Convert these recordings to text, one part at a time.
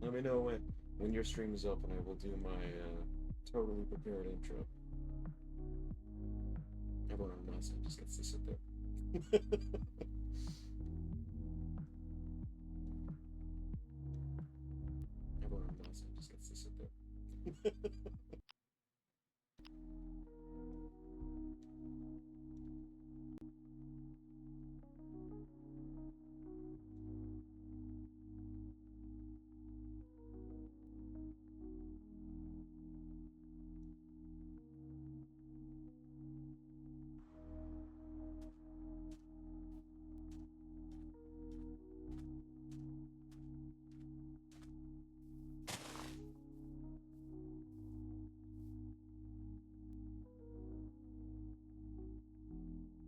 Let me know when your stream is up, and I will do my totally prepared intro. Everyone on my side just gets to sit there. Everyone on my side just gets to sit there.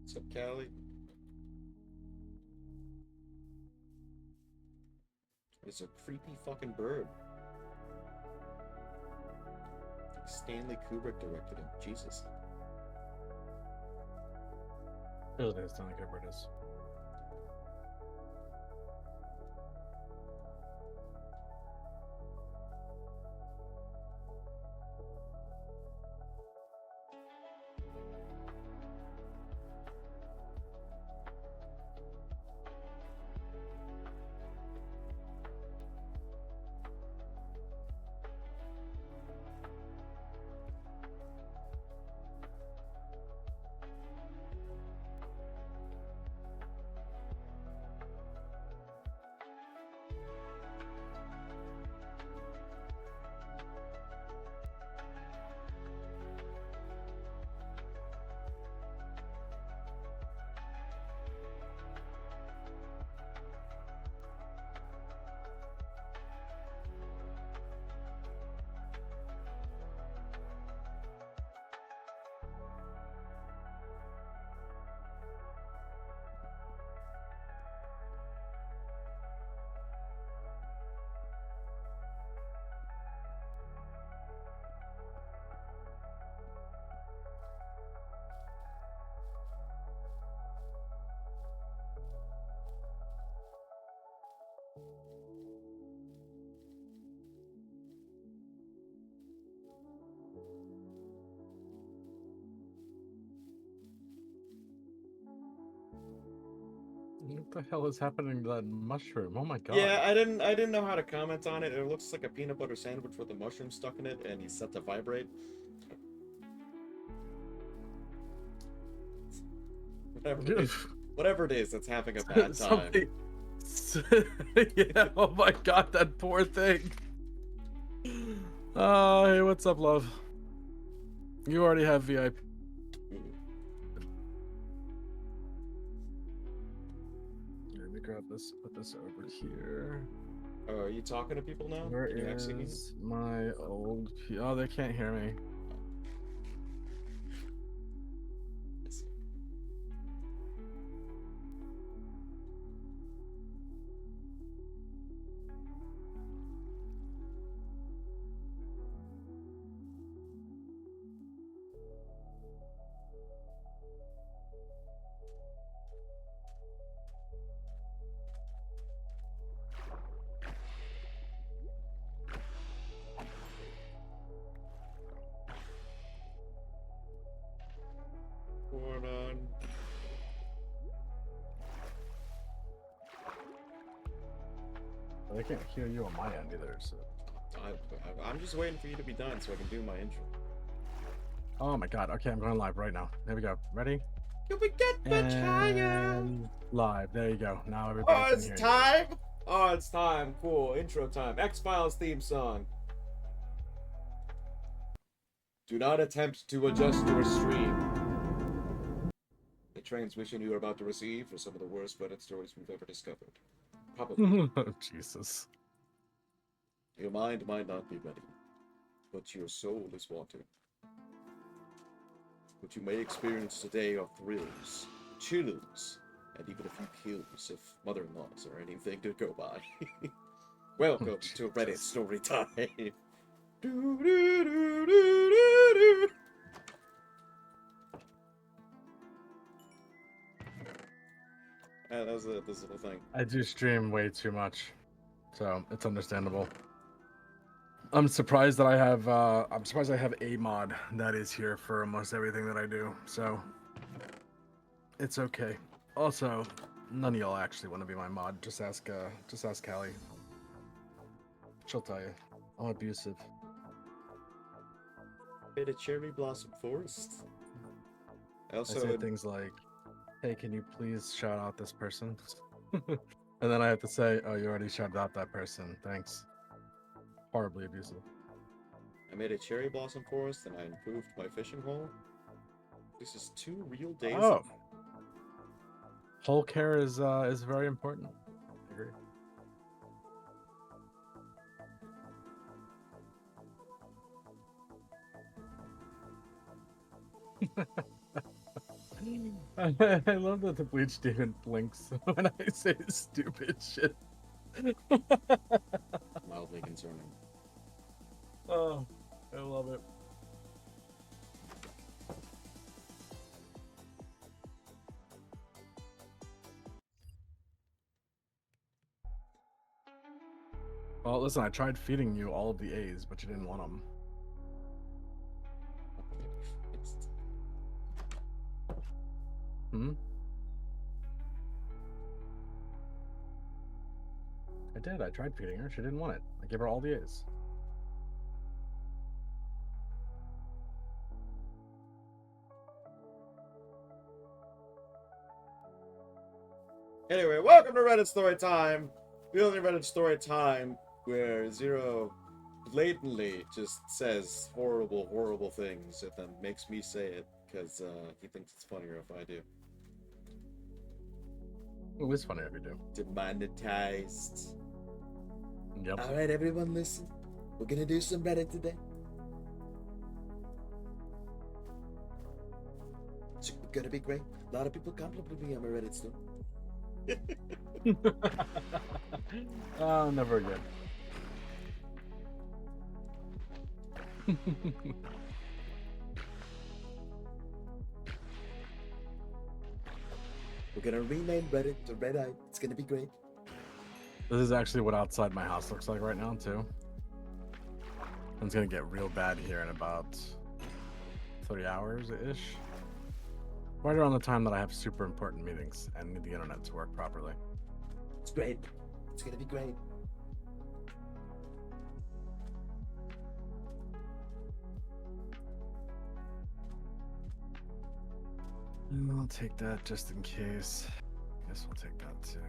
What's up, Callie? It's a creepy fucking bird. Stanley Kubrick directed him. Jesus. It is Stanley Kubrick. Is. What the hell is happening to that mushroom? Oh my god. Yeah, I didn't know how to comment on it. It looks like a peanut butter sandwich with a mushroom stuck in it, and he's set to vibrate. Whatever it is, that's having a bad time. Yeah, oh my god, that poor thing. Oh, hey, what's up, love? You already have VIP. Let me grab this, put this over here. Are you talking to people now? Where Can you actually hear? is my old... Oh, they can't hear me. Hold on. They can't hear you on my end either, so... I'm just waiting for you to be done so I can do my intro. Oh my god, okay, I'm going live right now. There we go. Ready? Can we get much higher? Live. There you go. Now everybody Oh, can it's hear time? You. Oh, it's time. Cool. Intro time. X-Files theme song. Do not attempt to adjust your stream. The transmission you are about to receive are some of the worst Reddit stories we've ever discovered. Probably. Oh, Jesus. Your mind might not be ready, but your soul is wanting. What you may experience today are thrills, chills, and even a few kills if mother-in-laws or anything to go by. Welcome to Reddit Story Time. That was this little thing. I do stream way too much, so it's understandable. I'm surprised that I have. I'm surprised I have a mod that is here for almost everything that I do. So it's okay. Also, none of y'all actually want to be my mod. Just ask. Just ask Callie. She'll tell you. I'm abusive. Made a cherry blossom forest. I I also say things like, "Hey, can you please shout out this person?" And then I have to say, "Oh, you already shouted out that person. Thanks." Horribly abusive. I made a cherry blossom forest and I improved my fishing hole. This is 2 real days. Oh, hole care is very important. I agree. I love that the bleach demon blinks when I say stupid shit. Mildly concerning. Oh, I love it. Well, listen, I tried feeding you all of the A's, but you didn't want them. It's Hmm? I did. I tried feeding her. She didn't want it. I gave her all the A's. Anyway, welcome to Reddit Story Time. The only Reddit Story Time where Zero blatantly just says horrible, horrible things and then makes me say it because he thinks it's funnier if I do. It was funny if you do. Demonetized. Yep. Alright, everyone, listen. We're gonna do some Reddit today. It's gonna be great. A lot of people compliment me on my Reddit story. Oh, never again. We're gonna rename Reddit to Red Eye. It's gonna be great. This is actually what outside my house looks like right now, too. It's gonna get real bad here in about 30 hours-ish. Right around the time that I have super important meetings and need the internet to work properly. It's great. It's gonna be great. And I'll take that just in case. Guess we'll take that too.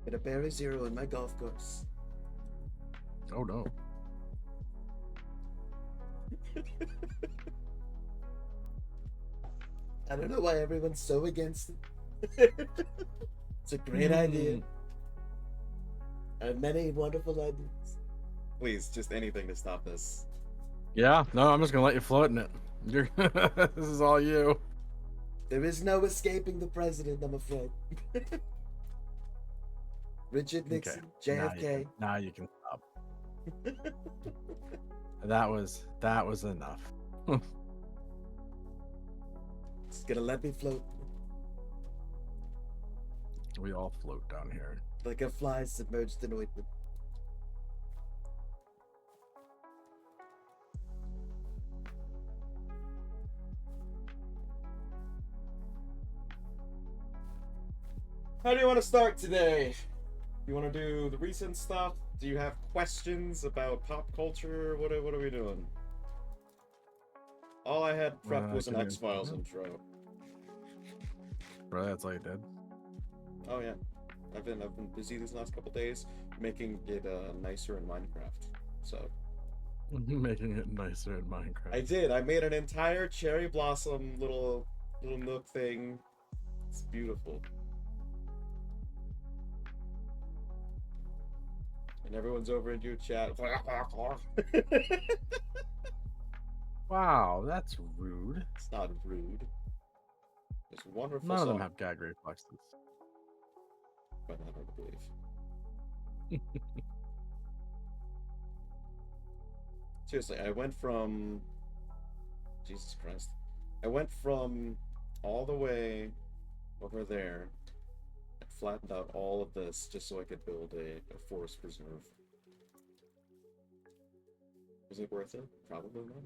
Gonna bury Zero in my golf course. Oh no. I don't know why everyone's so against it. It's a great idea. I have many wonderful ideas. Please, just anything to stop this. Yeah, no, I'm just gonna let you float in it. You're this is all you. There is no escaping the president, I'm afraid. Richard Nixon, JFK. Now you can stop. That was enough. It's gonna let me float We all float down here. like a fly submerged in ointment. How do you want to start today? You want to do the recent stuff? Do you have questions about pop culture? What are we doing? All I had prepped was an X-Files intro. Bro, that's all you did. Oh yeah, I've been busy these last couple days making it nicer in Minecraft. So Making it nicer in Minecraft. I did. I made an entire cherry blossom little nook thing. It's beautiful. And everyone's over in your chat. Wow, that's rude. It's not rude. It's wonderful. None of them have gag reflexes. But not hard to believe. Seriously, I went from Jesus Christ. I went from all the way over there and flattened out all of this just so I could build a forest preserve. Was it worth it? Probably not.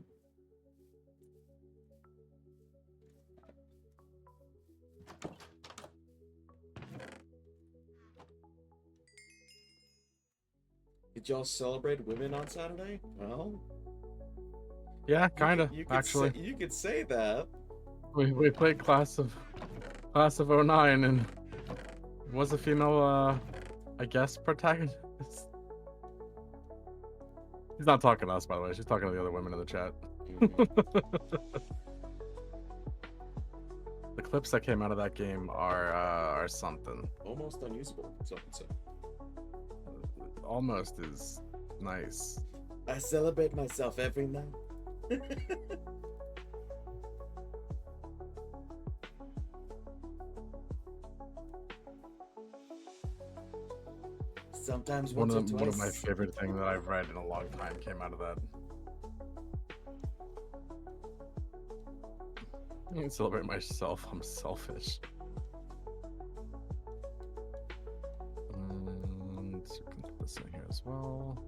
Did y'all celebrate women on Saturday? Well, Yeah, kind of. Actually, you could say that. we played class of '09, and was a female, I guess, protagonist. She's not talking to us, by the way. She's talking to the other women in the chat. The clips that came out of that game are something. Almost unusable, so I would say. Almost is nice. I celebrate myself every night. Sometimes One once or of my twice. favorite things that I've read in a long time came out of that. I can't celebrate myself. I'm selfish. And so we can put this in here as well.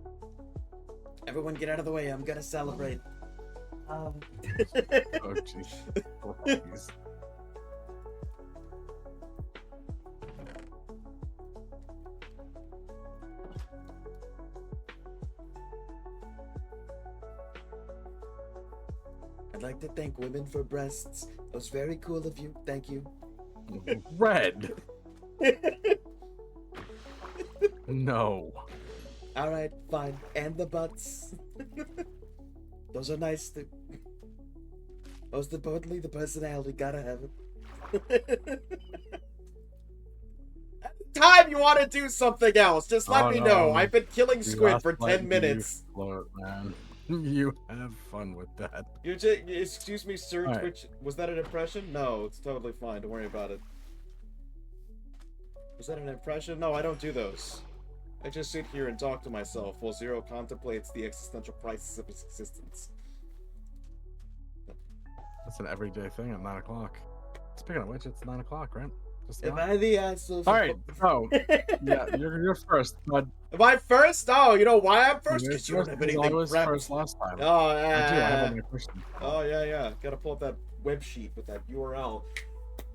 Everyone get out of the way, I'm gonna celebrate. Oh jeez. Oh, jeez. I'd like to thank women for breasts. It was very cool of you. Thank you. Red. No. Alright, fine. And the butts. Those are nice too. Most importantly, the personality. Gotta have it. Anytime you want to do something else, just let me know. no. I've been killing You squid last for let 10 you minutes. float, man. You have fun with that. You just, excuse me, sir. All right. Twitch, was that an impression? No, it's totally fine. Don't worry about it. Was that an impression? No, I don't do those. I just sit here and talk to myself while Zero contemplates the existential crisis of his existence. That's an everyday thing at 9 o'clock. Speaking of which, it's 9 o'clock, right? Just Am now? I the asshole? All right, so yeah, you're first, bud. Am I first? Oh, you know why I'm first? You're Because you don't have because anything I was prepped. first last time. Oh, I do. I have all yeah. my questions. Oh, yeah. Gotta pull up that web sheet with that URL.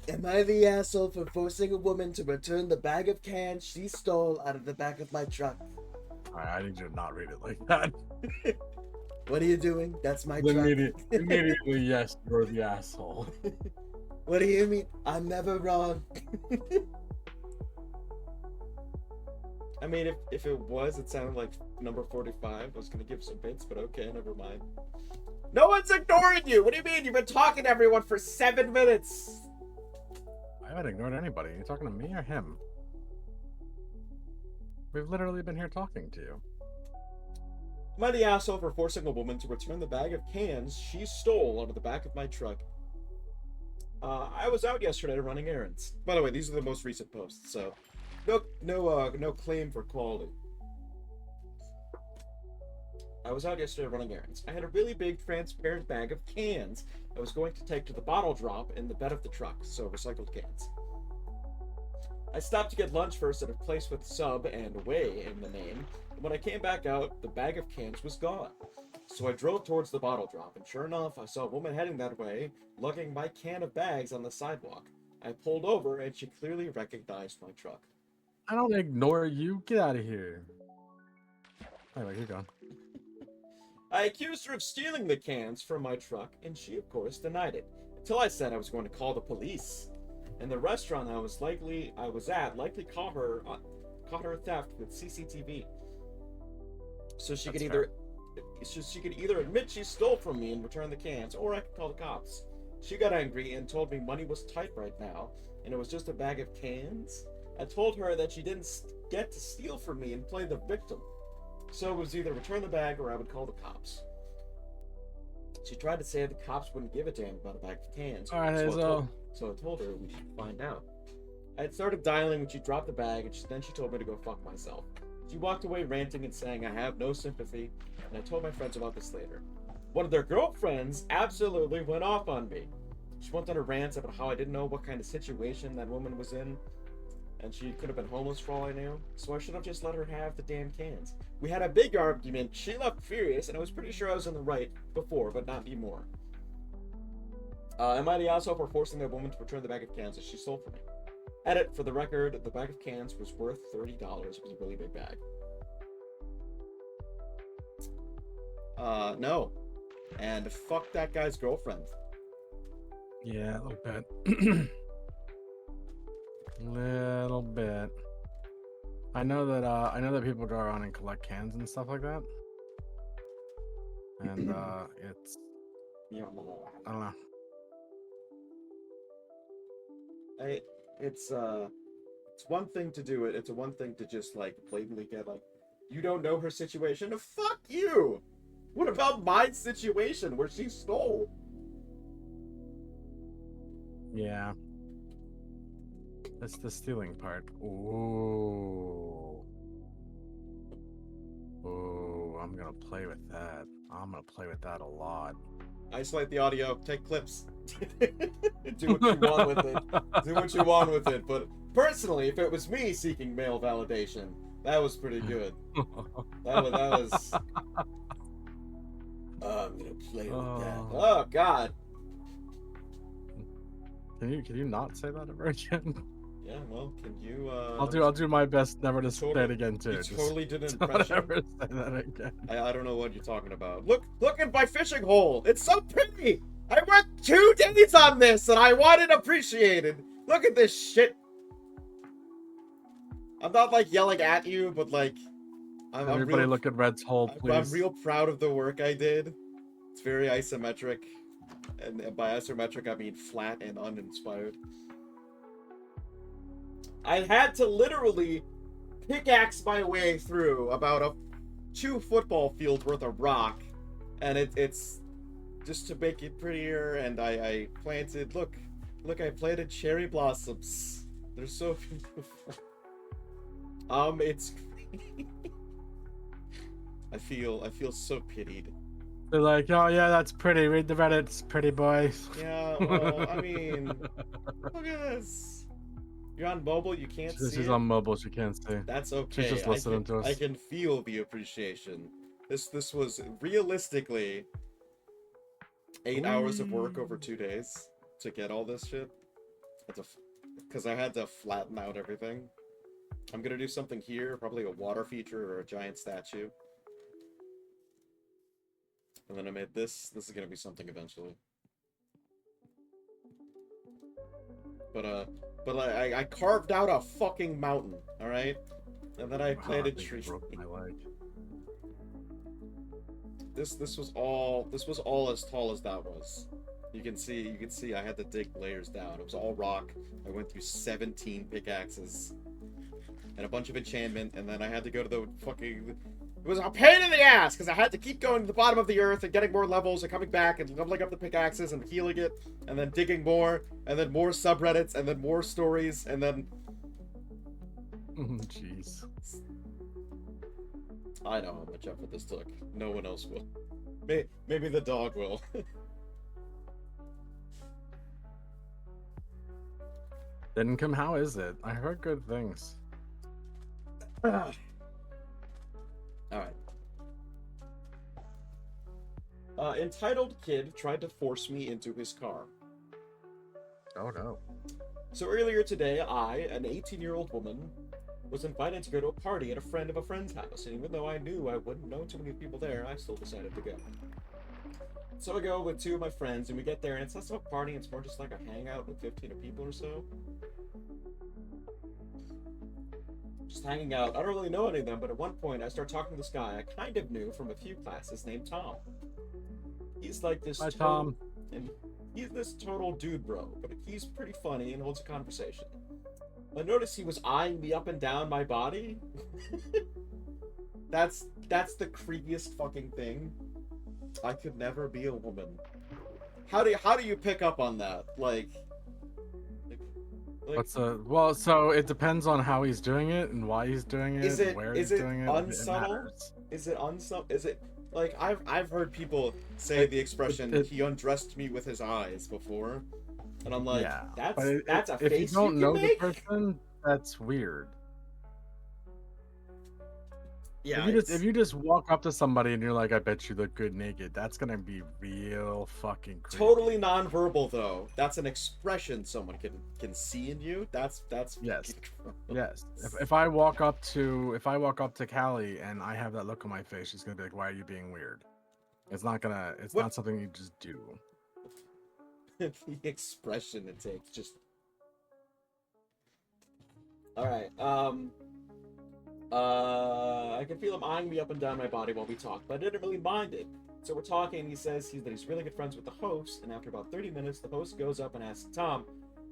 Am I the asshole for forcing a woman to return the bag of cans she stole out of the back of my truck? All right, I need you to not read it like that. What are you doing? That's my truck. Immediately, yes, you're the asshole. What do you mean? I'm never wrong. I mean, if it was, it sounded like number 45. I was gonna give some bits, but okay, never mind. No one's ignoring you! What do you mean? You've been talking to everyone for 7 minutes! I haven't ignored anybody. Are you talking to me or him? We've literally been here talking to you. Am I the asshole for forcing a woman to return the bag of cans she stole out of the back of my truck? I was out yesterday running errands. By the way, these are the most recent posts, so no claim for quality. I was out yesterday running errands. I had a really big transparent bag of cans I was going to take to the bottle drop in the bed of the truck, so recycled cans. I stopped to get lunch first at a place with sub and way in the name, and when I came back out, the bag of cans was gone. So I drove towards the bottle drop, and sure enough, I saw a woman heading that way, lugging my can of bags on the sidewalk. I pulled over, and she clearly recognized my truck. I don't ignore you. Get out of here. Anyway, you're gone. I accused her of stealing the cans from my truck, and she, of course, denied it, until I said I was going to call the police. And the restaurant I was at likely caught her theft with CCTV. So she could either admit she stole from me and return the cans, or I could call the cops. She got angry and told me money was tight right now, and it was just a bag of cans. I told her that she didn't get to steal from me and play the victim. So it was either return the bag or I would call the cops. She tried to say the cops wouldn't give a damn about a bag of cans. Alright, So I told her we should find out. I had started dialing when she dropped the bag, and then she told me to go fuck myself. She walked away ranting and saying I have no sympathy, and I told my friends about this later. One of their girlfriends absolutely went off on me. She went on a rant about how I didn't know what kind of situation that woman was in, and she could have been homeless for all I knew, so I should have just let her have the damn cans. We had a big argument, she left furious, and I was pretty sure I was in the right before, but not anymore. Am I the asshole for forcing the woman to return the bag of cans that she stole from me? Edit, for the record, the bag of cans was worth $30. It was a really big bag. No. And fuck that guy's girlfriend. Yeah, a little bit. Little bit. I know that people go around and collect cans and stuff like that. And it's I don't know. It's one thing to do it. It's one thing to just like blatantly get like, you don't know her situation. Fuck you. What about my situation where she stole? Yeah. That's the stealing part. Ooh. Ooh, I'm gonna play with that. I'm gonna play with that a lot. Isolate the audio, take clips. Do what you want with it. Do what you want with it. But personally, if it was me seeking male validation, that was pretty good. That was I'm gonna play with that. Oh God. Can you not say that ever again? Yeah, well, can you I'll do my best never to say it again too. You totally did an Don't impression. ever say that again. I don't know what you're talking about. Look at my fishing hole. It's so pretty. I worked 2 days on this and I want it appreciated. Look at this shit. I'm not like yelling at you, but like Everybody look at Red's hole, please. I'm real proud of the work I did. It's very isometric. And by isometric I mean flat and uninspired. I had to literally pickaxe my way through about 2 football fields worth of rock, and it's just to make it prettier. And I planted, look, I planted cherry blossoms. They're so beautiful. It's I feel so pitied. They're like, oh yeah, that's pretty. Read the Reddits, pretty boy. Yeah, well, I mean, look at this. You're on mobile, you can't see She's it. on mobile, she can't see. That's okay. She's just listening to us. I can feel the appreciation. This was realistically 8 hours of work over 2 days to get all this shit. Because I had to flatten out everything. I'm gonna do something here, probably a water feature or a giant statue. And then I made this. This is gonna be something eventually. But I carved out a fucking mountain, all right, and then I planted trees. This was all as tall as that was. You can see I had to dig layers down. It was all rock. I went through 17 pickaxes and a bunch of enchantment, and then I had to go to the fucking. It was a pain in the ass because I had to keep going to the bottom of the earth and getting more levels and coming back and leveling up the pickaxes and healing it and then digging more and then more subreddits and then more stories and then. Jeez. I know how much effort this took. No one else will. Maybe the dog will. Income, how is it? I heard good things. Alright. Entitled kid tried to force me into his car. Oh no. So earlier today, I, an 18-year-old woman, was invited to go to a party at a friend of a friend's house, and even though I knew I wouldn't know too many people there, I still decided to go. So I go with 2 of my friends, and we get there, and it's less of a party, it's more just like a hangout with 15 people or so. Just hanging out. I don't really know any of them, but at one point I start talking to this guy I kind of knew from a few classes named Tom. He's like this Hi, Tom. And he's this total dude bro, but he's pretty funny and holds a conversation. I noticed he was eyeing me up and down my body. That's the creepiest fucking thing. I could never be a woman. How do you pick up on that? Like well, so it depends on how he's doing it and why he's doing it and where he's doing it. Unsubtle? Is it unsubtle? Is it Like I've heard people say the expression it- "he undressed me with his eyes" before, and I'm like, Yeah, that's but that's a if you face you don't can know the make. person, that's weird. Yeah, If you just walk up to somebody and you're like, "I bet you look good naked," that's gonna be real fucking creepy. totally nonverbal though. That's an expression someone can see in you. That's Yes. fucking Yes. gross. If I walk up to Callie and I have that look on my face, she's gonna be like, "Why are you being weird?" It's What not something you just do. the expression it takes just. All right. I can feel him eyeing me up and down my body while we talk, but I didn't really mind it. So we're talking, and he says that he's really good friends with the host, and after about 30 minutes, the host goes up and asks Tom,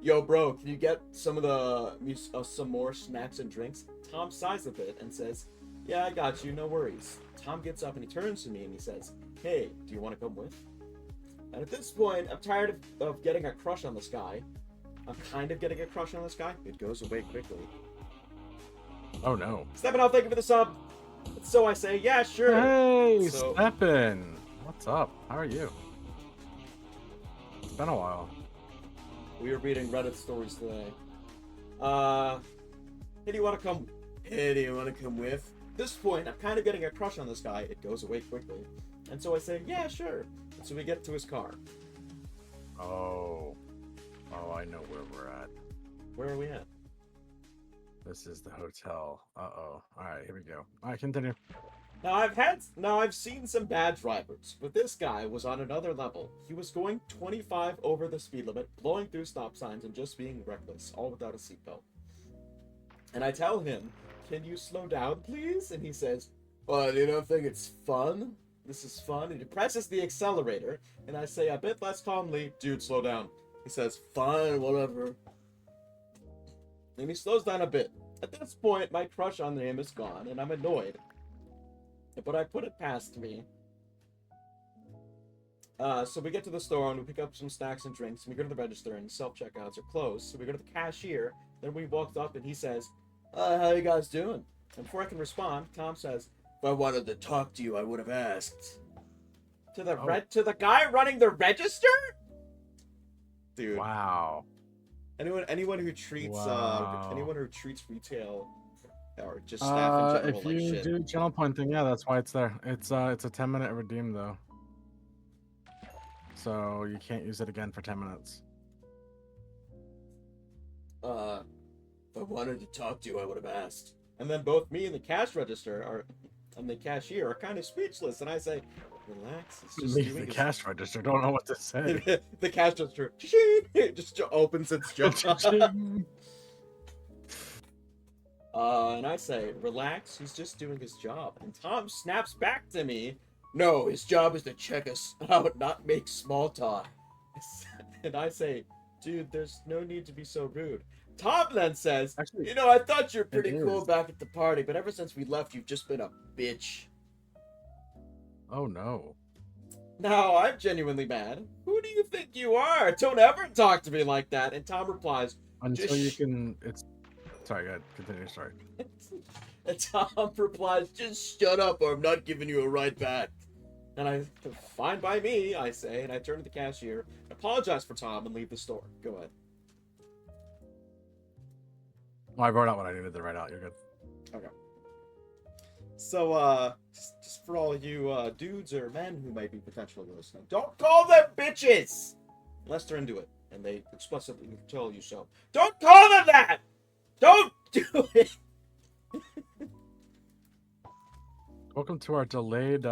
"Yo, bro, can you get some of some more snacks and drinks?" Tom sighs a bit and says, "Yeah, I got you, no worries." Tom gets up and he turns to me and he says, "Hey, do you want to come with?" And at this point, I'm tired of getting a crush on this guy. I'm kind of getting a crush on this guy. It goes away quickly. Oh no. Stepping out, thank you for the sub. So I say, yeah, sure. Hey, So- Steppen. What's up? How are you? It's been a while. We were reading Reddit stories today. Hey, do you want to come? Hey, do you want to come with? At this point, I'm kind of getting a crush on this guy. It goes away quickly. And so I say, yeah, sure. And so we get to his car. Oh. Oh, I know where we're at. Where are we at? This is the hotel. Uh-oh. All right, here we go. All right, continue. Now I've seen some bad drivers, but this guy was on another level. He was going 25 over the speed limit, blowing through stop signs and just being reckless, all without a seatbelt. And I tell him, "Can you slow down, please?" And he says, "Well, you don't think it's fun? This is fun." And he presses the accelerator, and I say a bit less calmly, "Dude, slow down." He says, "Fine, whatever." And he slows down a bit. At this point, my crush on him is gone, and I'm annoyed. But I put it past me. So we get to the store and we pick up some snacks and drinks, and we go to the register and self-checkouts are closed. So we go to the cashier, then we walked up and he says, "How you guys doing?" And before I can respond, Tom says, "If I wanted to talk to you, I would have asked." To the guy running the register? Dude. Wow. Anyone who treats Wow. anyone who treats retail or just staff in general If like you shit. do channel pointing, yeah, that's why it's there. It's a 10-minute redeem though. So you can't use it again for 10 minutes. If I wanted to talk to you, I would have asked. And then both me and the cash register and the cashier are kind of speechless, and I say, "Relax, it's just Leave doing the its-" cash register. Don't know what to say. The cash register just opens its jaw. And I say, "Relax, he's just doing his job." And Tom snaps back to me, "No, his job is to check us out, not make small talk." And I say, "Dude, there's no need to be so rude." Tom then says, Actually, "You know, I thought you were pretty it cool is. back at the party, but ever since we left, you've just been a bitch." Oh no. Now, I'm genuinely mad. "Who do you think you are? Don't ever talk to me like that." And Tom replies, Until you can. It's. Sorry, go ahead. Continue. Sorry. and Tom replies, "Just shut up or I'm not giving you a ride back." And I, "Fine by me," I say, and I turn to the cashier, apologize for Tom, and leave the store. Go ahead. Well, I wrote out what I needed to write out. You're good. Okay. So, just for all you dudes or men who might be potentially listening, don't call them bitches unless they're into it and they explicitly tell you so. Don't call them that. Don't do it. Welcome to our delayed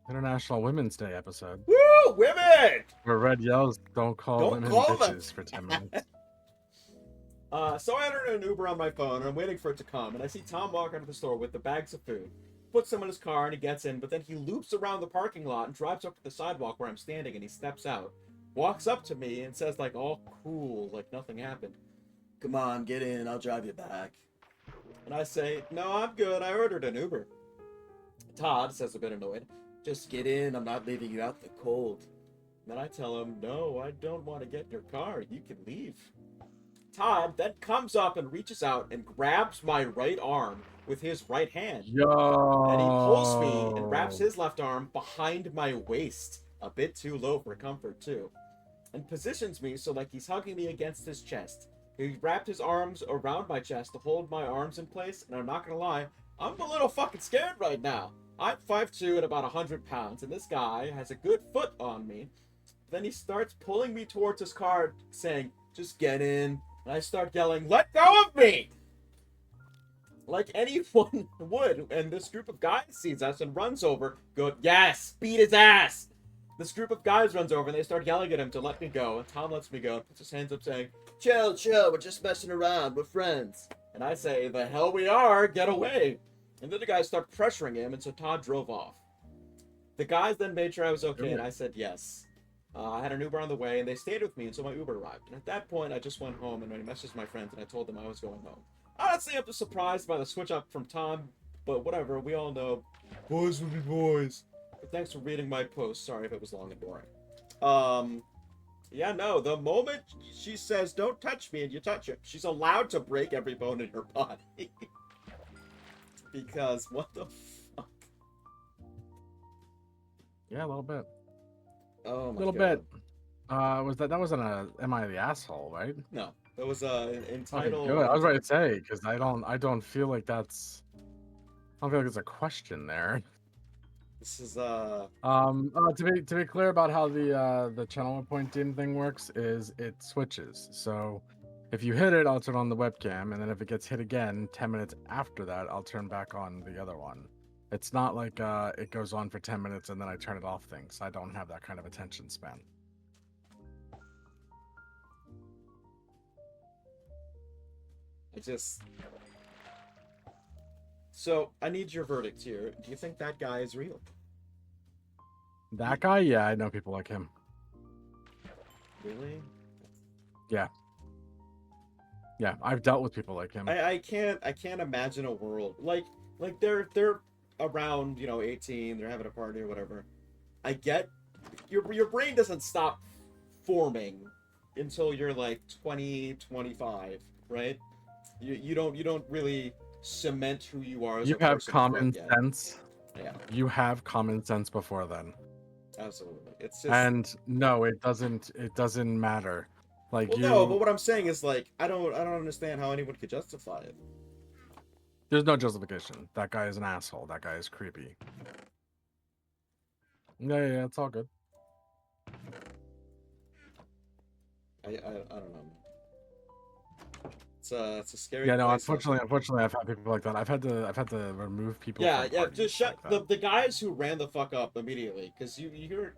International Women's Day episode. Woo, women! Where Red yells, "Don't call Don't women call them." bitches" for 10 minutes. So I entered an Uber on my phone, and I'm waiting for it to come, and I see Tom walk out of the store with the bags of food. Puts them in his car, and he gets in, but then he loops around the parking lot and drives up to the sidewalk where I'm standing, and he steps out. Walks up to me and says, like, all cool, like nothing happened, "Come on, get in, I'll drive you back." And I say, "No, I'm good, I ordered an Uber." Todd says, a bit annoyed, "Just get in, I'm not leaving you out in the cold." And then I tell him, "No, I don't want to get in your car, you can leave." Todd then comes up and reaches out and grabs my right arm with his right hand. Yo. And he pulls me and wraps his left arm behind my waist, a bit too low for comfort too, and positions me so like he's hugging me against his chest. He wrapped his arms around my chest to hold my arms in place, and I'm not gonna lie, I'm a little fucking scared right now. I'm 5'2" and about 100 pounds, and this guy has a good foot on me. Then he starts pulling me towards his car, saying, "Just get in." And I start yelling, "Let go of me!" Like anyone would, and this group of guys sees us and runs over, go, "Yes, beat his ass!" This group of guys runs over and they start yelling at him to let me go, and Tom lets me go and puts his hands up saying, "Chill, chill, we're just messing around, we're friends." And I say, "The hell we are, get away." And then the guys start pressuring him, and so Todd drove off. The guys then made sure I was okay, and I said yes. I had an Uber on the way, and they stayed with me until my Uber arrived. And at that point, I just went home and I messaged my friends, and I told them I was going home. Honestly, I'm just surprised by the switch up from Tom, but whatever, we all know boys will be boys. But thanks for reading my post. Sorry if it was long and boring. Yeah, no, the moment she says, "Don't touch me," and you touch her, she's allowed to break every bone in her body. Because, what the fuck? Yeah, a little bit. Oh my little god. bit. That wasn't a Am I the Asshole, right? No, that was Okay, entitled. good. I was ready to say, because I don't feel like I don't feel like it's a question there. This is To be clear about how the channel pointing thing works is it switches. So if you hit it, I'll turn on the webcam, and then if it gets hit again 10 minutes after that, I'll turn back on the other one. It's not like it goes on for 10 minutes and then I turn it off things. I don't have that kind of attention span. So I need your verdict here. Do you think that guy is real? That guy, yeah, I know people like him. Really? Yeah, I've dealt with people like him. I can't imagine a world like they're around 18, they're having a party or whatever. I get your brain doesn't stop forming until you're like 20, 25, right? You don't really cement who you are as You a have person common yet. sense. Yeah, You have common sense before then. absolutely. It's just And no, it doesn't matter. Like well, no, but what I'm saying is like I don't understand how anyone could justify it. there's no justification. That guy is an asshole. That guy is creepy. Yeah, it's all good. I don't know. It's a scary. Yeah, no, place out there. unfortunately, I've had people like that. I've had to remove people. Yeah, from yeah. parties Just shut like that. the guys who ran the fuck up immediately, because you're.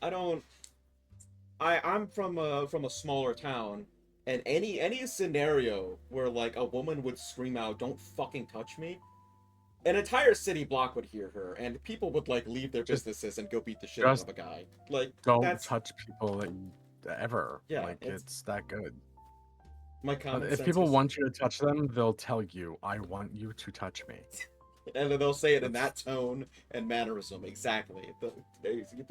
I don't. I'm from a smaller town, and any scenario where like a woman would scream out, "Don't fucking touch me," an entire city block would hear her, and people would like leave their Just- businesses and go beat the shit out just of a guy. Like Don't that's touch people ever. Yeah, Like it's that good. my common If sense. people want you to touch them, they'll tell you, "I want you to touch me." And then they'll say it in that tone and mannerism exactly. The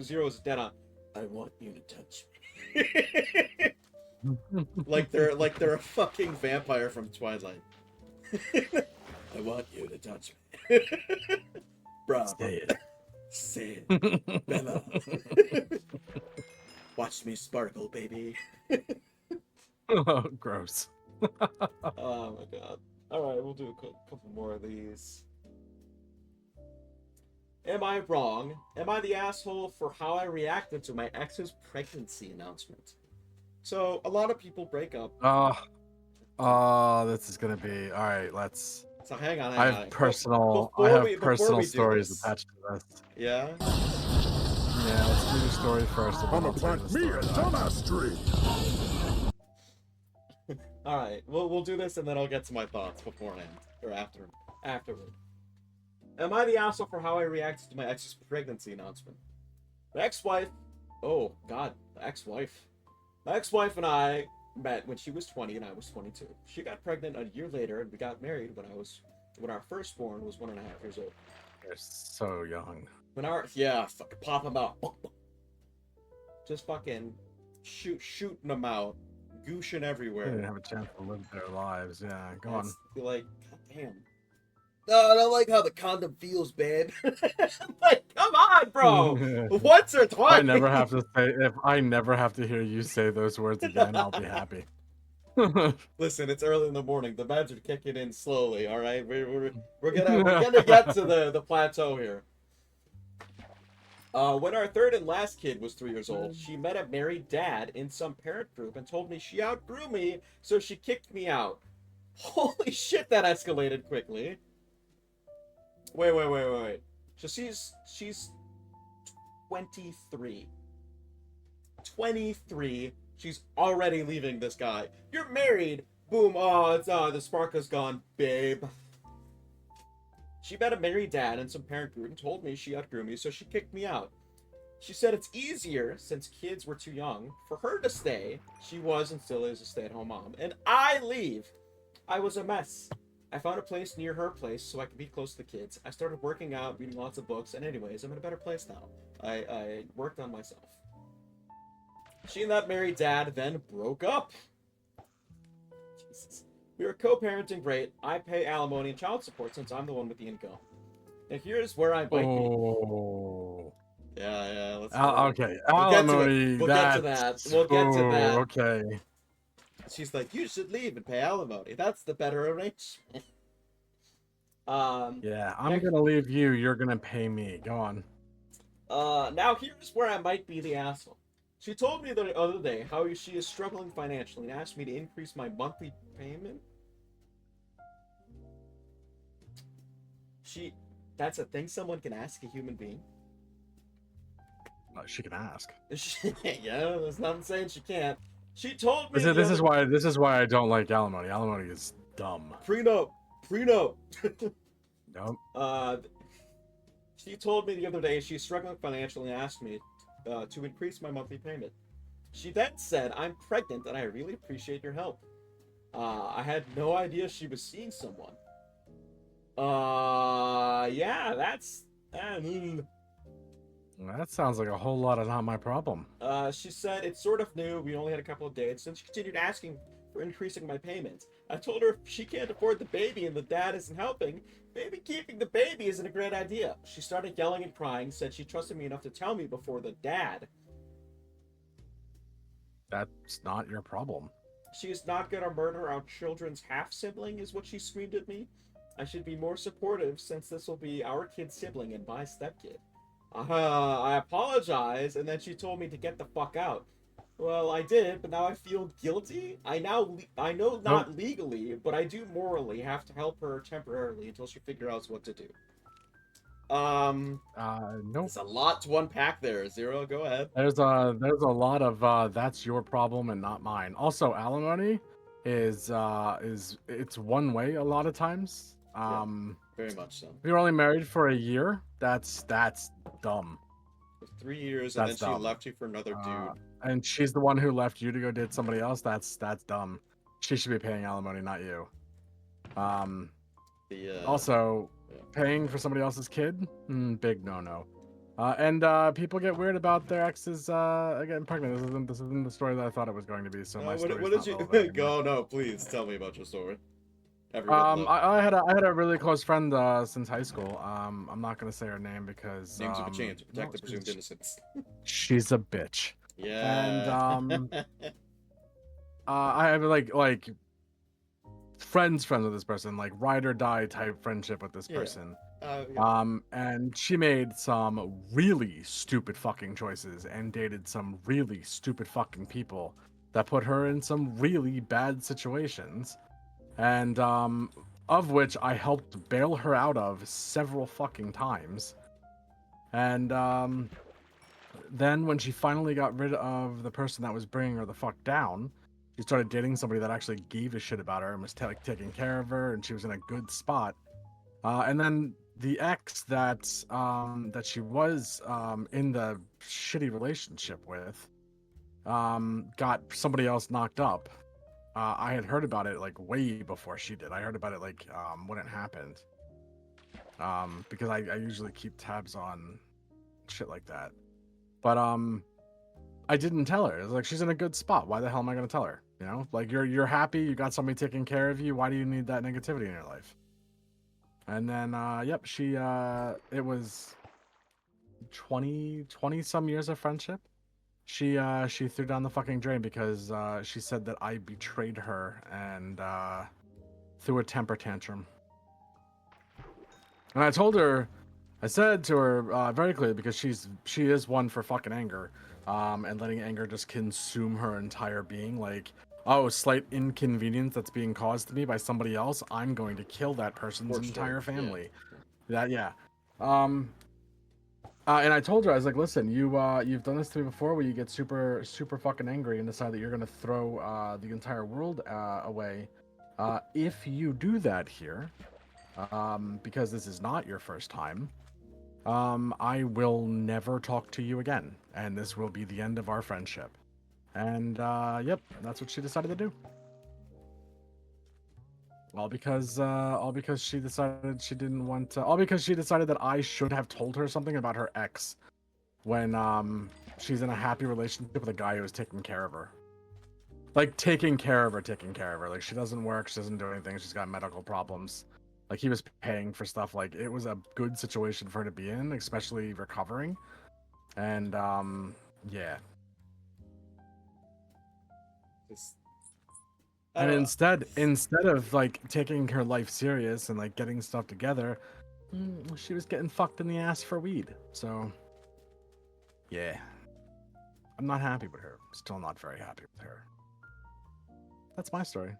Zero is dead on. I want you to touch me. like they're a fucking vampire from Twilight. I want you to touch me. Bro. Say it. Say it. Bella. Watch me sparkle, baby. Gross. Oh my god. Alright, we'll do a couple more of these. Am I wrong? Am I the asshole for how I reacted to my ex's pregnancy announcement? So, a lot of people break up. This is gonna be all right. Let's. So, hang on. I have personal before we do stories this- attached to this. Yeah? Yeah, let's do the story first. And then I'll tell you the story that I- dumbass tree. Alright, we'll do this and then I'll get to my thoughts beforehand. Or afterward. Am I the asshole for how I reacted to my ex's pregnancy announcement? The ex-wife... Oh, God. The ex-wife. My ex-wife and I met when she was 20 and I was 22. She got pregnant a year later and we got married when our firstborn was 1.5 years old. You're so young. Fucking pop them out. Just fucking shooting them out. gooshing They didn't everywhere. have a chance to live their lives. Yeah, go on. That's like, god damn. No, I don't like how the condom feels, babe. I'm like, come on, bro. Once or If I twice. never have to say, if I never have to hear you say those words again, I'll be happy. Listen, it's early in the morning. The meds are kicking in slowly. All right, we're gonna get to the plateau here. When our third and last kid was 3 years old, she met a married dad in some parent group and told me she outgrew me, so she kicked me out. Holy shit, that escalated quickly. Wait. So she's 23. 23. She's already leaving this guy. You're married. Boom. Oh, it's the spark has gone, babe. She met a married dad in some parent group and told me she outgrew me, so she kicked me out. She said it's easier, since kids were too young, for her to stay. She was and still is a stay-at-home mom. And I leave. I was a mess. I found a place near her place so I could be close to the kids. I started working out, reading lots of books, and anyways, I'm in a better place now. I worked on myself. She and that married dad then broke up. Jesus. We were co-parenting great. I pay alimony and child support since I'm the one with the income. And here's where I might be. Oh. Yeah, let's Okay. We'll get to it. Alimony. We'll get to that. We'll get to that. Okay. She's like, you should leave and pay alimony. That's the better arrangement. Yeah, I'm gonna leave you. You're gonna pay me. Go on. Now here's where I might be the asshole. She told me the other day how she is struggling financially and asked me to increase my monthly payment. That's a thing someone can ask a human being. She can ask. Yeah, that's not saying she can't. She told me This is why I don't like alimony. Alimony is dumb. prenup. Nope. She told me the other day she's struggling financially and asked me to increase my monthly payment. She then said, I'm pregnant and I really appreciate your help. I had no idea she was seeing someone. Yeah, that's... That sounds like a whole lot of not my problem. She said, it's sort of new, we only had a couple of dates, and she continued asking for increasing my payments. I told her if she can't afford the baby and the dad isn't helping, maybe keeping the baby isn't a great idea. She started yelling and crying, said she trusted me enough to tell me before the dad. That's not your problem. She is not gonna murder our children's half-sibling, is what she screamed at me. I should be more supportive since this will be our kid's sibling and my stepkid. I apologize, and then she told me to get the fuck out. Well, I did, but now I feel guilty. I know not legally, but I do morally have to help her temporarily until she figures out what to do. Nope. There's a lot to unpack there. Zero, go ahead. There's a lot of that's your problem and not mine. Also, alimony is it's one way a lot of times. Very much so. If you're only married for a year, that's dumb. For 3 years, and That's then she dumb. left you for another dude. And she's the one who left you to go date somebody else. That's dumb. She should be paying alimony, not you. Also, paying for somebody else's kid, big no. And people get weird about their exes getting pregnant. This isn't the story that I thought it was going to be. So my story. What did you go? No, please tell me about your story. I had a really close friend since high school. I'm not gonna say her name because names of a change to protect the presumed innocence. She's a bitch. Yeah. And I have like friends with this person, like ride or die type friendship with this person. And she made some really stupid fucking choices and dated some really stupid fucking people that put her in some really bad situations. And of which I helped bail her out of several fucking times. And then when she finally got rid of the person that was bringing her the fuck down, she started dating somebody that actually gave a shit about her and was taking care of her, and she was in a good spot. And then the ex that she was in the shitty relationship with got somebody else knocked up. I had heard about it like way before she did. I heard about it like when it happened. Because I usually keep tabs on shit like that. But I didn't tell her. It's like she's in a good spot. Why the hell am I gonna tell her? You know, like you're happy, you got somebody taking care of you. Why do you need that negativity in your life? And then yep, she it was 20 some years of friendship. She threw down the fucking drain because she said that I betrayed her and threw a temper tantrum. And I told her, I said to her very clearly, because she is one for fucking anger, and letting anger just consume her entire being. Like, oh, slight inconvenience that's being caused to me by somebody else, I'm going to kill that person's For sure, entire yeah. family. That yeah. And I told her, I was like, listen, you've done this to me before, where you get super fucking angry and decide that you're gonna throw the entire world away. If you do that here, because this is not your first time, I will never talk to you again, and this will be the end of our friendship. And yep, that's what she decided to do. All because she decided she didn't want to. All because she decided that I should have told her something about her ex, when she's in a happy relationship with a guy who is taking care of her. Like taking care of her. Like she doesn't work, she doesn't do anything. She's got medical problems. Like he was paying for stuff. Like it was a good situation for her to be in, especially recovering. And yeah. Just, And instead of like taking her life serious and like getting stuff together, she was getting fucked in the ass for weed. So yeah. I'm not happy with her. Still not very happy with her. That's my story.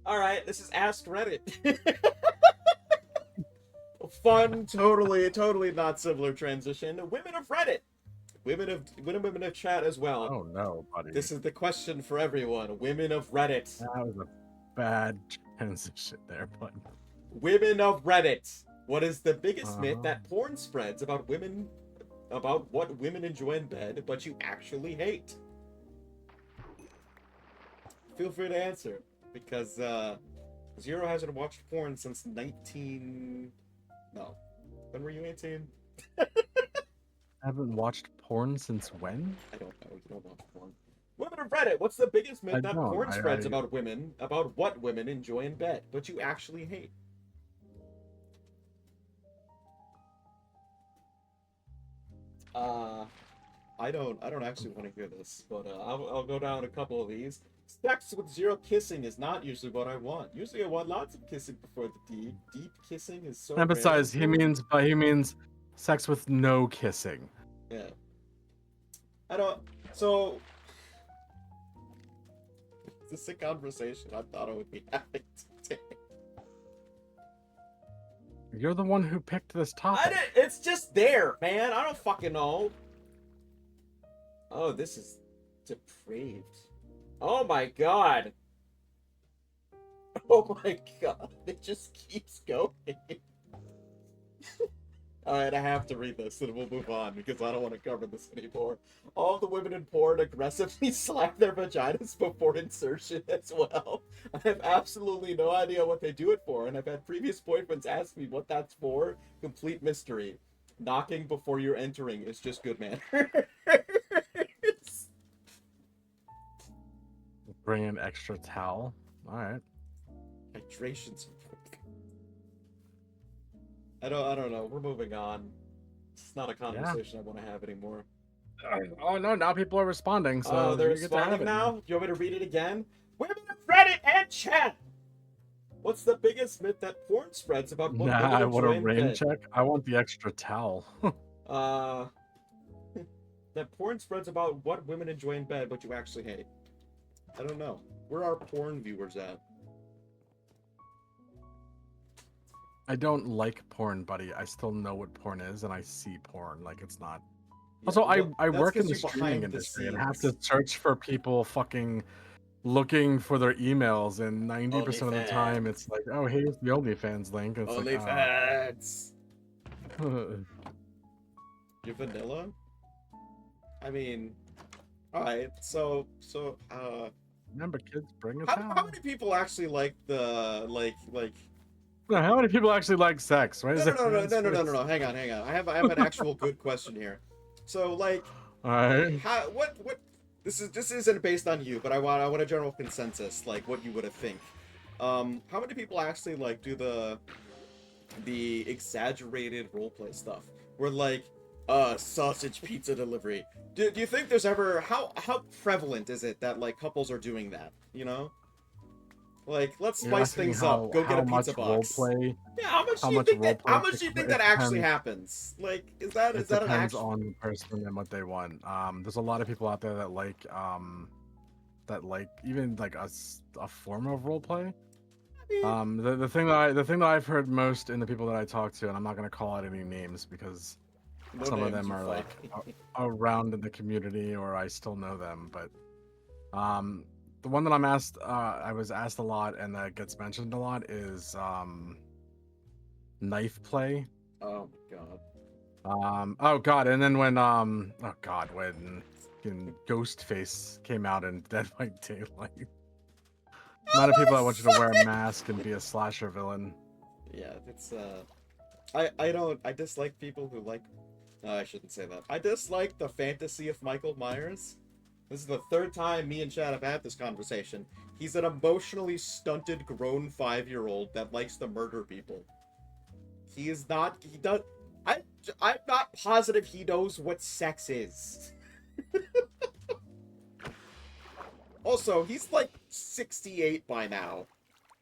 All right, this is Ask Reddit. fun, totally not similar transition. Women of Reddit. Women of chat as well. Oh no, buddy. This is the question for everyone. Women of Reddit. That was a bad transition there, but Women of Reddit. What is the biggest myth that porn spreads about what women enjoy in bed, but you actually hate? Feel free to answer, because Zero hasn't watched porn since 19... No. When were you 18? I haven't watched porn since when? I don't know. You don't watch porn. Women of Reddit. What's the biggest myth that porn spreads about women, about what women enjoy in bed, but you actually hate? I don't actually want to hear this. But I'll go down a couple of these. Sex with zero kissing is not usually what I want. Usually I want lots of kissing before the deep. Deep kissing is so Emphasize, he means sex with no kissing. Yeah. I don't... So... Is this a conversation I thought I would be having today? You're the one who picked this topic. It's just there, man. I don't fucking know. Oh, this is depraved. Oh my god. Oh my god. It just keeps going. Alright, I have to read this and we'll move on because I don't want to cover this anymore. All the women in porn aggressively slap their vaginas before insertion as well. I have absolutely no idea what they do it for, and I've had previous boyfriends ask me what that's for. Complete mystery. Knocking before you're entering is just good manners. Bring an extra towel. All right. Hydration's important. I don't know. We're moving on. It's not a conversation I want to have anymore. Oh no! Now people are responding. So oh, they're you get to have responding it now. Do you want me to read it again? Women of Reddit and chat. What's the biggest myth that porn spreads about what women I want enjoy a in rain bed? check. I want the extra towel. That porn spreads about what women enjoy in bed, but you actually hate. I don't know. Where are porn viewers at? I don't like porn, buddy. I still know what porn is, and I see porn. Like it's not. Yeah, Also, well, I that's work in 'cause the you're streaming behind the industry and have to scenes. search for people fucking looking for their emails, and 90% of the time it's like, oh, here's the OnlyFans link. And it's OnlyFans. like, You're vanilla? I mean, alright, so remember, kids, bring a how towel. many people actually like the like No, how many people actually like sex? Right? No, hang on. I have an actual good question here. So like, All right. how what this isn't based on you, but I want a general consensus, like what you would have think. How many people actually like do the exaggerated roleplay stuff? Where like, sausage pizza delivery. Do you think there's ever how prevalent is it that like couples are doing that? You know, like let's You're spice asking things up. Go get how a pizza much box. roleplay? Yeah, how much How do you much think that? How roleplay? much do you think It that actually depends. happens? Like, is that It an depends actual? on the person and what they want. There's a lot of people out there that like even like a form of roleplay. The thing that I've heard most in the people that I talk to, and I'm not gonna call out any names because No some of names, them you are fuck. like around in the community or I still know them, but the one that I was asked a lot and that gets mentioned a lot is knife play. Oh my god. Oh god, and then when oh god, when Ghostface came out in Dead by Daylight. Amount of people that want you to wear a mask and be a slasher villain. Yeah, it's I dislike people who like. I shouldn't say that. I dislike the fantasy of Michael Myers. This is the third time me and Chad have had this conversation. He's an emotionally stunted grown 5-year-old that likes to murder people. He is not. He does. I'm not positive he knows what sex is. Also, he's like 68 by now,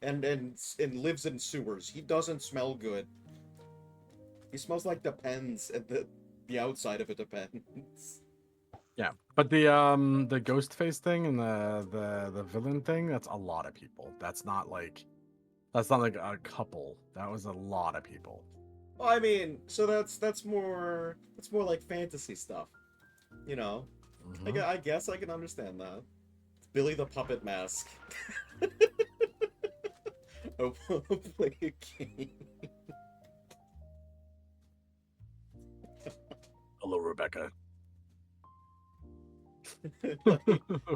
and lives in sewers. He doesn't smell good. He smells like Depends, and the outside of it depends. Yeah, but the Ghostface thing and the villain thing, that's a lot of people. That's not like a couple. That was a lot of people. Well, I mean, so that's more like fantasy stuff, you know. Mhm. I guess I can understand that. It's Billy the Puppet Mask. Oh, play a game. Hello, Rebecca.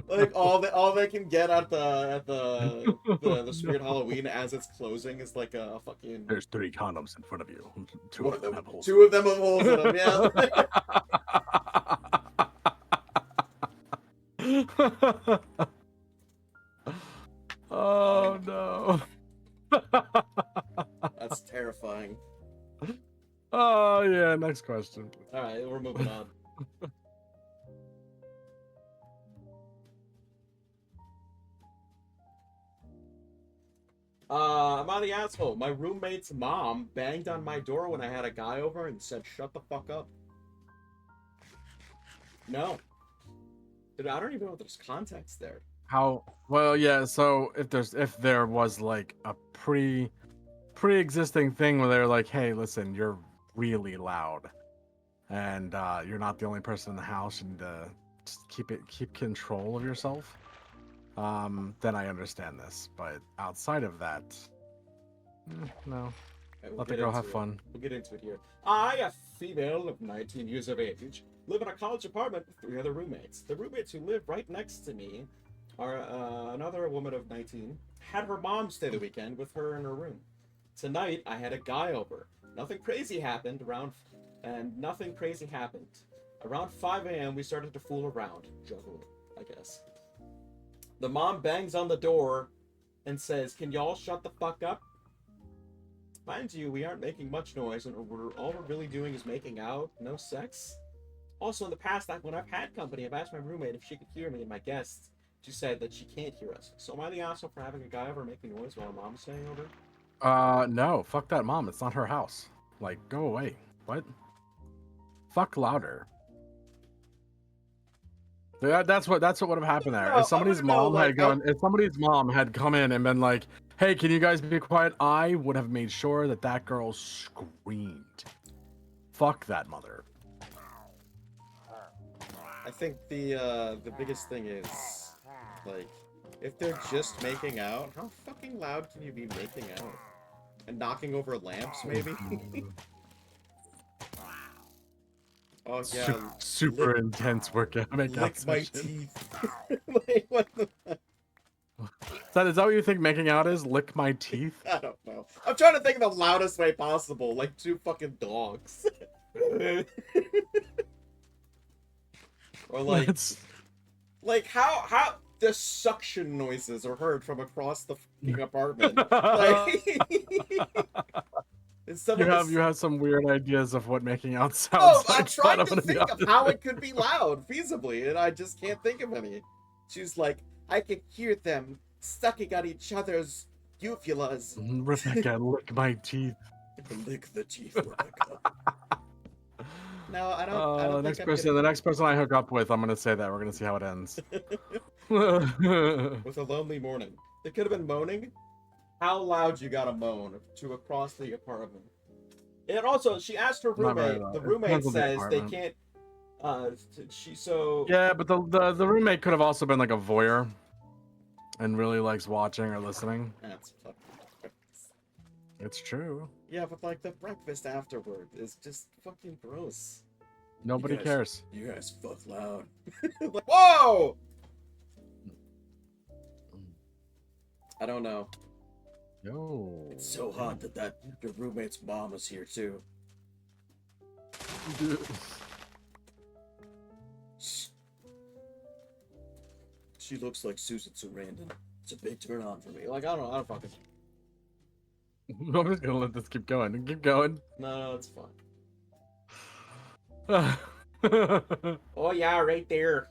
like all they can get at the Spirit Halloween as it's closing is like a fucking There's 3 condoms in front of you. Two one of them have holes. two of them have holes in them. Yeah. Oh no. That's terrifying. Oh yeah, next question. All right, we're moving on. I'm on the asshole. My roommate's mom banged on my door when I had a guy over and said, "Shut the fuck up." No. Dude, I don't even know if there's context there. How well yeah, so if there was like a pre-existing thing where they're like, hey, listen, you're really loud. And you're not the only person in the house and just keep control of yourself. Then I understand this. But outside of that, no. Alright, we'll Let the get girl into have it. fun. We'll get into it here. I, a female of 19 years of age, live in a college apartment with 3 other roommates. The roommates who live right next to me are another woman of 19, had her mom stay the weekend with her in her room. Tonight, I had a guy over. Nothing crazy happened around 5 a.m., we started to fool around. Juggling, I guess. The mom bangs on the door and says, "Can y'all shut the fuck up?" Mind you, we aren't making much noise, and all we're really doing is making out, no sex. Also, in the past, when I've had company, I've asked my roommate if she could hear me and my guests. She said that she can't hear us. So am I the asshole for having a guy over making noise while mom's staying over? No, fuck that mom. It's not her house. Like, go away. What? Fuck louder. That's what would have happened there. If somebody's mom had come in and been like, "Hey, can you guys be quiet?" I would have made sure that girl screamed. Fuck that mother. I think the biggest thing is, like, if they're just making out, how fucking loud can you be making out? And knocking over lamps, maybe? Oh yeah, Super intense workout. lick my teeth. Like, what the? Is that what you think making out is? Lick my teeth? I don't know. I'm trying to think of the loudest way possible, like 2 fucking dogs. Or like, It's how the suction noises are heard from across the fucking apartment. Like, and some you of have this. you have some weird ideas of what making out sounds Oh, like. I'm trying but to I'm gonna be think of honest how with it could be loud feasibly, and I just can't think of any. She's like, I can hear them sucking on each other's uvulas. you. Rebecca, lick my teeth. Lick the teeth, Rebecca. No, I don't think I'm The next person I hook up with, I'm gonna say that. We're gonna see how it ends. with a lonely morning. It could have been moaning. How loud you gotta moan to across the apartment. And also, she asked her Not very roommate. loud. The It roommate depends on the says they apartment. can't. She so. Yeah, but the roommate could have also been like a voyeur, and really likes watching or listening. That's fucking gross. It's true. Yeah, but like the breakfast afterward is just fucking gross. Nobody guys- cares. You guys fuck loud. Like, whoa! I don't know. Yo. It's so hot that your roommate's mom was here too. She looks like Susan Sarandon. It's a big turn on for me. Like, I don't fucking. I'm just gonna let this keep going. Keep going. No, it's fine. Oh yeah, right there.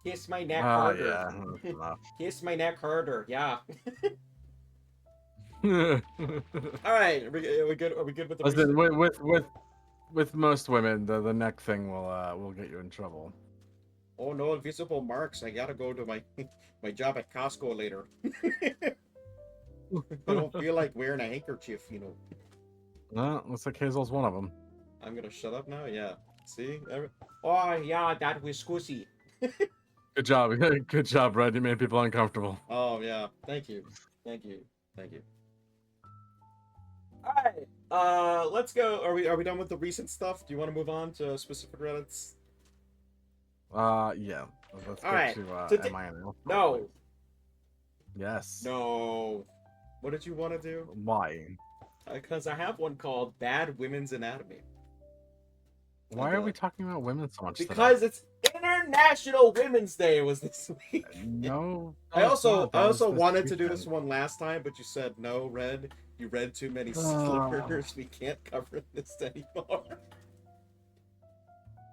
Kiss my neck harder. Yeah. That's enough. Kiss my neck harder. Yeah. Listen, All right. Are we good? Are we good with the? with most women, the neck thing will get you in trouble. Oh no, invisible marks. I gotta go to my my job at Costco later. I don't feel like wearing a handkerchief, you know. Well, looks like Hazel's one of them. I'm gonna shut up now. Yeah. See? Oh yeah, that was squishy. Good job. Good job, Red. You made people uncomfortable. Oh yeah. Thank you. Thank you. Thank you. All right. Let's go. Are we done with the recent stuff? Do you want to move on to specific Reddits? Yeah. Let's All go right. to Today- MINL. No. Yes. No. What did you want to do? Why? Because I have one called Bad Women's Anatomy. Why are we talking about women so much? because it's International Women's Day was this week. no. I it's also not. That was this wanted to do weekend. this one last time, but you said no, Red. You read too many Oh. slippers. We can't cover this anymore.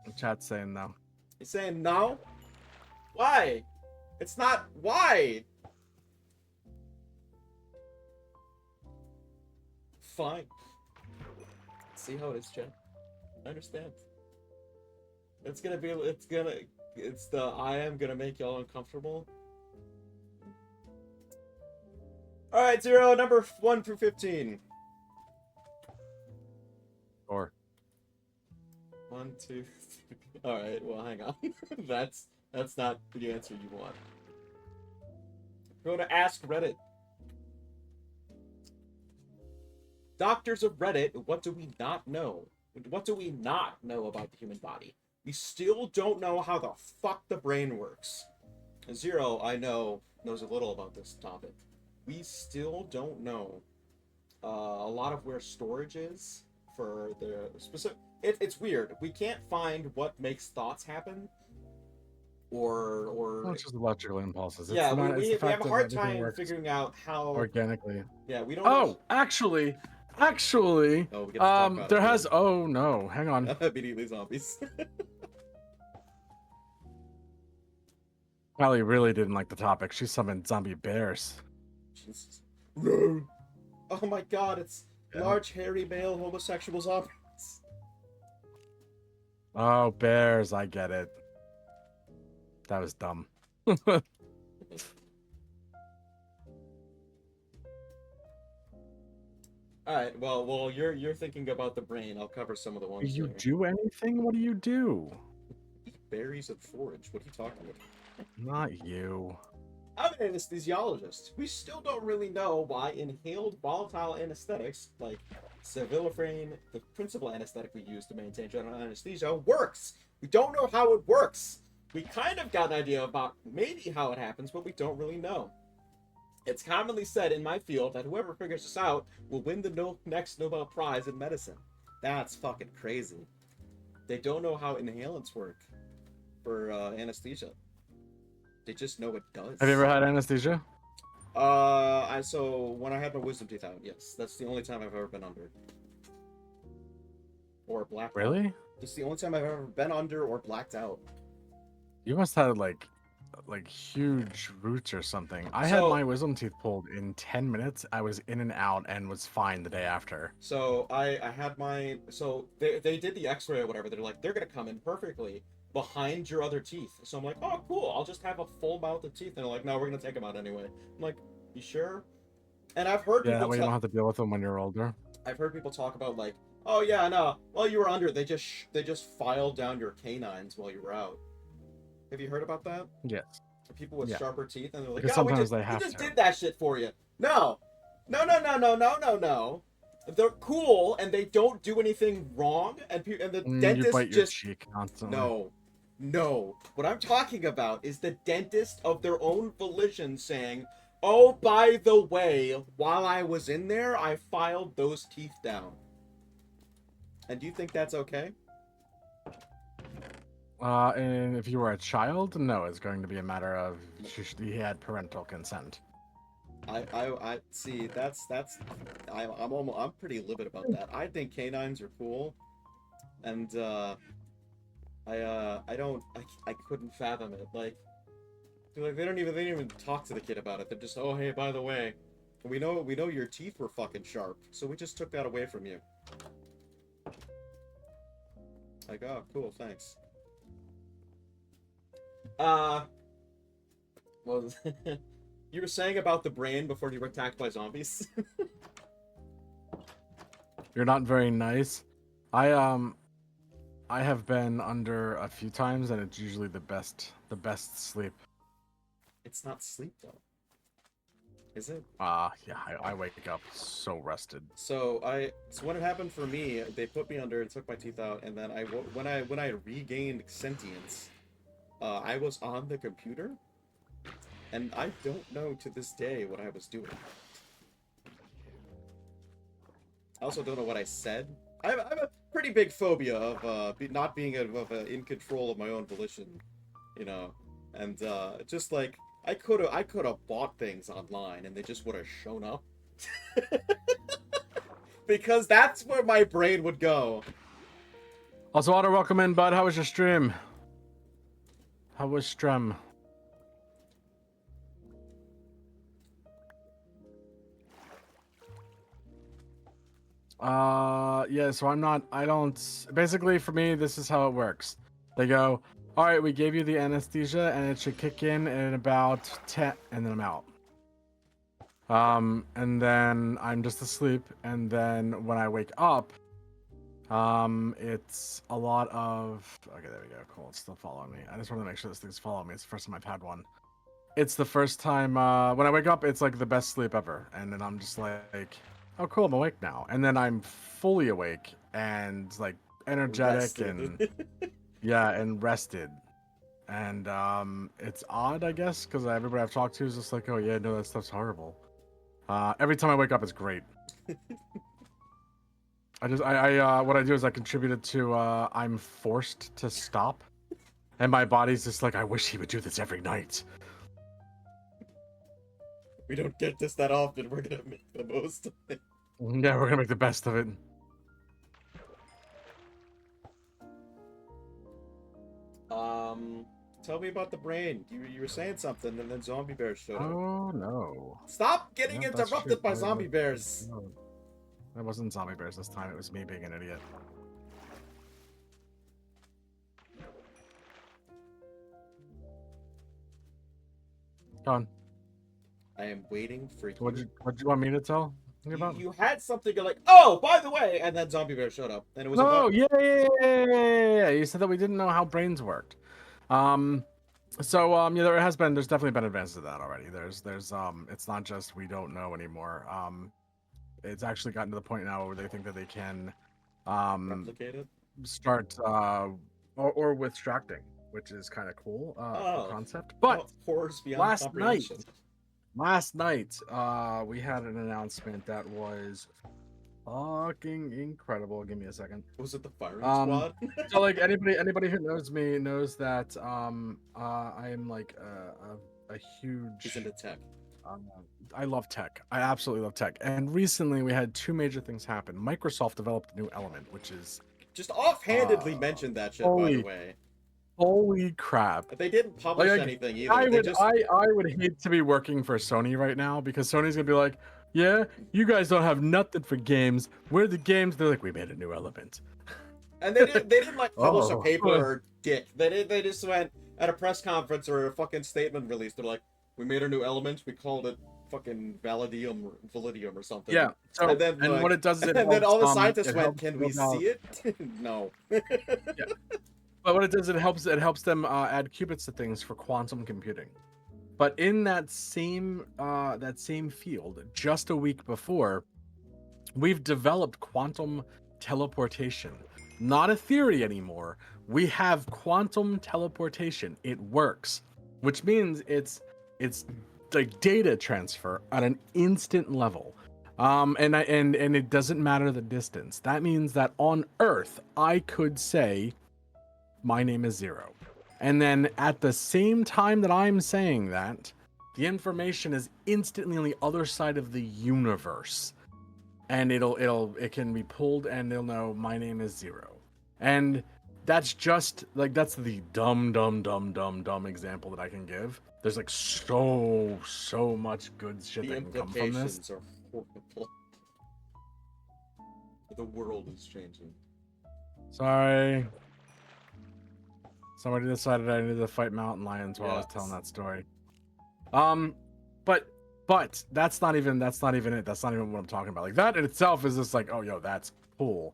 The chat's saying no. You're saying no? Why? It's not why. Fine. See how it is, Jen. I understand. It's the I am gonna make y'all uncomfortable. Alright, Zero, number 1 through 15. Or 1, 2, 3. Alright, well hang on. that's not the answer you want. Go to Ask Reddit. Doctors of Reddit, what do we not know? What do we not know about the human body? We still don't know how the fuck the brain works. Zero, I know, knows a little about this topic. We still don't know a lot of where storage is for the specific... It's weird. We can't find what makes thoughts happen. Or... not just electrical impulses. It's yeah, not, we it's the have fact a that hard everything time works figuring out how... organically. Yeah, we don't Oh, actually, Oh, we get to talk about there it, has. yeah. Oh no, hang on. Immediately zombies. Callie really didn't like the topic. She summoned zombie bears. Jesus. No. Oh my god, it's Yeah. large, hairy, male, homosexual zombies. Oh, bears! I get it. That was dumb. Alright, well, you're thinking about the brain. I'll cover some of the Do ones. you there. do anything? What do you do? Eat berries and forage. What are you talking about? Not you. I'm an anesthesiologist. We still don't really know why inhaled volatile anesthetics, like sevoflurane, the principal anesthetic we use to maintain general anesthesia, works. We don't know how it works. We kind of got an idea about maybe how it happens, but we don't really know. It's commonly said in my field that whoever figures this out will win the next Nobel Prize in medicine. That's fucking crazy. They don't know how inhalants work. for anesthesia. They just know it does. Have you ever had anesthesia? So when I had my wisdom teeth out, yes, that's the only time I've ever been under. Or blacked out. Really? It's the only time I've ever been under or blacked out. You must have like huge roots or something. I had So- my wisdom teeth pulled in 10 minutes. I was in and out and was fine the day after. So I had my they did the X-ray or whatever. They're like they're gonna come in perfectly behind your other teeth. So I'm like, oh cool, I'll just have a full mouth of teeth. And they're like, no, we're gonna take them out anyway. I'm like, you sure? And I've heard Yeah, that people way you don't have to deal with them when you're older. I've heard people talk about like, oh yeah, no, well you were under. They just filed down your canines while you were out. Have you heard about that? Yes. People with Yeah. sharper teeth, and they're like, Because "Oh, we sometimes just, they have we just to. did that shit for you." No, no, no, no, no, no, no, no. They're cool, and they don't do anything wrong, and the You dentist bite your just cheek constantly. no. What I'm talking about is the dentist of their own volition saying, "Oh, by the way, while I was in there, I filed those teeth down." And do you think that's okay? And if you were a child, no, it's going to be a matter of he had parental consent. I see. I'm pretty livid about that. I think canines are cool, and I couldn't fathom it. Like they don't even talk to the kid about it. They're just, oh hey, by the way, we know your teeth were fucking sharp, so we just took that away from you. Like, oh cool, thanks. Well, you were saying about the brain before you were attacked by zombies. You're not very nice. I have been under a few times, and it's usually the best sleep. It's not sleep though, is it? Yeah, I wake up so rested. So when it happened for me, they put me under and took my teeth out, and then when I regained sentience, I was on the computer, and I don't know to this day what I was doing. I also don't know what I said. I have a pretty big phobia of not being in control of my own volition, you know, and just like I could have bought things online and they just would have shown up. Because that's where my brain would go. Also, auto welcome in, bud. How was your stream? How was Strum? Yeah, so basically for me, this is how it works. They go, all right, we gave you the anesthesia and it should kick in about 10, and then I'm out. And then I'm just asleep, and then when I wake up, it's a lot of, okay, there we go, cool, it's still following me. I just want to make sure this thing's following me. It's the first time I've had one. It's the first time, when I wake up, it's like the best sleep ever, and then I'm just like, oh cool, I'm awake now. And then I'm fully awake, and like, energetic, Rested. and yeah, and rested. And, it's odd, I guess, because everybody I've talked to is just like, oh yeah, no, that stuff's horrible. Every time I wake up, it's great. What I do is I contributed to, I'm forced to stop. And my body's just like, I wish he would do this every night. We don't get this that often. We're gonna make the most of it. Yeah, we're gonna make the best of it. Tell me about the brain. You were saying something, and then zombie bears showed up. Oh no. Stop getting Yeah, that's interrupted true. by zombie bears. No. That wasn't zombie bears this time, it was me being an idiot. Go on. I am waiting for you. What'd you want me to tell you about? You had something. You're like, oh, by the way, and then zombie bear showed up, and it was. Oh, about... yeah. You said that we didn't know how brains worked. Yeah, there's definitely been advances to that already. There's it's not just we don't know anymore. It's actually gotten to the point now where they think that they can, replicate it. start, or with extracting, which is kind of cool, concept. But Oh, horrors beyond last comprehension. night, we had an announcement that was fucking incredible. Give me a second. Was it the firing Um, squad? So like anybody who knows me knows that I am like a He's huge into tech. um, I love tech. I absolutely love tech. And recently we had two major things happen. Microsoft developed a new element, which is Just offhandedly uh mentioned that shit, by the holy way. holy crap. But they didn't publish Like anything either. I They would just I would hate to be working for Sony right now because Sony's gonna be like, yeah, you guys don't have nothing for games. We're the games. They're like, we made a new element. and they didn't like publish a Oh. paper or dick. They just went at a press conference or a fucking statement release. They're like, we made a new element. We called it fucking Validium or something. Yeah. So And then, like, what it does is it and then all the helps, scientists it went, helps "Can we build out- see it?" No. Yeah. But what it does, it helps them add qubits to things for quantum computing. But in that same field, just a week before, we've developed quantum teleportation. Not a theory anymore. We have quantum teleportation. It works, which means it's like data transfer at an instant level. And it doesn't matter the distance. That means that on Earth, I could say my name is Zero. And then at the same time that I'm saying that, the information is instantly on the other side of the universe. And it can be pulled and they'll know my name is Zero. And that's just like that's the dumb example that I can give. There's like so much good shit The that can come from this. implications are horrible. The world is changing. Sorry. Somebody decided I needed to fight mountain lions while I was telling Yes. that story. But that's not even it. That's not even what I'm talking about. Like that in itself is just like, oh yo, that's cool.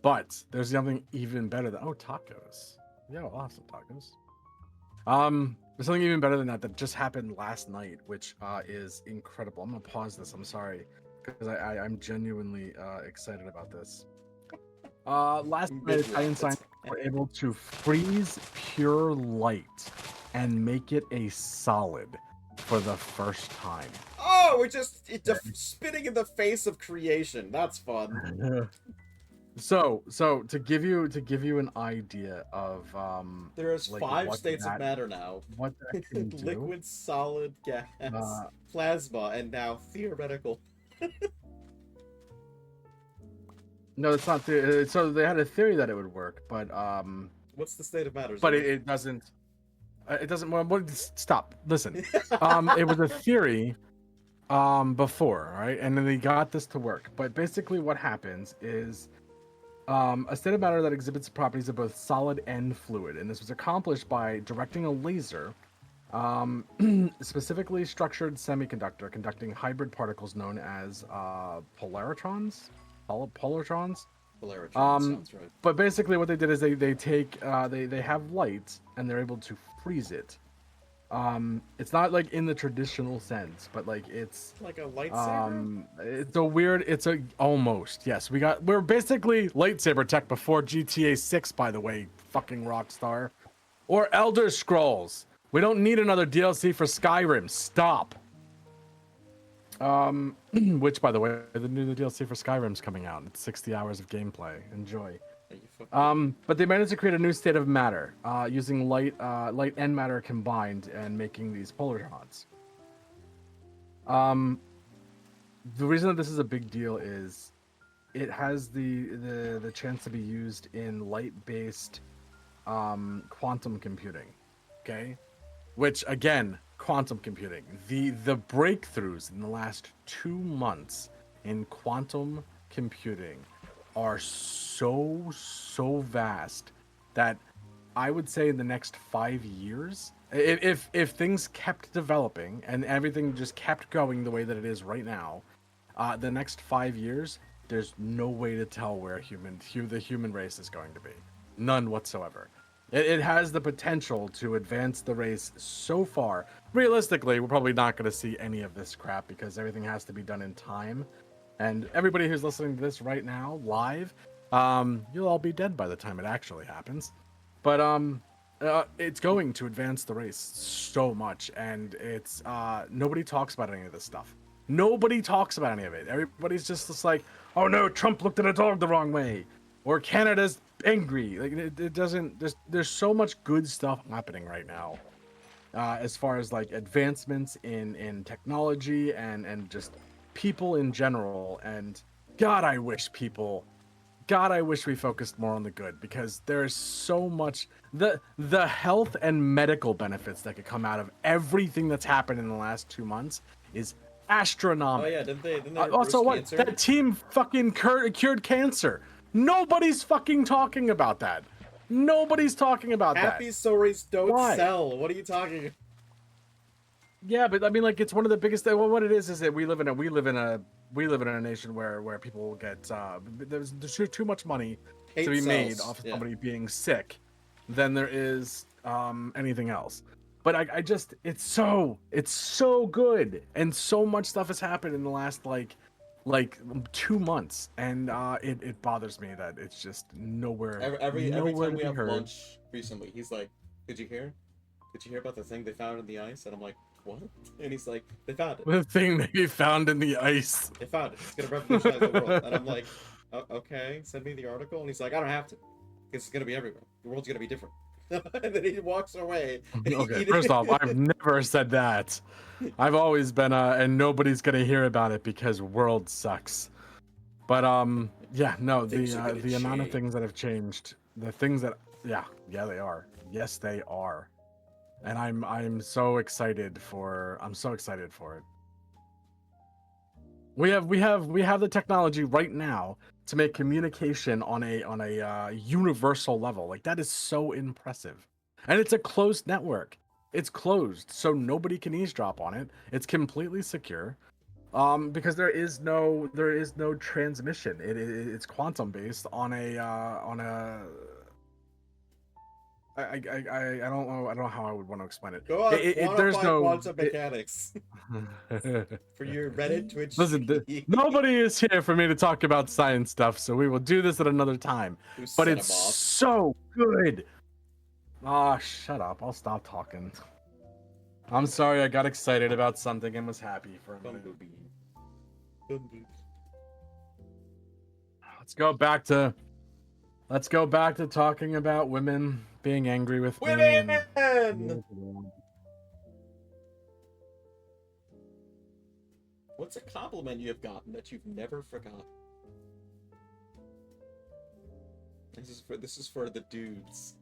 But there's something even better than tacos. Yo, awesome tacos. There's something even better than that just happened last night, which is incredible. I'm gonna pause this. I'm sorry because I'm genuinely excited about this. Last night, Italian scientists were able to freeze pure light and make it a solid for the first time. Oh, we're just spitting in the face of creation. That's fun. So to give you an idea of There's like 5 states of matter now. what that can do. Liquid, solid, gas, plasma, and now theoretical. No, it's not. So they had a theory that it would work, but What's the state of matter? but it doesn't. It doesn't. Well, stop. Listen. It was a theory before, right? And then they got this to work. But basically, what happens is a state of matter that exhibits properties of both solid and fluid, and this was accomplished by directing a laser, specifically structured semiconductor conducting hybrid particles known as polaritrons. Polartrons. Sounds right. But basically, what they did is they take they have light and they're able to freeze it. It's not like in the traditional sense, but like it's Like a lightsaber? it's almost, yes. We're basically lightsaber tech before GTA 6, by the way, fucking Rockstar. Or Elder Scrolls. We don't need another DLC for Skyrim. Stop. Which, by the way, the new DLC for Skyrim's coming out. It's 60 hours of gameplay. Enjoy. But they managed to create a new state of matter using light and matter combined and making these polaritrons. The reason that this is a big deal is it has the chance to be used in light-based quantum computing. Okay, which again, quantum computing. The breakthroughs in the last 2 months in quantum computing are so vast that I would say in the next 5 years, if things kept developing and everything just kept going the way that it is right now, the next 5 years, there's no way to tell where the human race is going to be. None whatsoever. It has the potential to advance the race so far. Realistically, we're probably not going to see any of this crap because everything has to be done in time. And everybody who's listening to this right now, live, you'll all be dead by the time it actually happens. But it's going to advance the race so much, and it's nobody talks about any of this stuff. Nobody talks about any of it. Everybody's just like, oh no, Trump looked at a dog the wrong way, or Canada's angry. Like it doesn't. There's so much good stuff happening right now, as far as like advancements in technology and just people in general. And God, I wish we focused more on the good, because there's so much the health and medical benefits that could come out of everything that's happened in the last 2 months is Oh astronomical. yeah, didn't they Also, reverse what cancer? that team fucking cured cancer. Nobody's fucking talking about that. Nobody's talking about Happy that. stories don't Why? sell. What are you talking? Yeah, but I mean, like, it's one of the biggest. Well, what it is that we live in a nation where people get there's too much money Hate to be made sells. off of Yeah. somebody being sick than there is anything else. But I just it's so good, and so much stuff has happened in the last like 2 months, and it bothers me that it's just nowhere Every nowhere time to we be have heard. lunch recently, he's like, "Did you hear? Did you hear about the thing they found in the ice?" And I'm like, "What?" And he's like, "They found it. The thing that you found in the ice. They found it. It's gonna revolutionize the world." And I'm like, "Okay, send me the article." And he's like, "I don't have to, because it's gonna be everywhere. The world's gonna be different." And then he walks away. Okay, first off, I've never said that. I've always been and nobody's gonna hear about it because world sucks. But yeah, no, Things are gonna the amount of change. things that have changed, the things that yeah, they are. Yes, they are. And I'm so excited for it. We have the technology right now to make communication on a universal level. Like, that is so impressive, and it's a closed network. It's closed, so nobody can eavesdrop on it. It's completely secure, because there is no transmission. It's quantum based on a. I don't know how I would want to explain it. Go on, There's quantify no. quantum mechanics for your Reddit, Twitch. Listen, stream. nobody is here for me to talk about science stuff, so we will do this at another time. Who But set it's him off? so good. Ah, shut up. I'll stop talking. I'm sorry, I got excited about something and was happy for a minute. Bumblebee. Bumblebee. Let's go back to talking about women being angry with me. And... Women! What's a compliment you have gotten that you've never forgotten? This is for the dudes,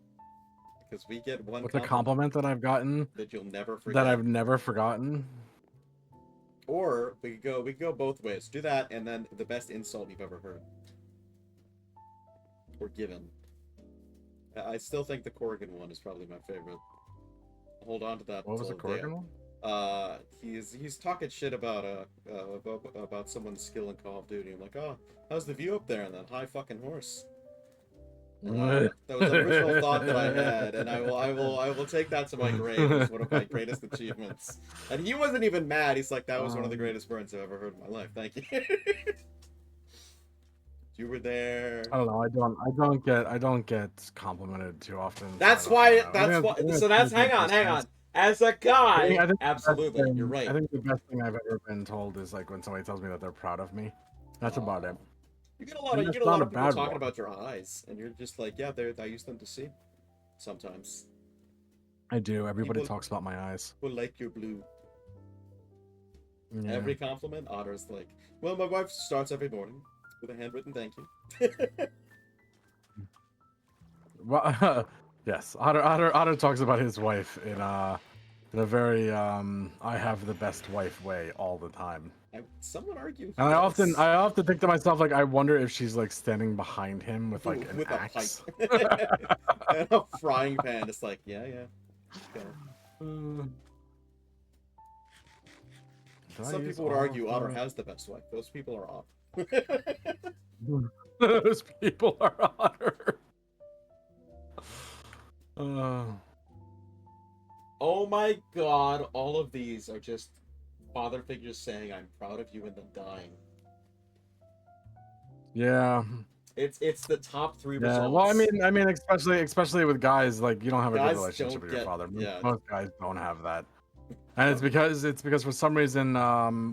because we get one. What's a compliment that I've gotten that you'll never forget? that I've never forgotten? Or we could go both ways. Do that, and then the best insult you've ever heard or given. I still think the Corrigan one is probably my favorite. Hold on to that. What was the until day- Corrigan one? He's talking shit about someone's skill in Call of Duty. I'm like, oh, how's the view up there on that high fucking horse? That was an original thought that I had, and I will take that to my grave as one of my greatest achievements. And he wasn't even mad. He's like, that was one of the greatest burns I've ever heard in my life. Thank you. You were there. I don't know. I don't get complimented too often. That's I don't why. know. That's why. I think So that's hang on. As a guy, I think the best absolutely, thing- you're right. I think the best thing I've ever been told is like when somebody tells me that they're proud of me. That's about it. You get a lot of And you it's get a lot not of a people bad talking one. about your eyes, and you're just like, yeah, I use them to see. Sometimes I do. Everybody People- talks about my eyes. people like your blue. Yeah. Every compliment, Otter's like, well, my wife starts every morning with a handwritten thank you. Well, yes, Otter talks about his wife in a very I have the best wife way all the time. Someone argue. And I often think to myself, like, I wonder if she's like standing behind him with like an with axe. a pipe and a frying pan. It's like, yeah. Okay. Did I Some use people would all argue of Otter the- has the best wife. Those people are off. Those people are Otter. Oh my god, all of these are just father figures saying, I'm proud of you, and then dying. Yeah. It's the top three Yeah. results. Well, I mean, especially with guys, like, you don't have a Guys good relationship don't with your get- father. yeah. Most guys don't have that. And it's because for some reason,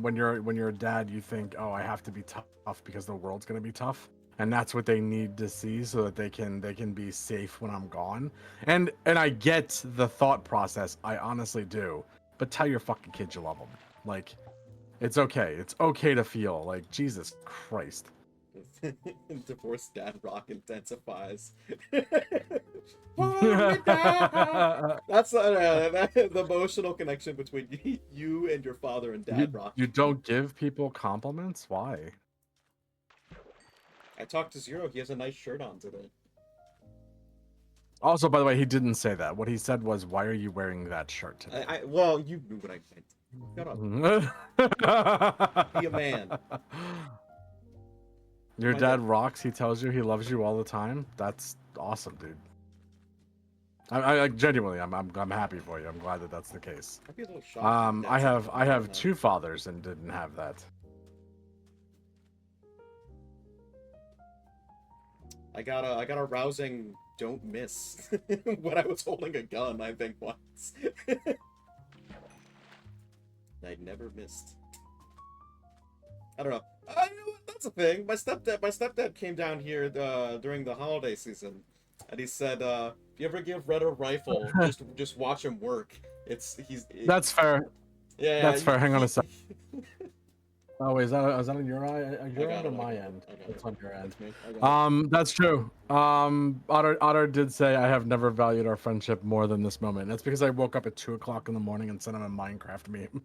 when you're a dad, you think, oh, I have to be tough because the world's gonna be tough, and that's what they need to see so that they can be safe when I'm gone. And I get the thought process, I honestly do. But tell your fucking kids you love them. Like, it's okay. It's okay to feel like Jesus Christ. Divorced dad rock intensifies. Hold me down. That's the emotional connection between you and your father and dad rock. You don't give people compliments? Why? I talked to Zero. He has a nice shirt on today. Also, by the way, he didn't say that. What he said was, "Why are you wearing that shirt today?" Well, you knew what I meant. Shut up. Be a man. Your My dad dad- rocks. He tells you he loves you all the time. That's awesome, dude. I genuinely, I'm happy for you. I'm glad that that's the case. I'd be a little shocked. if I that's have something that- two fathers and didn't have that. I got a rousing don't miss when I was holding a gun, I think once. I never missed. I don't know. You know what? That's a thing. My stepdad came down here during the holiday season, and he said, "If you ever give Red a rifle, just watch him work. That's fair. Yeah, That's fair. Hang on a he- sec. Oh, wait, is that on your I got end or it, my I got it, end? I got It's it. on your end. That's me. I got it. That's true. Otter did say I have never valued our friendship more than this moment. That's because I woke up at 2 o'clock in the morning and sent him a Minecraft meme.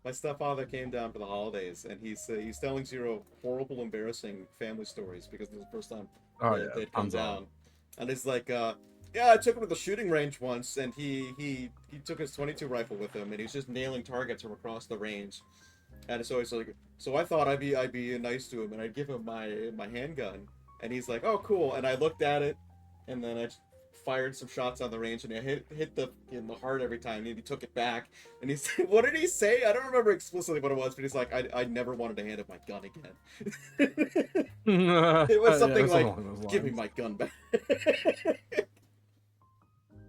My stepfather came down for the holidays, and he's telling Zero horrible, embarrassing family stories because this is the first time Oh that yeah, they'd come tons of them. down. And he's like, yeah, I took him to the shooting range once, and he took his 22 rifle with him, and he was just nailing targets from across the range. And so he's like, so I thought I'd be nice to him, and I'd give him my handgun. And he's like, oh cool. And I looked at it, and then I just fired some shots on the range, and I hit in the heart every time. And he took it back, and he said, what did he say? I don't remember explicitly what it was, but he's like, I never wanted to hand him my gun again. It was something Yeah, like, along those give me lines. my gun back.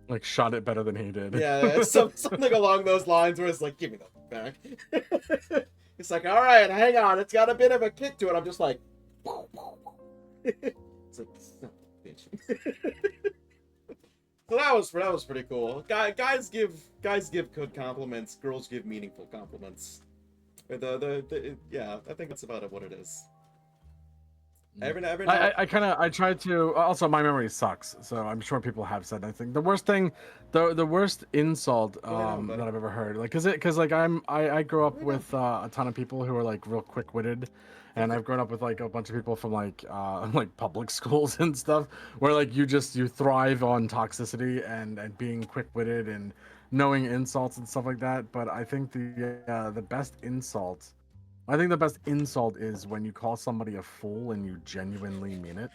Like shot it better than he did. Yeah, something along those lines where it's like, give me that back. It's like, all right, hang on, it's got a bit of a kick to it. I'm just like, it's like, son of a bitch. So that was pretty cool. Guys give good compliments. Girls give meaningful compliments. Yeah, I think that's about what it is. Every now. I tried to. Also, my memory sucks, so I'm sure people have said. I think the worst thing, the worst insult on, buddy. that I've ever heard, like, because like I grew up with a ton of people who are like real quick-witted, and I've grown up with like a bunch of people from like like public schools and stuff, where like you thrive on toxicity and being quick-witted and knowing insults and stuff like that. But I think the best insult. I think the best insult is when you call somebody a fool and you genuinely mean it.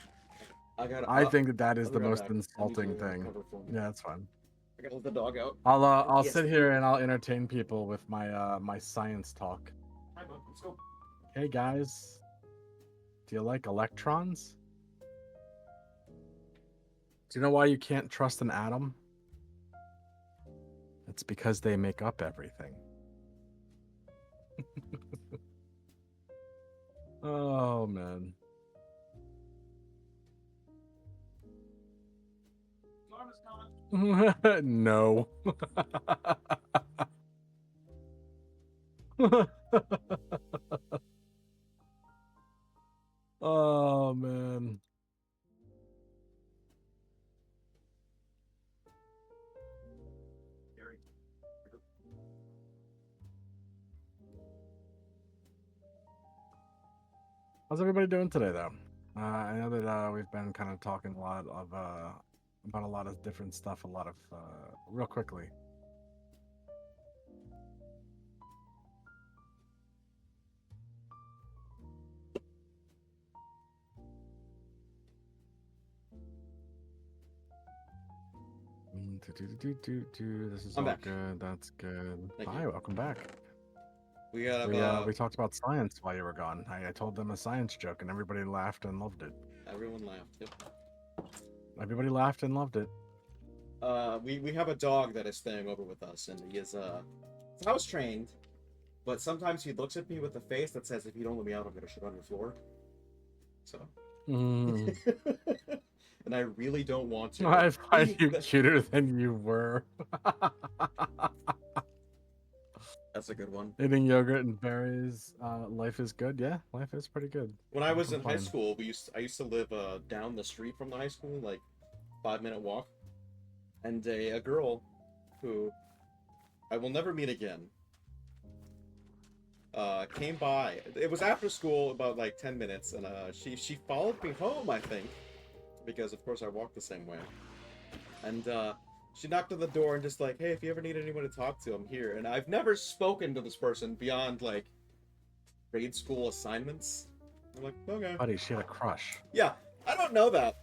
I think that is I'll the be right most back. I need insulting to thing. cover for me. Yeah, that's fine. I gotta let the dog out. I'll Yes. sit here and I'll entertain people with my my science talk. Hi, bud. Let's go. Hey guys, do you like electrons? Do you know why you can't trust an atom? It's because they make up everything. Oh man. No. Oh man. How's everybody doing today, though? I know that we've been kind of talking a lot of about a lot of different stuff, a lot of real quickly. This is I'm all back. good. That's good. Thank Hi, you. welcome back. We got We talked about science while you were gone. I told them a science joke, and everybody laughed and loved it. everyone laughed. Yep. Everybody laughed and loved it. we have a dog that is staying over with us, and he is he's house trained, but sometimes he looks at me with a face that says, "If you don't let me out, I'm gonna shit on your floor." So, Mm. and I really don't want to. I find He- you cuter than you were. That's a good one. Eating yogurt and berries. Life is good. Yeah, life is pretty good. When I was in high Complain. school, I used to live down the street from the high school, like 5-minute walk, and a girl who I will never meet again came by. It was after school, about like 10 minutes, and she followed me home, I think, because of course I walk the same way. And she knocked on the door and just like, "Hey, if you ever need anyone to talk to, I'm here." And I've never spoken to this person beyond like grade school assignments. I'm like, okay. Buddy, she had a crush. Yeah, I don't know that.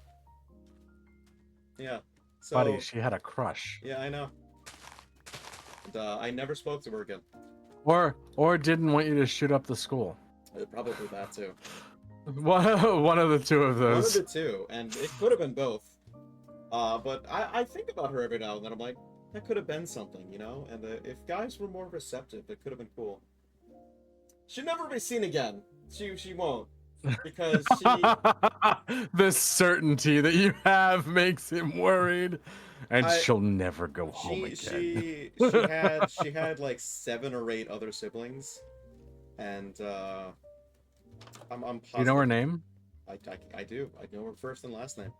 Yeah. So, Buddy, she had a crush. yeah, I know. And, I never spoke to her again. Or didn't want you to shoot up the school. Probably that too. One of the two of One of those. the two, and it could have been both. But I think about her every now and then. I'm like, that could have been something, you know? And if guys were more receptive, it could have been cool. She'll never be seen again. She won't. Because she... The certainty that you have makes him worried, and she'll never go home again. She had like 7 or 8 other siblings, and I'm positive. You know her name? I do. I know her first and last name.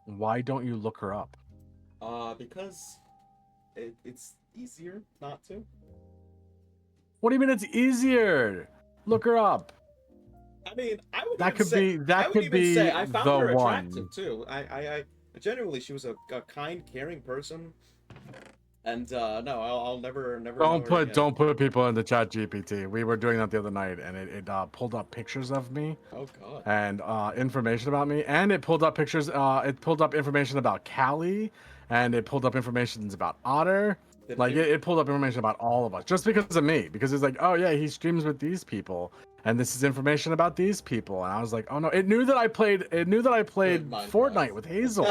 Why don't you look her up? Because it's easier not to. What do you mean it's easier? Look her up. I mean, I would That even could say, be that I would could even be say I found the her one. attractive too. I genuinely, she was a kind, caring person. And no, I'll never know her again. Don't put people into Chat GPT. We were doing that the other night, and it pulled up pictures of me Oh god. and information about me, and it pulled up pictures. It pulled up information about Callie, and it pulled up information about Otter. Did Like it- it pulled up information about all of us just because of me, because it's like, oh yeah, he streams with these people, and this is information about these people, and I was like, oh no, it knew that I played Minecraft. Fortnite with Hazel.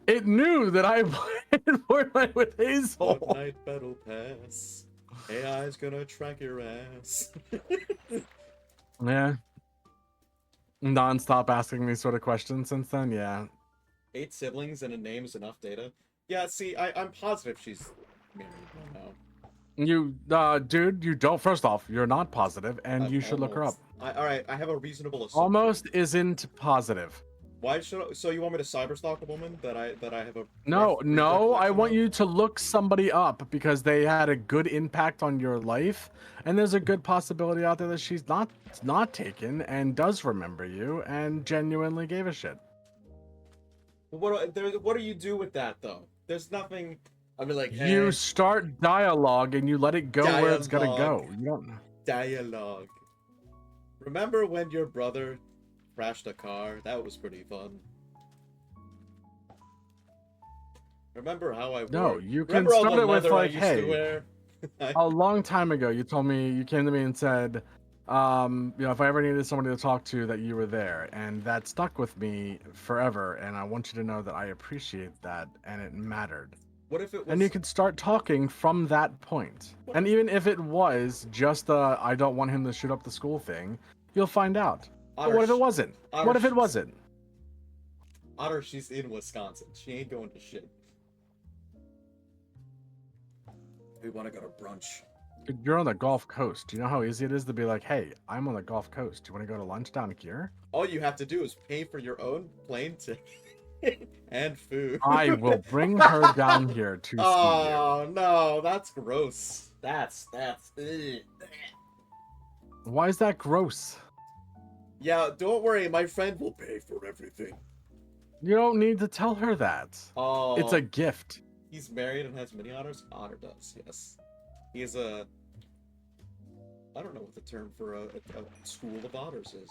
It knew that I played Fortnite with Hazel. Fortnite Battle Pass. AI's gonna track your ass. Yeah. Non-stop asking me sort of questions since then. Yeah. 8 siblings and a name is enough data. Yeah, see, I'm positive she's married by now. You, dude, you don't. First off, you're not positive, and you should look her up. All right, I have a reasonable assumption. Almost isn't positive. Why should so you want me to cyberstalk a woman that I have a No, no, I recollection want of? you to look somebody up because they had a good impact on your life, and there's a good possibility out there that she's not taken and does remember you and genuinely gave a shit. What do you do with that though? There's nothing. I mean, like, hey, You start dialogue and you let it go where it's gonna go. Dialogue. You don't. dialogue. Remember when your brother crashed a car? That was pretty fun. Remember how I No, wore... you can Remember all start the it with leather I like, used to hey, wear? a long time ago, you came to me and said, if I ever needed somebody to talk to, that you were there, and that stuck with me forever. And I want you to know that I appreciate that, and it mattered. What if it was? And you could start talking from that point. And even if it was just the I don't want him to shoot up the school thing, you'll find out. But what if it wasn't? Otter What if it sh- wasn't? Otter, she's in Wisconsin. She ain't going to shit. We want to go to brunch. Dude, you're on the Gulf Coast. Do you know how easy it is to be like, hey, I'm on the Gulf Coast. Do you want to go to lunch down here? All you have to do is pay for your own plane ticket and food. I will bring her down here to see you. Oh no, that's gross. That's ugh. Why is that gross? Yeah, don't worry, my friend will pay for everything. You don't need to tell her that. Oh, It's a gift. He's married and has many otters. Otter does, yes. He is a. I don't know what the term for a school of otters is.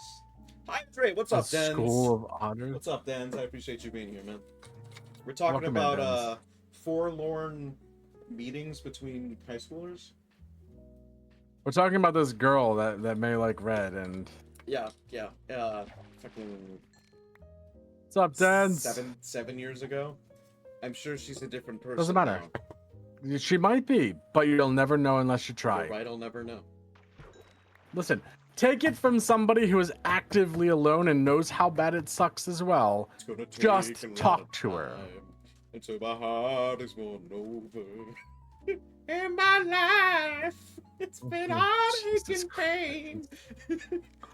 Hi, Dre. What's A up, Dens? school of otters. What's up, Dens? I appreciate you being here, man. We're talking Welcome in, about Dens. forlorn meetings between high schoolers. We're talking about this girl that may like red, and Yeah. Fucking. What's up, Dance? 7 years ago. I'm sure she's a different person. Doesn't matter. now. She might be, but you'll never know unless you try. You're right, I'll never know. Listen, take it from somebody who is actively alone and knows how bad it sucks as well. It's gonna take Just a lot talk of to her. time until my heart is won over. In my life, it's been heartache Jesus and pain. I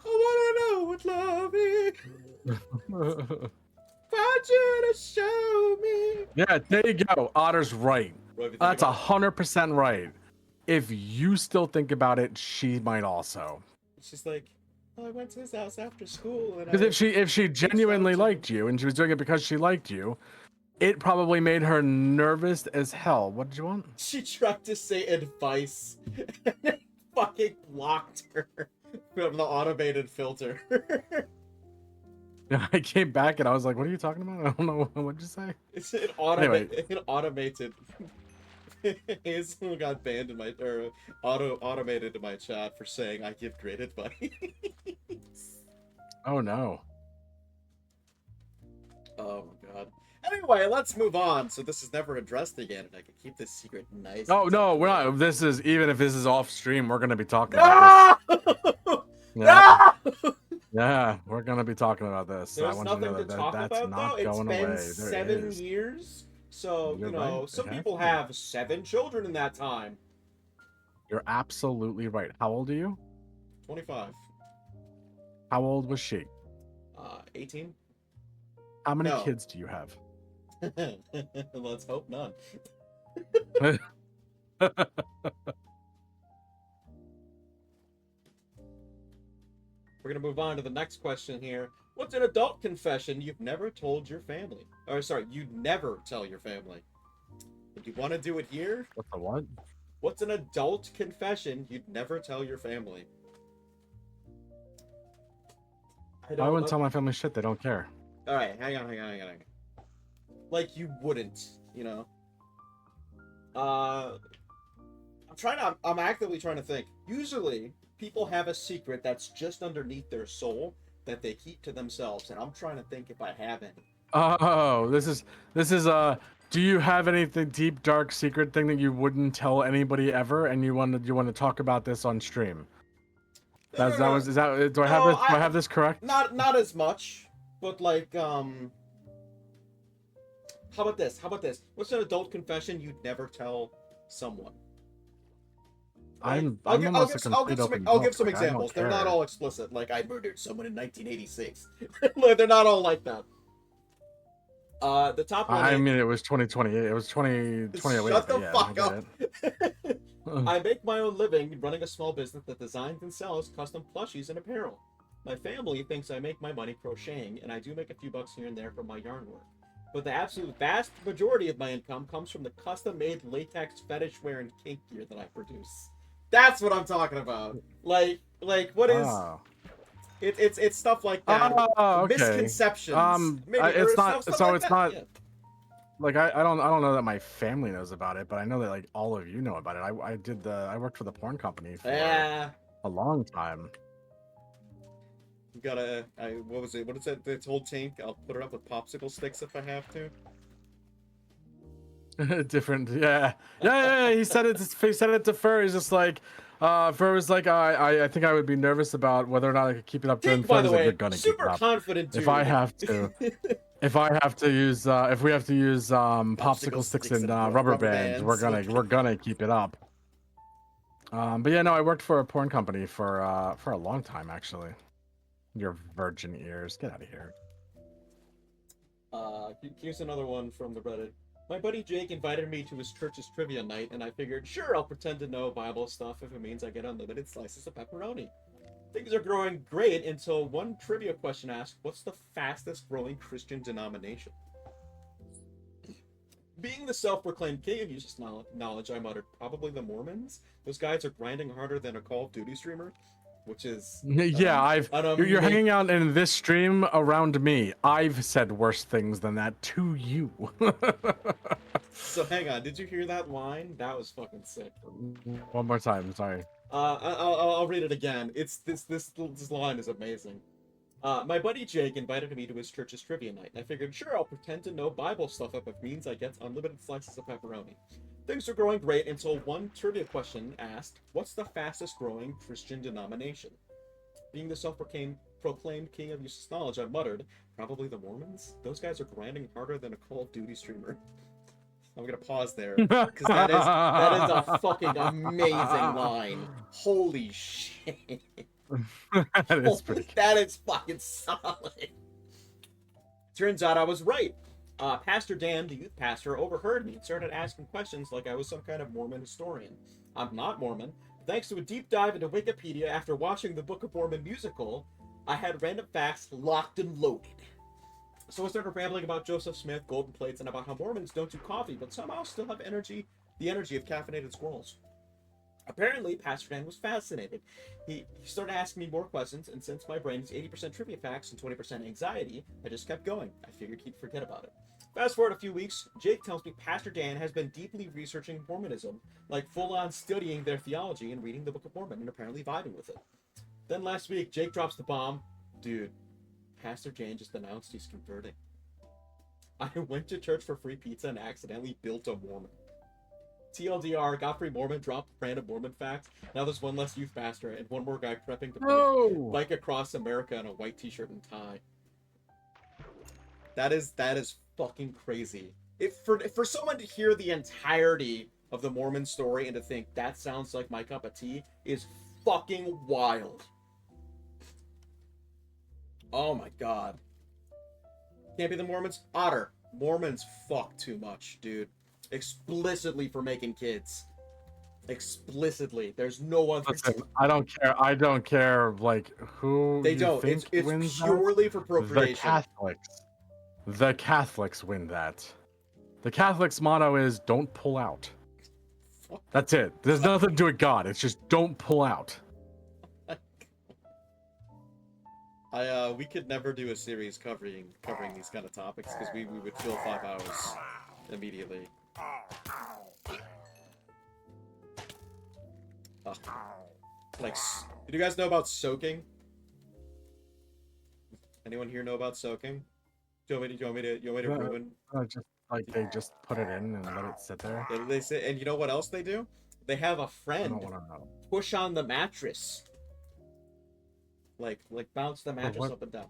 wanna know what love is. Want you to show me. Yeah, there you go. Otter's right. What have you think That's about 100% right. If you still think about it, she might also. it? She's like, oh, I went to his house after school. Because if she genuinely liked you and she was doing it because she liked you, it probably made her nervous as hell. What did you want? She tried to say advice and it fucking blocked her from the automated filter. I came back and I was like, "What are you talking about? I don't know. What'd you say?" It's an automated. Hazel got banned in my automated in my chat for saying I give great advice. Oh no. Oh my god. Anyway, let's move on. So this is never addressed again, and I can keep this secret nice. Oh no, we're not. This is even if this is off stream, we're gonna be talking about this. No! Yeah, No! yeah, we're gonna be talking about this. There's I want you to nothing know to that talk that's about not though. It's going been away. There 7 is. years. So, You're you know, right. some It has people been. have 7 children in that time. You're absolutely right. How old are you? 25. How old was she? 18? How many No. kids do you have? Let's hope none. We're gonna move on to the next question here. What's an adult confession you've never told your family? Or sorry, you'd never tell your family. Would you want to do it here? What the what? What's an adult confession you'd never tell your family? I wouldn't tell my family shit. They don't care. All right, hang on. Like you wouldn't, you know. I'm actively trying to think. Usually, people have a secret that's just underneath their soul that they keep to themselves, and I'm trying to think if I have any. Oh, this is do you have anything deep, dark, secret thing that you wouldn't tell anybody ever, and you want to talk about this on stream? Do I have this correct? Not as much, but like How about this? What's an adult confession you'd never tell someone? I'll I'll give some book. I don't examples. They're not care. all explicit. Like I murdered someone in 1986. They're not all like that. The top one. I mean, it was 2028. It was 2008. Shut the yeah, fuck I up. get it. I make my own living running a small business that designs and sells custom plushies and apparel. My family thinks I make my money crocheting, and I do make a few bucks here and there from my yarn work. But the absolute vast majority of my income comes from the custom-made latex fetish wear and kink gear that I produce. That's what I'm talking about. Like what is? Oh. It's stuff like that. Oh, okay. Misconceptions. It's not. Stuff So like it's that. not. Yeah. Like I don't know that my family knows about it, but I know that like all of you know about it. I worked for the porn company for Yeah. a long time. You gotta. What was it? What is that? This whole tank. I'll put it up with popsicle sticks if I have to. Different, yeah. He said it. He said it to Fur. He's just like, Fur was like, I think I would be nervous about whether or not I could keep it up. Tink, Fur's by the like, way, you're gonna keep super it up. confident dude. If I have to, if we have to use popsicle sticks and rubber bands, we're gonna keep it up. But yeah, no, I worked for a porn company for a long time actually. Your virgin ears, get out of here. Here's another one from the Reddit. My buddy Jake invited me to his church's trivia night, and I figured, sure, I'll pretend to know Bible stuff if it means I get unlimited slices of pepperoni. Things are growing great until one trivia question asked, what's the fastest growing Christian denomination? Being the self-proclaimed king of useless knowledge, I muttered, probably the Mormons? Those guys are grinding harder than a Call of Duty streamer? Which is... Yeah, you're hanging out in this stream around me. I've said worse things than that to you. So hang on, did you hear that line? That was fucking sick. One more time, sorry. I'll read it again. It's this line is amazing. My buddy Jake invited me to his church's trivia night, and I figured, sure, I'll pretend to know Bible stuff if it means I get unlimited slices of pepperoni. Things are growing great until one trivia question asked, what's the fastest growing Christian denomination? Being the self-proclaimed king of useless knowledge, I muttered, probably the Mormons? Those guys are grinding harder than a Call of Duty streamer. I'm gonna pause there, because that is a fucking amazing line. Holy shit. That is pretty good. That is fucking solid. Turns out I was right. Pastor Dan, the youth pastor, overheard me and started asking questions like I was some kind of Mormon historian. I'm not Mormon. Thanks to a deep dive into Wikipedia after watching the Book of Mormon musical, I had random facts locked and loaded. So I started rambling about Joseph Smith, golden plates, and about how Mormons don't do coffee, but somehow still have the energy of caffeinated squirrels. Apparently, Pastor Dan was fascinated. He started asking me more questions, and since my brain is 80% trivia facts and 20% anxiety, I just kept going. I figured he'd forget about it. Fast forward a few weeks, Jake tells me Pastor Dan has been deeply researching Mormonism, like full-on studying their theology and reading the Book of Mormon, and apparently vibing with it. Then last week, Jake drops the bomb. Dude, Pastor Dan just announced he's converting. I went to church for free pizza and accidentally built a Mormon. TLDR, got free Mormon, dropped random Mormon facts. Now there's one less youth pastor and one more guy prepping to bike across America in a white t-shirt and tie. That is fucking crazy. For someone to hear the entirety of the Mormon story and to think that sounds like my cup of tea is fucking wild. Oh my god. Can't be the Mormons? Otter. Mormons fuck too much, dude. Explicitly for making kids. Explicitly. There's no other. Listen, I don't care. Like who they you don't. think It's wins purely that? for procreation. The Catholics win that. The Catholics' motto is "Don't pull out." That's it. There's nothing to do with God. It's just don't pull out. We could never do a series covering these kind of topics because we would fill 5 hours immediately. Like, did you guys know about soaking? Anyone here know about soaking? Do you want me to ruin? Just like they just put it in and let it sit there. Yeah, they say, and you know what else they do? They have a I friend don't want to know. push on the mattress, like bounce the mattress up and down.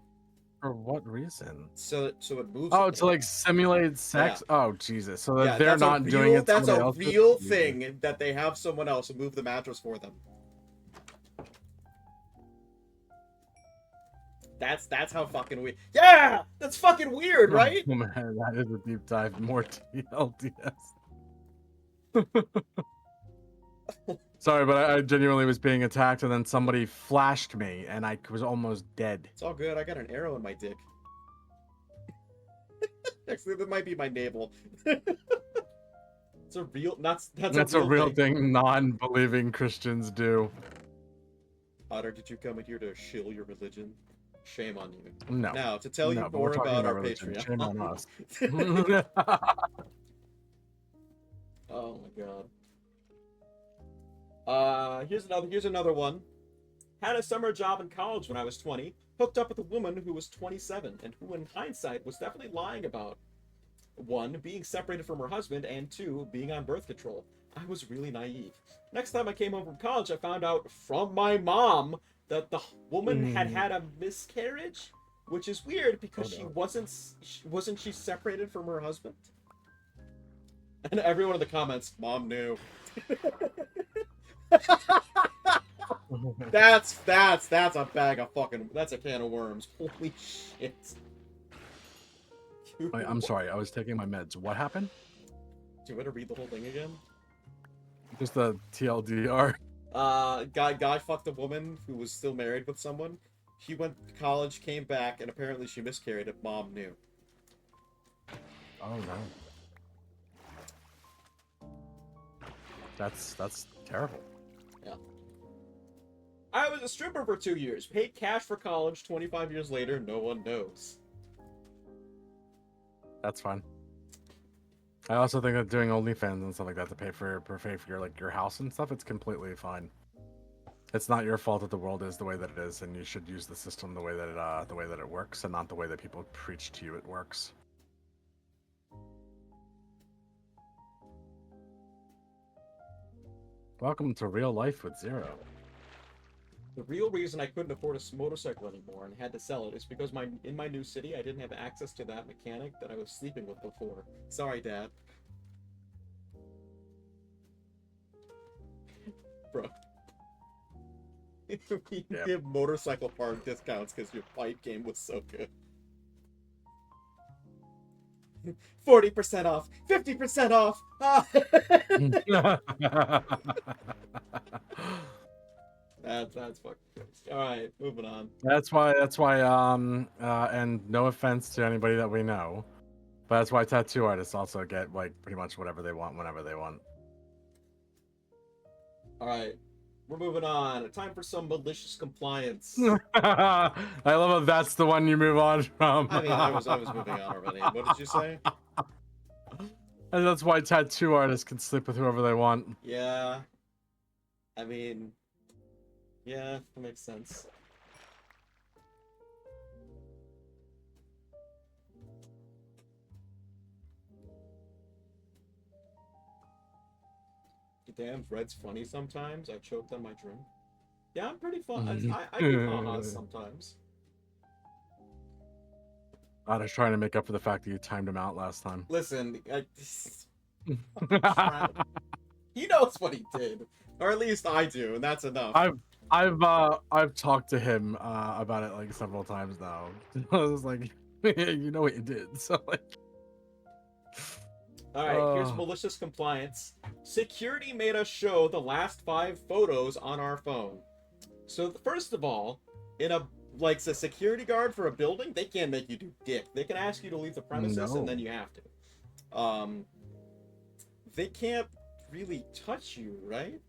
For what reason? So it moves. Oh, to like simulate sex? Yeah. Oh, Jesus. So that Yeah, they're not doing it. That's a else real thing that they have someone else move the mattress for them. That's how fucking weird. Yeah, that's fucking weird, right? Oh, man, that is a deep dive. More TLDS. Sorry, but I genuinely was being attacked, and then somebody flashed me, and I was almost dead. It's all good. I got an arrow in my dick. Actually, that might be my navel. It's a real. That's a real thing non-believing Christians do. Otter, did you come in here to shill your religion? Shame on you. No. Now, to tell you but more we're talking about our religion. Patreon. Shame on us. Oh my god. Here's another one. Had a summer job in college when I was 20. Hooked up with a woman who was 27, and who in hindsight was definitely lying about 1, being separated from her husband, and 2, being on birth control. I was really naive. Next time I came home from college, I found out from my mom that the woman had had a miscarriage, which is weird because she wasn't she separated from her husband? And everyone in the comments, mom knew. That's a bag of fucking, that's a can of worms. Holy shit. Wait, I'm sorry, I was taking my meds. What happened? Do you want to read the whole thing again? Just the TLDR. Guy fucked a woman who was still married with someone. She went to college, came back, and apparently she miscarried and mom knew. Oh no. That's terrible. Yeah. I was a stripper for 2 years. Paid cash for college. 25 years later, no one knows. That's fine. I also think that doing OnlyFans and stuff like that to pay for your like your house and stuff, it's completely fine. It's not your fault that the world is the way that it is, and you should use the system the way that it works, and not the way that people preach to you it works. Welcome to real life with Zero. The real reason I couldn't afford a motorcycle anymore and had to sell it is because in my new city I didn't have access to that mechanic that I was sleeping with before. Sorry, Dad. Bro. We Yep. give motorcycle park discounts because your fight game was so good. 40% off, 50% off. Ah! That's fucking crazy. All right, moving on. That's why, and no offense to anybody that we know, but that's why tattoo artists also get, like, pretty much whatever they want, whenever they want. All right, we're moving on. Time for some malicious compliance. I love how that's the one you move on from. I mean, I was moving on already. What did you say? And that's why tattoo artists can sleep with whoever they want. Yeah. I mean, yeah, that makes sense. Damn, Red's funny sometimes. I choked on my drink. Yeah, I'm pretty fun. I do ha-has sometimes. I was trying to make up for the fact that you timed him out last time. Listen, he knows what he did. Or at least I do, and that's enough. I've talked to him about it like several times now. I was like, you know what you did, so like. All right, here's malicious compliance. Security made us show the last 5 photos on our phone. So first of all, in a like a security guard for a building, they can't make you do dick. They can ask you to leave the premises, and then you have to. They can't really touch you, right?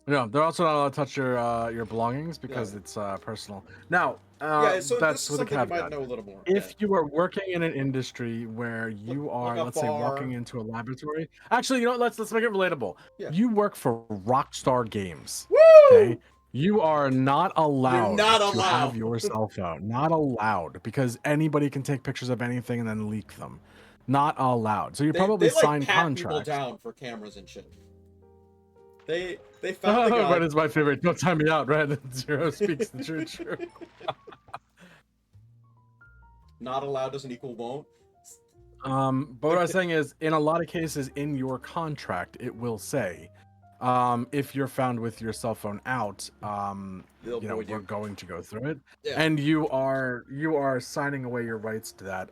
No, they're also not allowed to touch your belongings because it's personal. Now, Yeah, so that's this is with a something you might caveat. know a little more. If you are working in an industry where you are, a let's say, walking bar. into a laboratory. Actually, you know what? Let's make it relatable. Yeah. You work for Rockstar Games. Woo! Okay. You are not allowed not to allowed. have your cell phone. Not allowed, because anybody can take pictures of anything and then leak them. Not allowed. So you probably they like signed pat people contracts. down for cameras and shit. They found the guy. Red is my favorite. Don't time me out, Red. Zero speaks the truth. Not allowed doesn't equal won't. But what I was saying is, in a lot of cases, in your contract, it will say, if you're found with your cell phone out, They'll you know, void we're you. going to go through it, Yeah. and you are signing away your rights to that,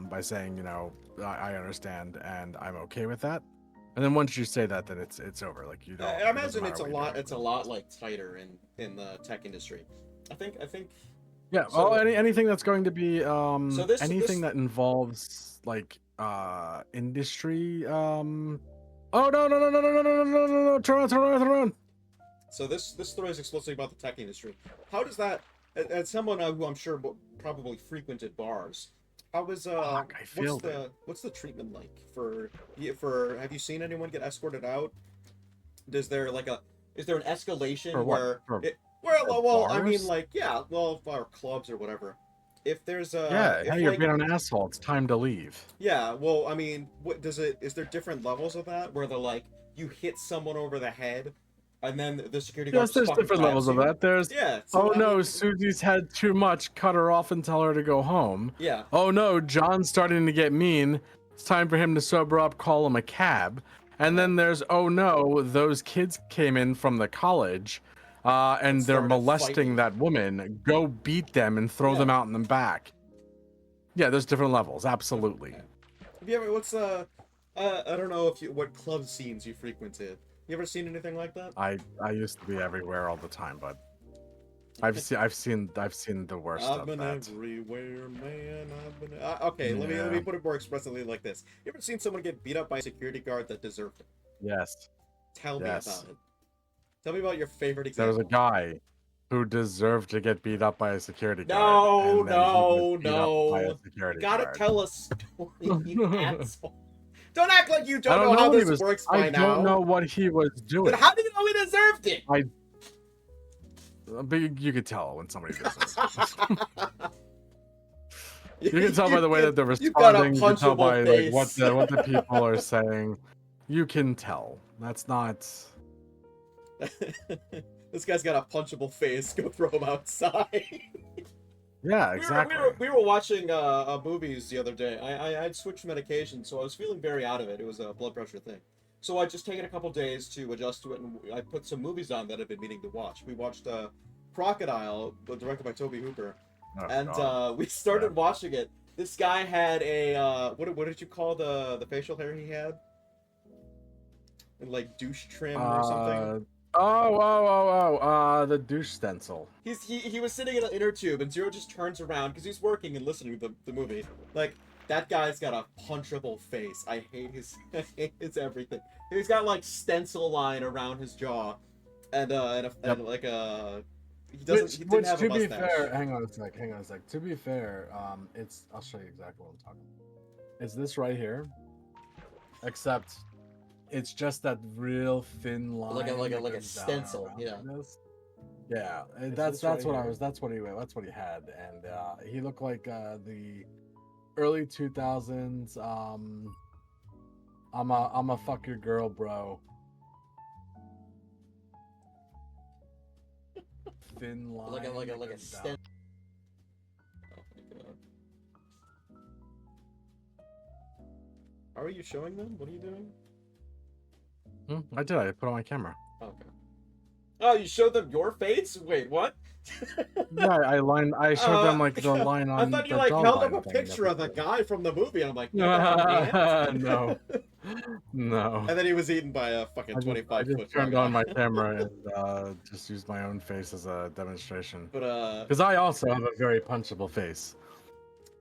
by saying, you know, I understand and I'm okay with that. And then once you say that, then it's over. Like, you don't. I it doesn't imagine matter it's a what you're lot. doing. It's a lot like tighter in the tech industry. I think. Yeah. So- Well, anything that's going to be this- anything that involves like industry. Oh no! Turn around! So this story is exclusively about the tech industry. How does that? As someone who I'm sure probably frequented bars, how was Fuck, I failed it. what's the treatment like for have you seen anyone get escorted out? Is there an escalation For what? where For well I mean bars? like yeah well or clubs or whatever. If there's a Yeah, if, hey, you're like- being an asshole. It's time to leave. yeah well I mean what does it is there different levels of that where they're like you hit someone over the head and then the security guard Yes, there's fucking different grabs levels of you? that. There's Yeah. so, oh I no, mean, Susie's had too much. Cut her off and tell her to go home. yeah. Oh no, John's starting to get mean. It's time for him to sober up. Call him a cab. And then there's oh no, those kids came in from the college, and they're Started molesting fighting. that woman. Go beat them and throw them Yeah. out in the back. Yeah, there's different levels. Absolutely. Have you ever? What's I don't know what club scenes you frequented. You ever seen anything like that? I used to be everywhere all the time, but I've seen the worst I've of been that. everywhere, man. I've been. Okay, let me Yeah. put it more expressively like this. You ever seen someone get beat up by a security guard that deserved it? Yes. Tell Yes. me about it. Tell me about your favorite There example. was a guy who deserved to get beat up by a security No, guard. and then he no, was beat up by a no. security Gotta guard. tell a story, you asshole. Don't act like you I don't know how what he this was- works by I now. don't know what he was doing. But how do you know he deserved it? But you could tell when somebody doesn't. You can tell by the way that they're You've got a responding. You can tell punchable by like what face. what the people are saying. You can tell. That's not. This guy's got a punchable face. Go throw him outside. Yeah, exactly. We were watching movies the other day. I had switched medication, so I was feeling very out of it. It was a blood pressure thing. So I just taken a couple days to adjust to it, and I put some movies on that I've been meaning to watch. We watched Crocodile, directed by Toby Hooper, Oh, and God. we started watching it. This guy had a what did you call the facial hair he had? Like douche trim or something. The douche stencil. He was sitting in an inner tube, and Zero just turns around because he's working and listening to the movie. Like, that guy's got a punchable face. I hate his everything. He's got like stencil line around his jaw, and like a he didn't have a mustache. To be fair, hang on a sec. To be fair, I'll show you exactly what I'm talking about. It's this right here, except it's just that real thin line, like a goes down stencil, around yeah. this. Yeah, and It's that's this right what I here. was. That's what he had, and he looked like the early 2000s. I'm a fuck your girl, bro. Thin line, Like a that goes stencil. down. Oh my god. How are you showing them? What are you doing? I did. I put on my camera. Okay. Oh, you showed them your face? Wait, what? Yeah, I showed them like the line on. I thought you the like held up jawline a thing picture of the everything. guy from the movie, and I'm like, and No, no. And then he was eaten by a fucking I 25-foot just turned on my camera and just used my own face as a demonstration. But Because I also have a very punchable face.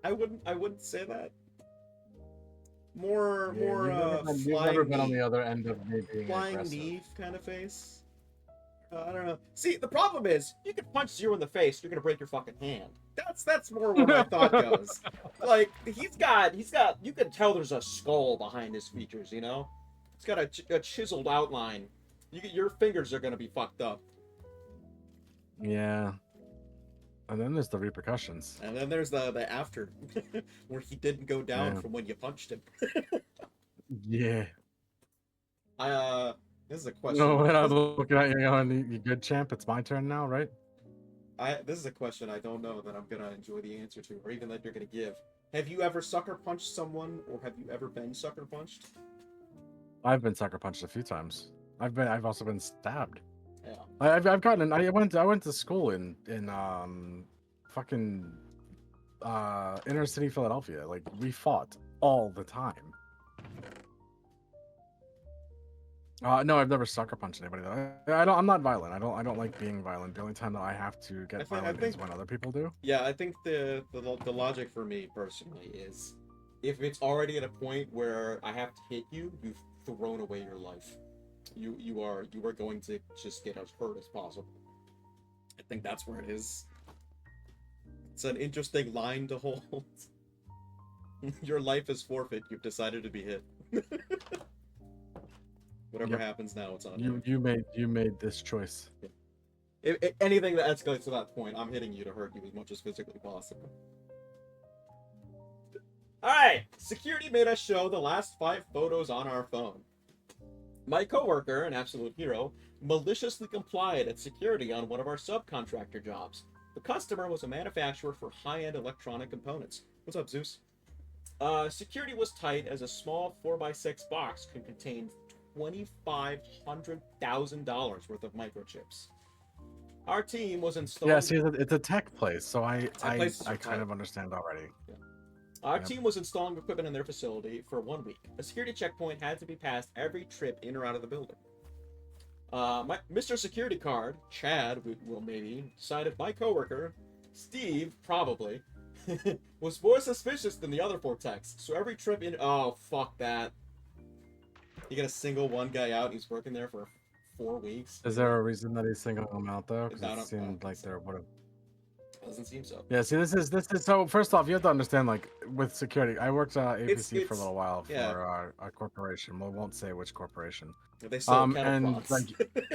I wouldn't say that. More You've flying never been on knee. the other end of me being Flying aggressive. knee kind of face. I don't know. See, the problem is you can punch Zero in the face, you're gonna break your fucking hand. that's more where my thought goes. Like He's got. You can tell there's a skull behind his features. You know, it's got a chiseled outline. Your fingers are gonna be fucked up. Yeah. And then there's the repercussions. and then there's the after where he didn't go down Yeah. from when you punched him. Yeah. This is a question. No, when I'm looking at you going, you good, champ? It's my turn now, right? This is a question I don't know that I'm gonna enjoy the answer to, or even that you're gonna give. Have you ever sucker punched someone, or have you ever been sucker punched? I've been sucker punched a few times. I've also been stabbed. Yeah. I've gotten. I went to school in fucking inner city Philadelphia. Like, we fought all the time. No, I've never sucker punched anybody though. I'm not violent. I don't like being violent. The only time that I have to get violent is when other people do. Yeah, I think the logic for me personally is, if it's already at a point where I have to hit you, you've thrown away your life. You are going to just get as hurt as possible. I think that's where it is. It's an interesting line to hold. Your life is forfeit. You've decided to be hit. Whatever happens now, it's on you. You made this choice. If anything that escalates to that point, I'm hitting you to hurt you as much as physically possible. Alright, security made us show the last 5 photos on our phone. My coworker, an absolute hero, maliciously complied at security on one of our subcontractor jobs. The customer was a manufacturer for high-end electronic components. What's up, Zeus? Security was tight as a small 4x6 box could contain $2,500,000 worth of microchips. Our team was installed. Yeah, see, it's a tech place, so I places are kind tight. of understand already. Our Yep. team was installing equipment in their facility for 1 week. A security checkpoint had to be passed every trip in or out of the building. Mr. Security Card, Chad, will maybe, decided my coworker, Steve, probably, was more suspicious than the other 4 techs. So every trip in. Oh, fuck that. You gotta single one guy out, he's working there for 4 weeks. Is there a reason that he's singling them out though? I Because don't- it I seemed don't like think so. there would have. Doesn't seem so. Yeah, see, this is so. First off, you have to understand, like, with security, I worked APC for a it's- little while for yeah. a corporation. We won't say which corporation. They sold cattle And plots. like,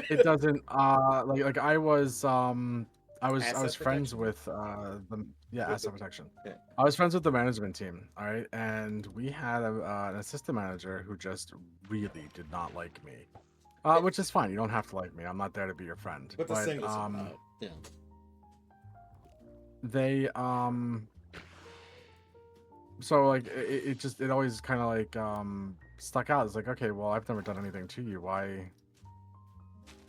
it doesn't like I was Asset friends protection? with asset protection. Yeah. I was friends with the management team, all right, and we had an assistant manager who just really did not like me, which is fine. You don't have to like me. I'm not there to be your friend. What the But thing is about. Yeah. they so like it always kind of like stuck out. It's like, okay, well, I've never done anything to you. Why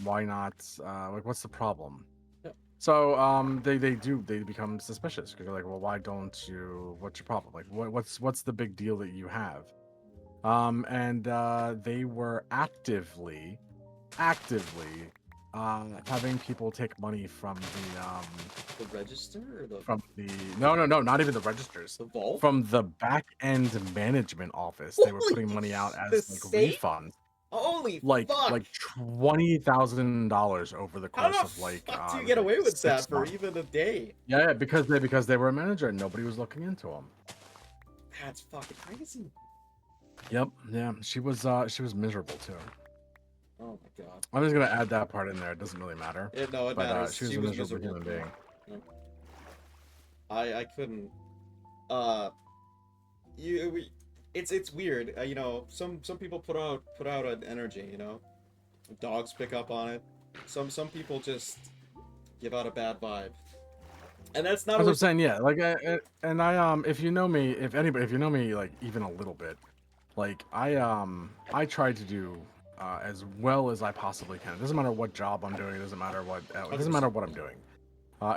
not like, what's the problem? Yep. So they become suspicious because they're like, well, why don't you, what's your problem? Like, what's the big deal that you have? And they were actively having people take money from The register or the no, not even the registers, the vault? from the back end management office. They were Holy putting money out the as like safe? refunds, Holy like fuck! $20,000 over the How course the of like fuck do you it was get like away with 6 that for months. even a day? Yeah, because they were a manager and nobody was looking into them. That's fucking crazy. Yep, yeah, she was miserable too. Oh my god. I'm just gonna add that part in there. It doesn't really matter. No, it But matters. she was a miserable human being. Yeah. I couldn't. It's weird. You know, some people put out an energy. You know, dogs pick up on it. Some people just give out a bad vibe, and that's not. That's what I'm always... saying. Yeah, like, and I if you know me, if you know me like even a little bit, like I try to do as well as I possibly can. It doesn't matter what job I'm doing. It doesn't matter what I'm doing,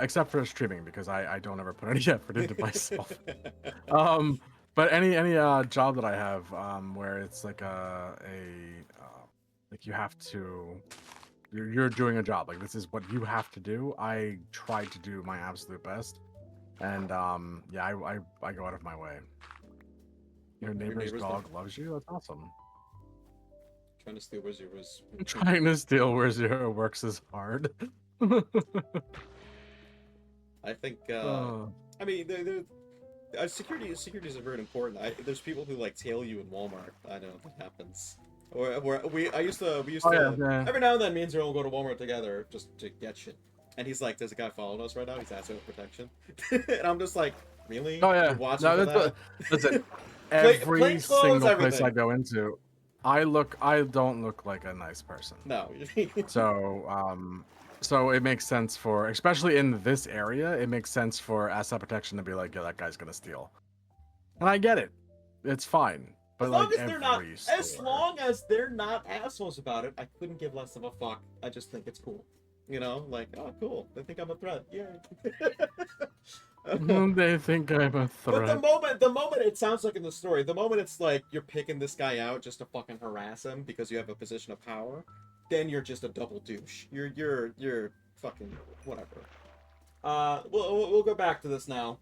except for streaming because I don't ever put any effort into myself. But any job that I have where it's like like you have to. You're doing a job, like this is what you have to do. I try to do my absolute best, and yeah, I go out of my way. Your neighbor's dog loves you. That's awesome. Trying to steal where Zero's. Trying to steal where Zero works is hard. I think. Oh. I mean, security is very important. There's people who like tail you in Walmart. I know that happens. We used to Yeah. every now and then me and Zero will go to Walmart together just to get shit. And he's like, "There's a guy following us right now. He's asking for protection," and I'm just like, "Really? Oh yeah. You're watching No, for that's that?" Listen, Plain every clothes, single place everything. I go into, I don't look like a nice person. No. So it makes sense for, especially in this area, it makes sense for asset protection to be like, yeah, that guy's gonna steal. And I get it. It's fine. But As long like as they're not, every as store. long as they're not assholes about it, I couldn't give less of a fuck. I just think it's cool. You know, like, oh, cool. They think I'm a threat. Yay. They think I'm a threat. But the moment it sounds like in the story, the moment it's like you're picking this guy out just to fucking harass him because you have a position of power, then you're just a double douche. You're fucking whatever. We'll go back to this now.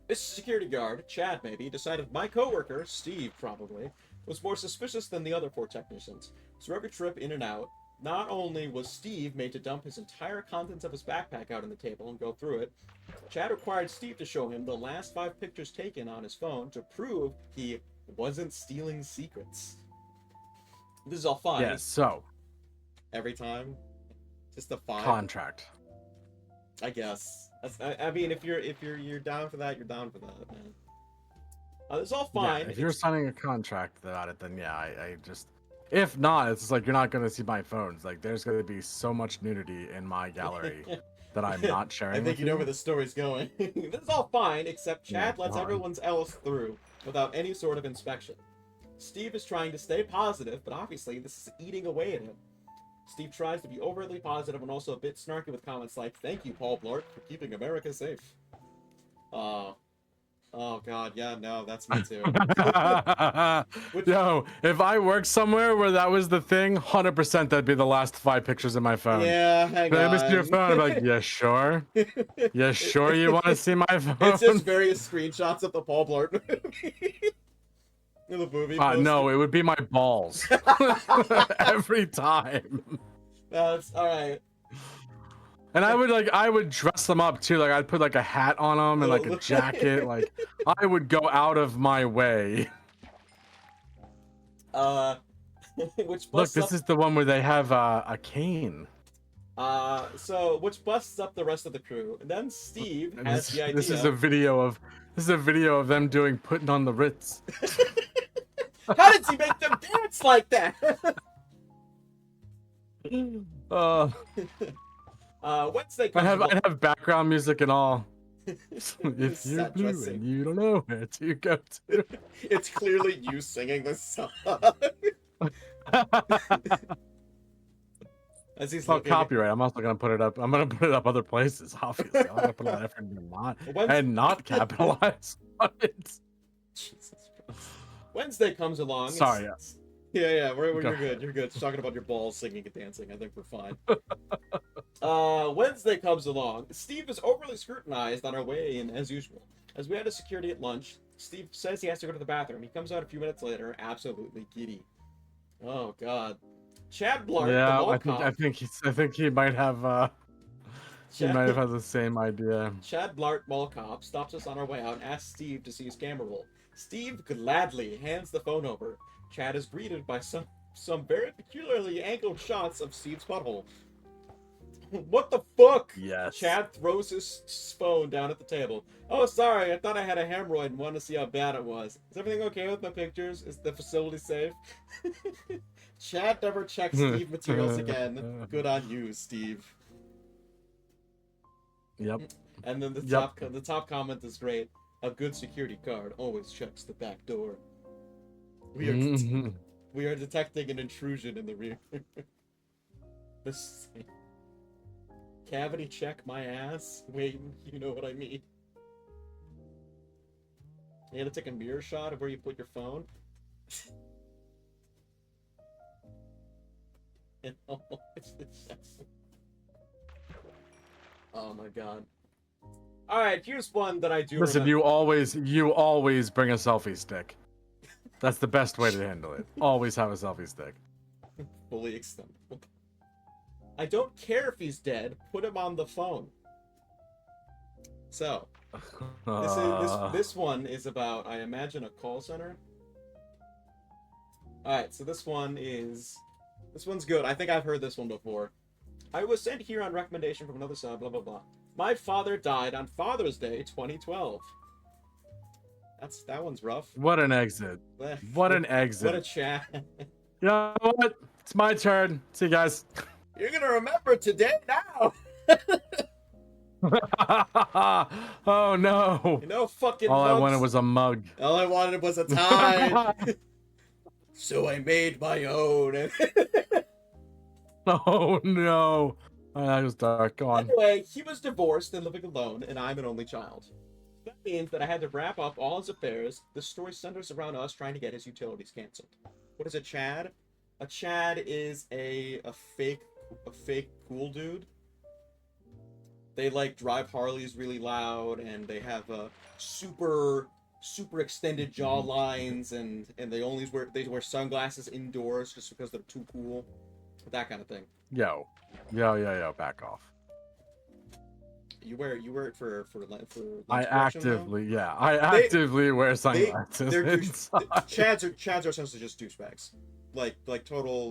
This security guard, Chad maybe, decided my coworker, Steve probably, was more suspicious than the other 4 technicians. So every trip in and out, not only was Steve made to dump his entire contents of his backpack out on the table and go through it, Chad required Steve to show him the last 5 pictures taken on his phone to prove he wasn't stealing secrets. This is all fine. Yes, so Every time? Just a 5? contract. I guess. I mean, if you're down for that, you're down for that, man. It's all fine. Yeah, if you're signing a contract about it, then yeah, I just. If not, it's just like you're not gonna see my phones. Like there's gonna be so much nudity in my gallery that I'm not sharing. I think with you know where the story's going. This is all fine, except Chad Yeah, lets fine. everyone's else through without any sort of inspection. Steve is trying to stay positive, but obviously this is eating away at him. Steve tries to be overtly positive and also a bit snarky with comments like, "Thank you, Paul Blart, for keeping America safe." Oh god, yeah, no, that's me too. Yo, if I worked somewhere where that was the thing, 100% that'd be the last 5 pictures in my phone. Yeah, hang Let me see your on. phone. I'm like, yeah, sure. Yeah, sure. You want to see my phone? It's just various screenshots of the Paul Blart movie. In the movie. No, it would be my balls every time. That's all right. And I would dress them up too. Like I'd put like a hat on them and like a jacket. Like I would go out of my way. Which Look, busts this up, is the one where they have a cane. so which busts up the rest of the crew. And then Steve And has the idea. this is a video of them putting on the Ritz. How did he make them dance like that? Wednesday comes I'd have background music and all. If you're Set blue dressing. and you don't know where to go to. It's clearly you singing this song. As he's Oh, looking. copyright. I'm also gonna put it up. I'm gonna put it up other places, obviously. I'm gonna put a lot of effort and not capitalize on it. Jesus Christ. Wednesday comes along. Sorry. Yeah, you're Go good. You're good. Just talking about your balls, singing and dancing. I think we're fine. Wednesday comes along. Steve is overly scrutinized on our way in, as usual. As we had a security at lunch, Steve says he has to go to the bathroom. He comes out a few minutes later, absolutely giddy. Oh God. Chad Blart, Yeah, the mall I cop. think he might have he might have had the same idea. Chad Blart, mall cop, stops us on our way out and asks Steve to see his camera roll. Steve gladly hands the phone over. Chad is greeted by some very peculiarly angled shots of Steve's butthole. What the fuck? Yes. Chad throws his phone down at the table. Oh, sorry, I thought I had a hemorrhoid and wanted to see how bad it was. Is everything okay with my pictures? Is the facility safe? Chad never checks Steve materials again. Good on you, Steve. Yep. And then the Yep. top comment is great. A good security guard always checks the back door. We are detecting an intrusion in the rear. This cavity check my ass. Wait, you know what I mean. You gotta take a mirror shot of where you put your phone. And oh my God. All right, here's one that I do. Listen, remember. you always bring a selfie stick. That's the best way to handle it. Always have a selfie stick. Fully extendable. I don't care if he's dead. Put him on the phone. So, this one is about, I imagine, a call center. All right, so this one's good. I think I've heard this one before. I was sent here on recommendation from another side. Blah blah blah. My father died on Father's Day, 2012. That one's rough. What an exit. What an exit. What a chat. You know what? It's my turn. See you guys. You're gonna remember today now. Oh no. You know, fucking. All I mugs. wanted was a mug. All I wanted was a tie. So I made my own. Oh no. That was dark. Go on. Anyway, he was divorced and living alone, and I'm an only child. That means that I had to wrap up all his affairs. The story centers around us trying to get his utilities canceled. What is a Chad? A Chad is a fake cool dude. They like drive Harleys really loud, and they have super extended jaw lines, and they wear sunglasses indoors just because they're too cool. That kind of thing. Yo, back off. You wear it for I lunch collection, actively wear sunglasses. They're inside. Chads are essentially just douchebags. Like total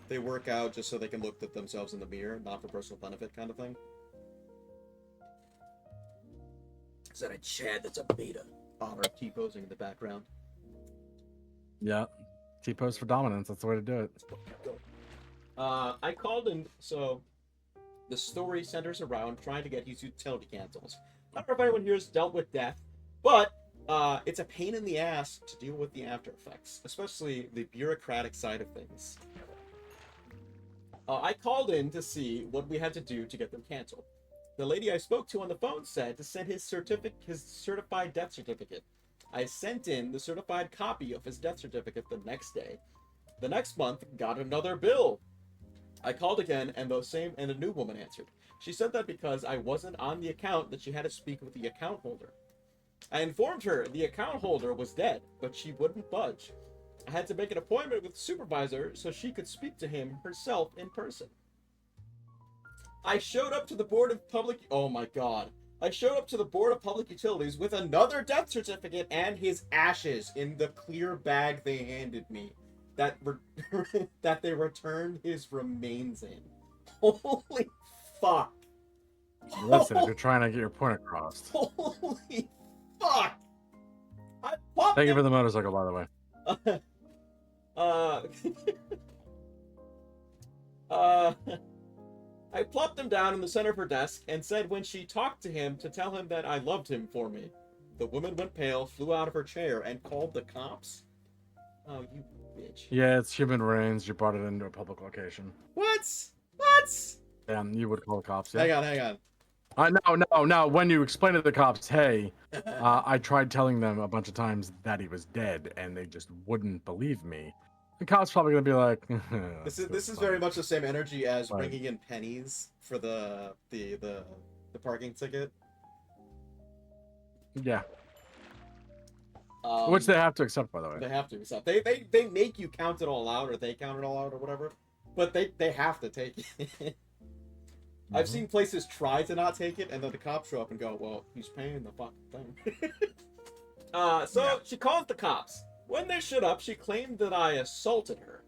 they work out just so they can look at themselves in the mirror, not for personal benefit kind of thing. Is that a Chad that's a beta? Honor T-posing in the background. Yeah. T-pose for dominance. That's the way to do it. I called in, so the story centers around trying to get his utility cancels. Not sure if anyone here has dealt with death, but it's a pain in the ass to deal with the after effects, especially the bureaucratic side of things. I called in to see what we had to do to get them canceled. The lady I spoke to on the phone said to send his certified death certificate. I sent in the certified copy of his death certificate the next day. The next month, got another bill. I called again, and a new woman answered. She said that because I wasn't on the account, that she had to speak with the account holder. I informed her the account holder was dead, but she wouldn't budge. I had to make an appointment with the supervisor so she could speak to him herself in person. I showed up to the Board of Public... Oh my god. I showed up to the Board of Public Utilities with another death certificate and his ashes in the clear bag they handed me. That that they returned his remains in. Holy fuck. Listen, if you're trying to get your point across. Holy fuck. I popped Thank you him. for the motorcycle, by the way. I plopped him down in the center of her desk and said when she talked to him to tell him that I loved him for me. The woman went pale, flew out of her chair, and called the cops. Oh, you bitch. Yeah, it's human remains. You brought it into a public location. What? What? Yeah, you would call the cops. Yeah. Hang on. No. When you explain to the cops, hey, I tried telling them a bunch of times that he was dead, and they just wouldn't believe me. The cops probably gonna be like, This is very much the same energy as bringing in pennies for the parking ticket. Yeah. Which they have to accept, by the way. They have to accept. They make you count it all out, or they count it all out, or whatever. But they have to take it. I've seen places try to not take it, and then the cops show up and go, "Well, he's paying the fucking thing." So she calls the cops. When they showed up, she claimed that I assaulted her.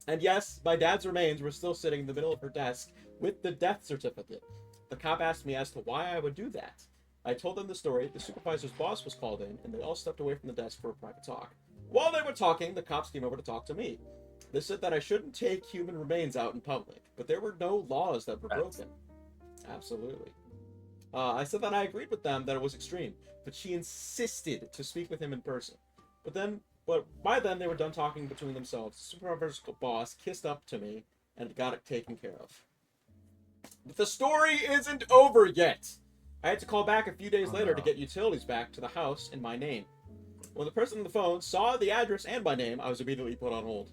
And yes, my dad's remains were still sitting in the middle of her desk with the death certificate. The cop asked me as to why I would do that. I told them the story, the supervisor's boss was called in, and they all stepped away from the desk for a private talk. While they were talking, the cops came over to talk to me. They said that I shouldn't take human remains out in public, but there were no laws that were broken. Absolutely. I said that I agreed with them that it was extreme, but she insisted to speak with him in person. But by then they were done talking between themselves. The supervisor's boss kissed up to me and got it taken care of. But the story isn't over yet. I had to call back a few days later to get utilities back to the house in my name. When the person on the phone saw the address and my name, I was immediately put on hold.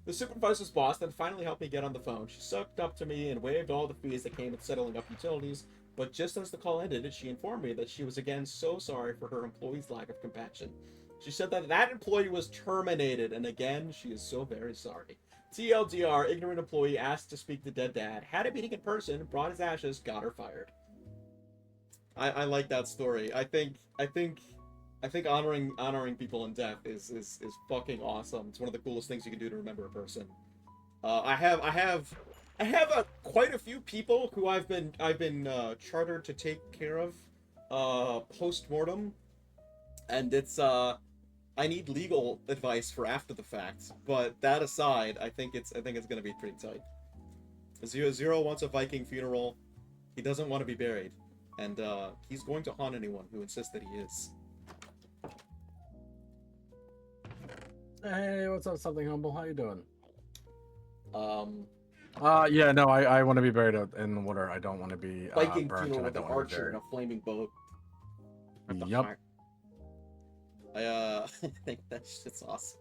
The supervisor's boss then finally helped me get on the phone. She sucked up to me and waived all the fees that came with settling up utilities, but just as the call ended, she informed me that she was again so sorry for her employee's lack of compassion. She said that that employee was terminated, and again, she is so very sorry. TLDR, ignorant employee asked to speak to dead dad, had a meeting in person, brought his ashes, got her fired. I like that story. I think honoring people in death is fucking awesome. It's one of the coolest things you can do to remember a person. I have quite a few people who I've been chartered to take care of post mortem, and it's I need legal advice for after the fact. But that aside, I think it's gonna be pretty tight. Zero wants a Viking funeral. He doesn't want to be buried, and he's going to haunt anyone who insists that he is. Hey, what's up, Something Humble? How you doing? Yeah, no, I want to be buried in the water. I don't want to be Viking burnt, funeral and I with an don't want to be archer and a flaming boat. Yep. I think that shit's awesome.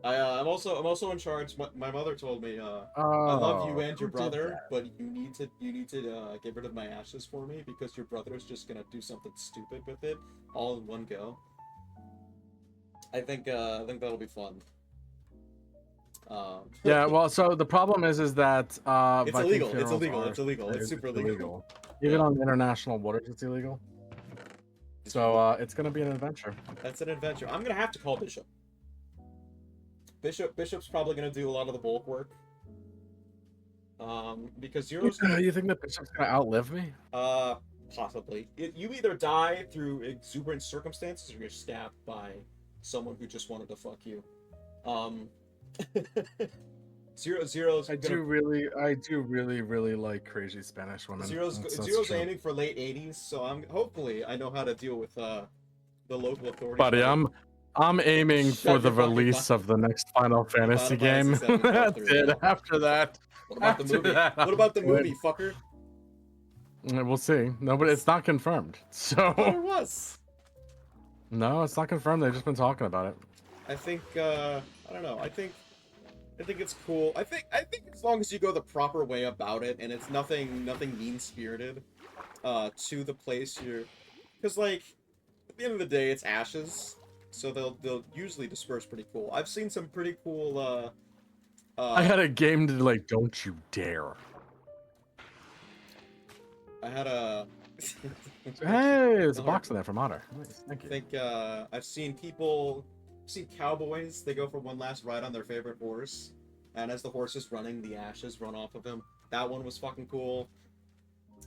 I'm also in charge. My mother told me, I love you and your brother, but you need to get rid of my ashes for me because your brother is just gonna do something stupid with it all in one go. I think that'll be fun. Yeah, well, so the problem is that it's Viking illegal. It's funerals illegal. are- It's illegal. It's super illegal. Even Yeah. on international waters, it's illegal. So it's gonna be an adventure. That's an adventure. I'm gonna have to call Bishop. Bishop's probably gonna do a lot of the bulk work. Because Zero's gonna You think that Bishop's gonna outlive me? possibly. You either die through exuberant circumstances or you're stabbed by someone who just wanted to fuck you. Zero's I do really like crazy Spanish women. Zero's That's true. aiming for late 80s, so hopefully I know how to deal with the local authorities. Buddy, I'm aiming Shut for the your fucking release of the next Final Fantasy Final game. Fantasy VII Part That's 3, it. yeah. After that, What about the after movie? that, What about the I'm movie, fucker? We'll see. No, but it's not confirmed. There So was. no, it's not confirmed. They've just been talking about it. I think I don't know. I think it's cool. I think as long as you go the proper way about it and it's nothing mean-spirited to the place you're, because like at the end of the day it's ashes, so they'll usually disperse pretty cool. I've seen some pretty cool I had a game to like, don't you dare. I had a. Hey, there's a No, box in there from Otter. Nice, thank I you. think I've seen people, seen cowboys. They go for one last ride on their favorite horse, and as the horse is running, the ashes run off of him. That one was fucking cool.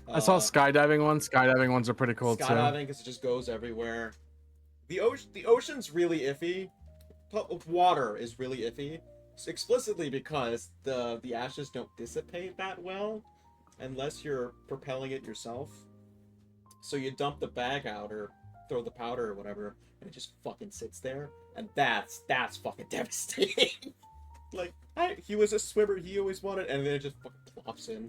I saw Uh, skydiving ones. Skydiving ones are pretty cool too. skydiving because it just goes everywhere. The ocean's really iffy. Water is really iffy, explicitly because the ashes don't dissipate that well, unless you're propelling it yourself. So you dump the bag out or throw the powder or whatever, and it just fucking sits there, and that's fucking devastating. Like, he was a swimmer, he always wanted, and then it just fucking plops in,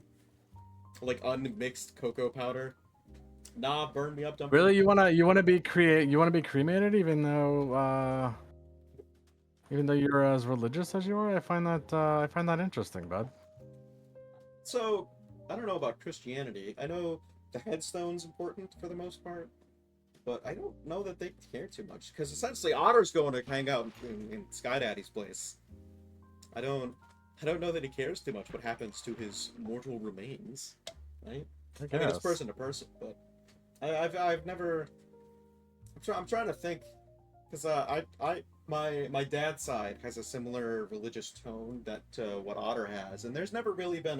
like unmixed cocoa powder. Nah, burn me up, dump me. Really, you wanna be cremated, even though you're as religious as you are? I find that interesting, bud. So, I don't know about Christianity. I know the headstone's important for the most part, but I don't know that they care too much, because essentially Otter's going to hang out in Sky Daddy's place. I don't know that he cares too much what happens to his mortal remains, right? I mean, it's person to person, but I've never. I'm trying to think, because my dad's side has a similar religious tone that what Otter has, and there's never really been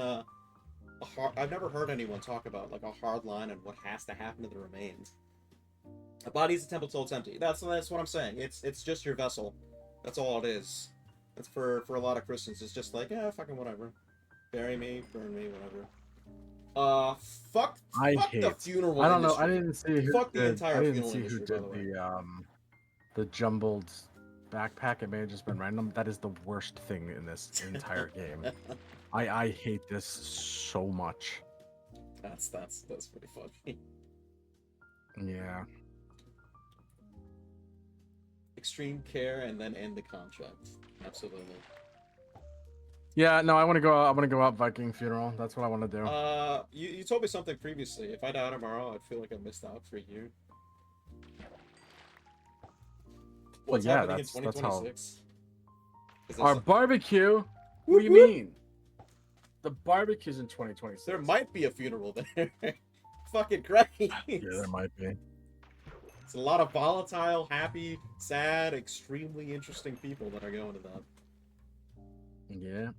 I've never heard anyone talk about like a hard line on what has to happen to the remains. A body's a temple till it's empty. That's what I'm saying. It's just your vessel. That's all it is. That's for a lot of Christians. It's just like, yeah, fucking whatever. Bury me, burn me, whatever. Fuck the funeral I don't know. industry. I didn't see who Fuck the did. entire I didn't funeral see who industry, did by the way. the jumbled backpack. It may have just been random. That is the worst thing in this entire game. I hate this so much. That's pretty funny. Yeah. Extreme care and then end the contract. Absolutely. Yeah, no, I want to go out. I want to go out Viking funeral. That's what I want to do. You told me something previously. If I die tomorrow, I'd feel like I missed out for you. What's yeah, happening in that's how. 2026? Our barbecue. What do you mean? The barbecue's in 2026. There might be a funeral there. Fucking great. Yeah, there might be. It's a lot of volatile, happy, sad, extremely interesting people that are going to that. Yeah.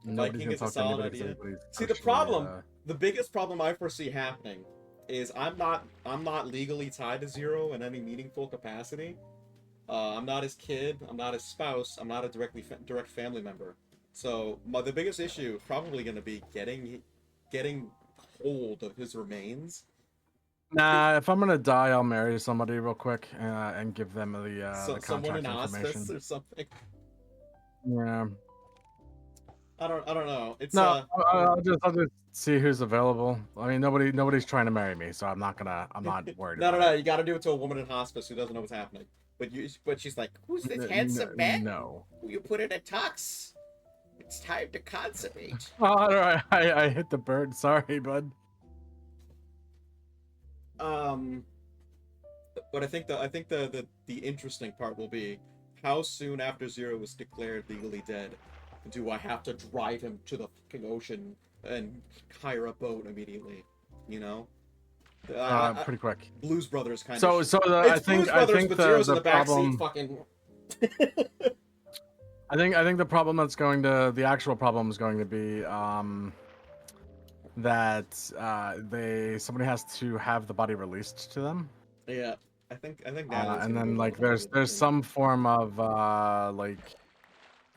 Viking is a solid idea. See, the problem, the biggest problem I foresee happening is I'm not legally tied to Zero in any meaningful capacity. I'm not his kid. I'm not his spouse. I'm not a direct family member. So the biggest issue is probably going to be getting hold of his remains. Nah, if I'm gonna die, I'll marry somebody real quick and give them the someone in contact information. hospice or something. Yeah. I don't know. It's no. I'll just see who's available. I mean, nobody's trying to marry me, so I'm not worried. No. You got to do it to a woman in hospice who doesn't know what's happening. But she's like, who's this handsome man? No. Who you put in a tux? It's time to consummate. Oh, all right. I hit the bird. Sorry, bud. But I think the interesting part will be how soon after Zero was declared legally dead do I have to drive him to the fucking ocean and hire a boat immediately, you know? Pretty quick. Blues Brothers kind of. I think Zero's in the problem. Backseat, fucking. I think the problem the actual problem is going to be that somebody has to have the body released to them. Yeah, I think that. And then like there's some form of like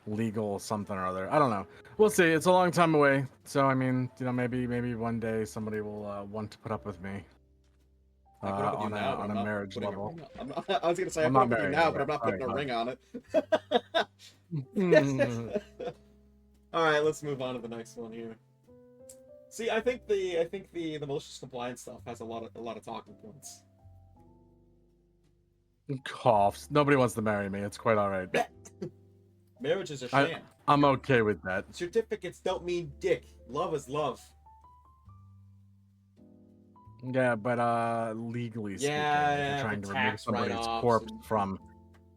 legal something or other. I don't know. We'll see. It's a long time away. So I mean, maybe one day somebody will want to put up with me. On a marriage level. I was gonna say I'm not married now, but I'm not putting a ring on it. All right, let's move on to the next one here. See, I think the malicious compliance stuff has a lot of talking points. Coughs. Nobody wants to marry me. It's quite all right. Marriage is a sham. I'm okay with that. Certificates don't mean dick. Love is love. Yeah, but legally speaking, if you're trying to remove somebody's corpse from,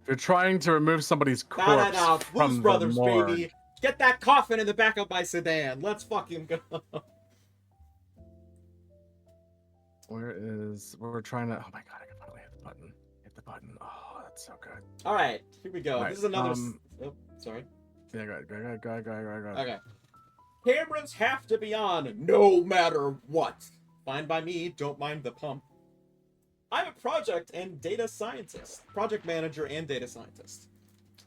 if you're trying to remove somebody's corpse from Blues Brothers, the morgue, baby. Get that coffin in the back of my sedan. Let's fucking go. We're trying to. Oh my god! I can finally hit the button. Hit the button. Oh, that's so good. All right, here we go. All right, This is another. Oh, sorry. Yeah, go ahead. Okay. Cameras have to be on no matter what. Fine by me, don't mind the pump. I'm a project manager and data scientist.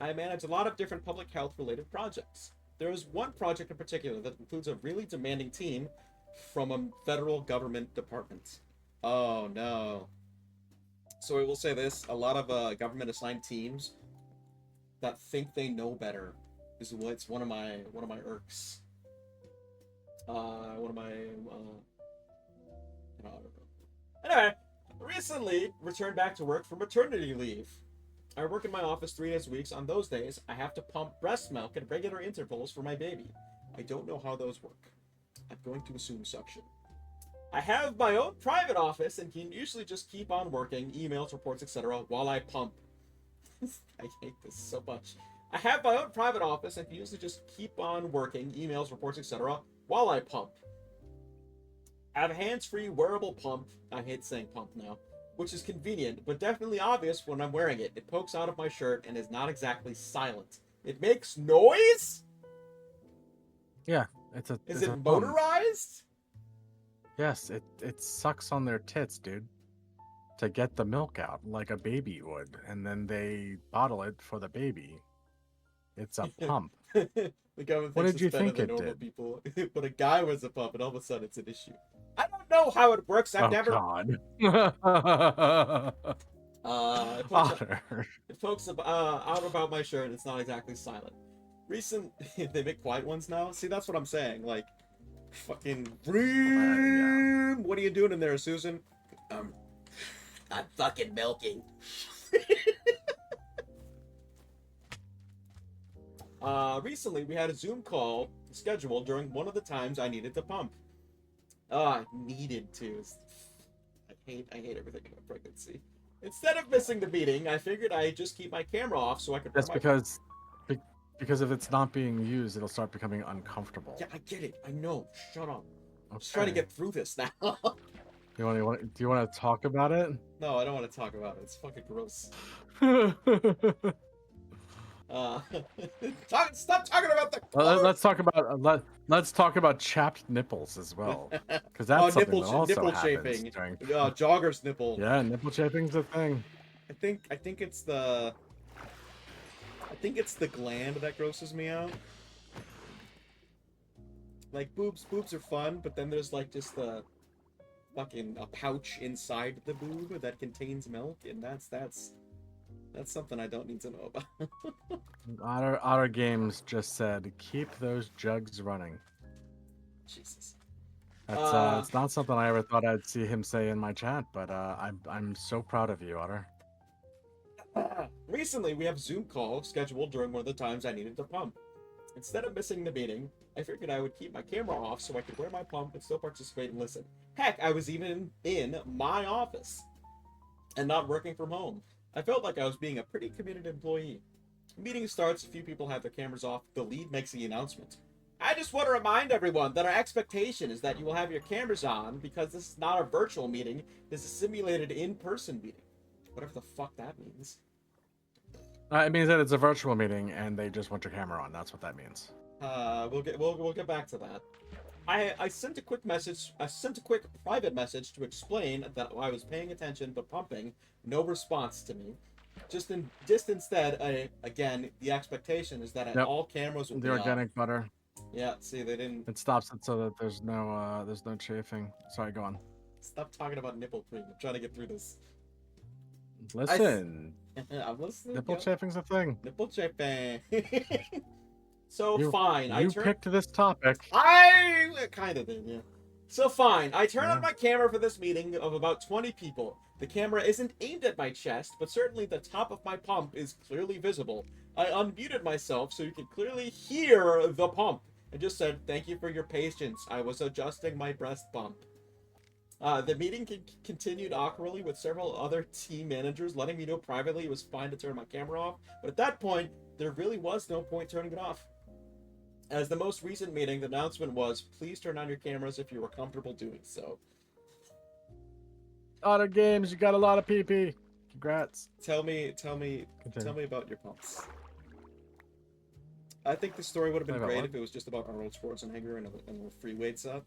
I manage a lot of different public health related projects. There is one project in particular that includes a really demanding team from a federal government department. Oh no. So I will say this: a lot of government assigned teams that think they know better is what's one of my irks. One of my Anyway, recently returned back to work from maternity leave. I work in my office 3 days a week. On those days, I have to pump breast milk at regular intervals for my baby. I don't know how those work. I'm going to assume suction. I have my own private office and can usually just keep on working, emails, reports, etc. while I pump. I hate this so much. I have my own private office and can usually just keep on working, emails, reports, etc. while I pump. I have a hands-free wearable pump. I hate saying pump now. Which is convenient, but definitely obvious when I'm wearing it. It pokes out of my shirt and is not exactly silent. It makes noise? Yeah, Is it's it a pump. motorized? Yes, it sucks on their tits, dude, to get the milk out like a baby would, and then they bottle it for the baby. It's a pump. The government What thinks did you it's better think than it normal did? people. But a guy was a pump, and all of a sudden it's an issue. I don't know how it works. I've Oh never. God. It Otter. pokes out about my shirt. It's not exactly silent. They make quiet ones now. See, that's what I'm saying. Like, fucking. Yeah. What are you doing in there, Susan? I'm fucking milking. Recently we had a Zoom call scheduled during one of the times I needed to pump. I needed to. I hate everything about pregnancy. Instead of missing the meeting, I figured I'd just keep my camera off so I could. That's because if it's not being used, it'll start becoming uncomfortable. Yeah, I get it. I know. Shut up. I'm just trying to get through this now. Do you want to talk about it? No, I don't want to talk about it. It's fucking gross. Stop talking about the color. Let's talk about chapped nipples as well, because that's something that also nipple happens chafing. during. Jogger's nipple. Yeah, nipple chafing's a thing. I think it's the gland that grosses me out. Like boobs are fun, but then there's like just the fucking a pouch inside the boob that contains milk, and that's something I don't need to know about. Otter Games just said, keep those jugs running. Jesus. That's it's not something I ever thought I'd see him say in my chat, but I'm so proud of you, Otter. Recently, we have Zoom call scheduled during one of the times I needed to pump. Instead of missing the meeting, I figured I would keep my camera off so I could wear my pump and still participate and listen. Heck, I was even in my office and not working from home. I felt like I was being a pretty committed employee. The meeting starts, a few people have their cameras off, the lead makes the announcement. I just want to remind everyone that our expectation is that you will have your cameras on because this is not a virtual meeting, this is a simulated in-person meeting. Whatever the fuck that means. It means that it's a virtual meeting and they just want your camera on. That's what that means. We'll get back to that. I sent a quick private message to explain that I was paying attention but pumping. No response to me. Instead, again, the expectation is that all cameras will be the organic off. butter. Yeah, see, they didn't. It stops it so that there's no chafing. Sorry, go on. Stop talking about nipple cream. I'm trying to get through this. Listen. I'm listening. Nipple chafing's a thing. Nipple chafing. So You fine. picked this topic. I kind of did, yeah. So fine. I turn Yeah. on my camera for this meeting of about 20 people. The camera isn't aimed at my chest, but certainly the top of my pump is clearly visible. I unmuted myself so you could clearly hear the pump and just said, "Thank you for your patience. I was adjusting my breast pump." The meeting continued awkwardly with several other team managers letting me know privately it was fine to turn my camera off, but at that point, there really was no point turning it off. As the most recent meeting, the announcement was, please turn on your cameras if you were comfortable doing so. Otter Games, you got a lot of PP. Congrats. Tell me Continue. about your pumps. I think the story would have been Tell me about great what? if it was just about Arnold Schwarzenegger and a free weights up.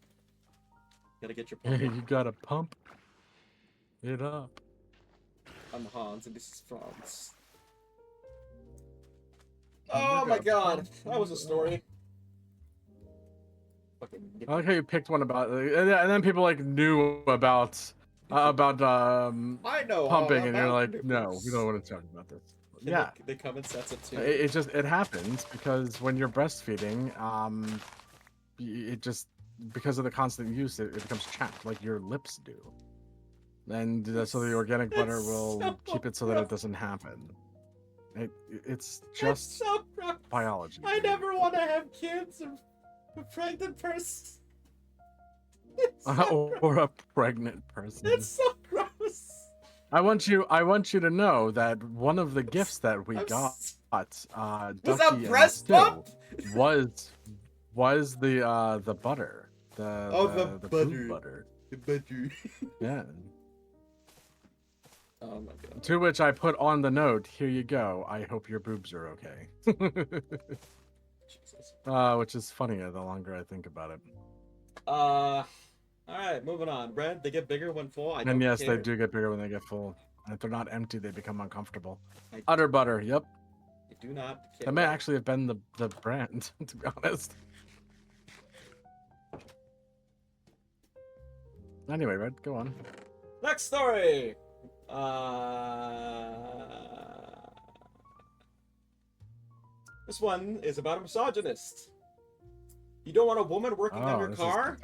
Gotta get your pump You gotta pump it up. I'm Hans, and this is Franz. Oh gotta my god, pump that was a it story. Fucking I like how you picked one about, and then people like knew about I know pumping, all and you're about like, no, we don't want to talk about this. And Yeah, they come in sets of two. it just it happens because when you're breastfeeding, it just because of the constant use, it becomes chapped like your lips do, and so the organic butter It's will so keep it so that gross. it doesn't happen. It's That's just so gross. biology. I dude. never want to have kids or a pregnant person. It's so, or a pregnant person. it's so gross. I want you to know that one of the gifts that we I'm got, Was Ducky that and breast Stu, pump? was the butter, the the boob butter. butter. Yeah. Oh my god. To which I put on the note, "Here you go. I hope your boobs are okay." Jesus. Which is funnier the longer I think about it. Alright, moving on. Red, they get bigger when full. I don't And yes, care. they do get bigger when they get full. And if they're not empty, they become uncomfortable. I Utter butter. Yep. do not care. That may actually have been the brand, to be honest. Anyway, Red, go on. Next story. This one is about a misogynist. You don't want a woman working on your this is car?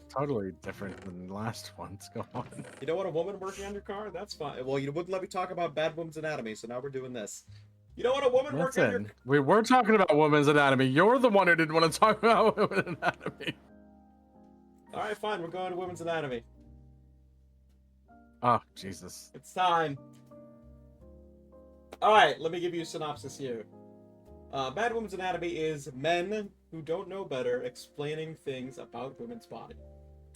totally different than the last ones. Go on. You don't want a woman working on your car? That's fine. Well, you wouldn't let me talk about Bad Woman's Anatomy, so now we're doing this. You don't want a woman That's working on your it. We were talking about women's anatomy. You're the one who didn't want to talk about women's anatomy. Alright, fine. We're going to women's anatomy. Oh, Jesus. It's time. Alright, let me give you a synopsis here. Bad Woman's Anatomy is men who don't know better explaining things about women's body.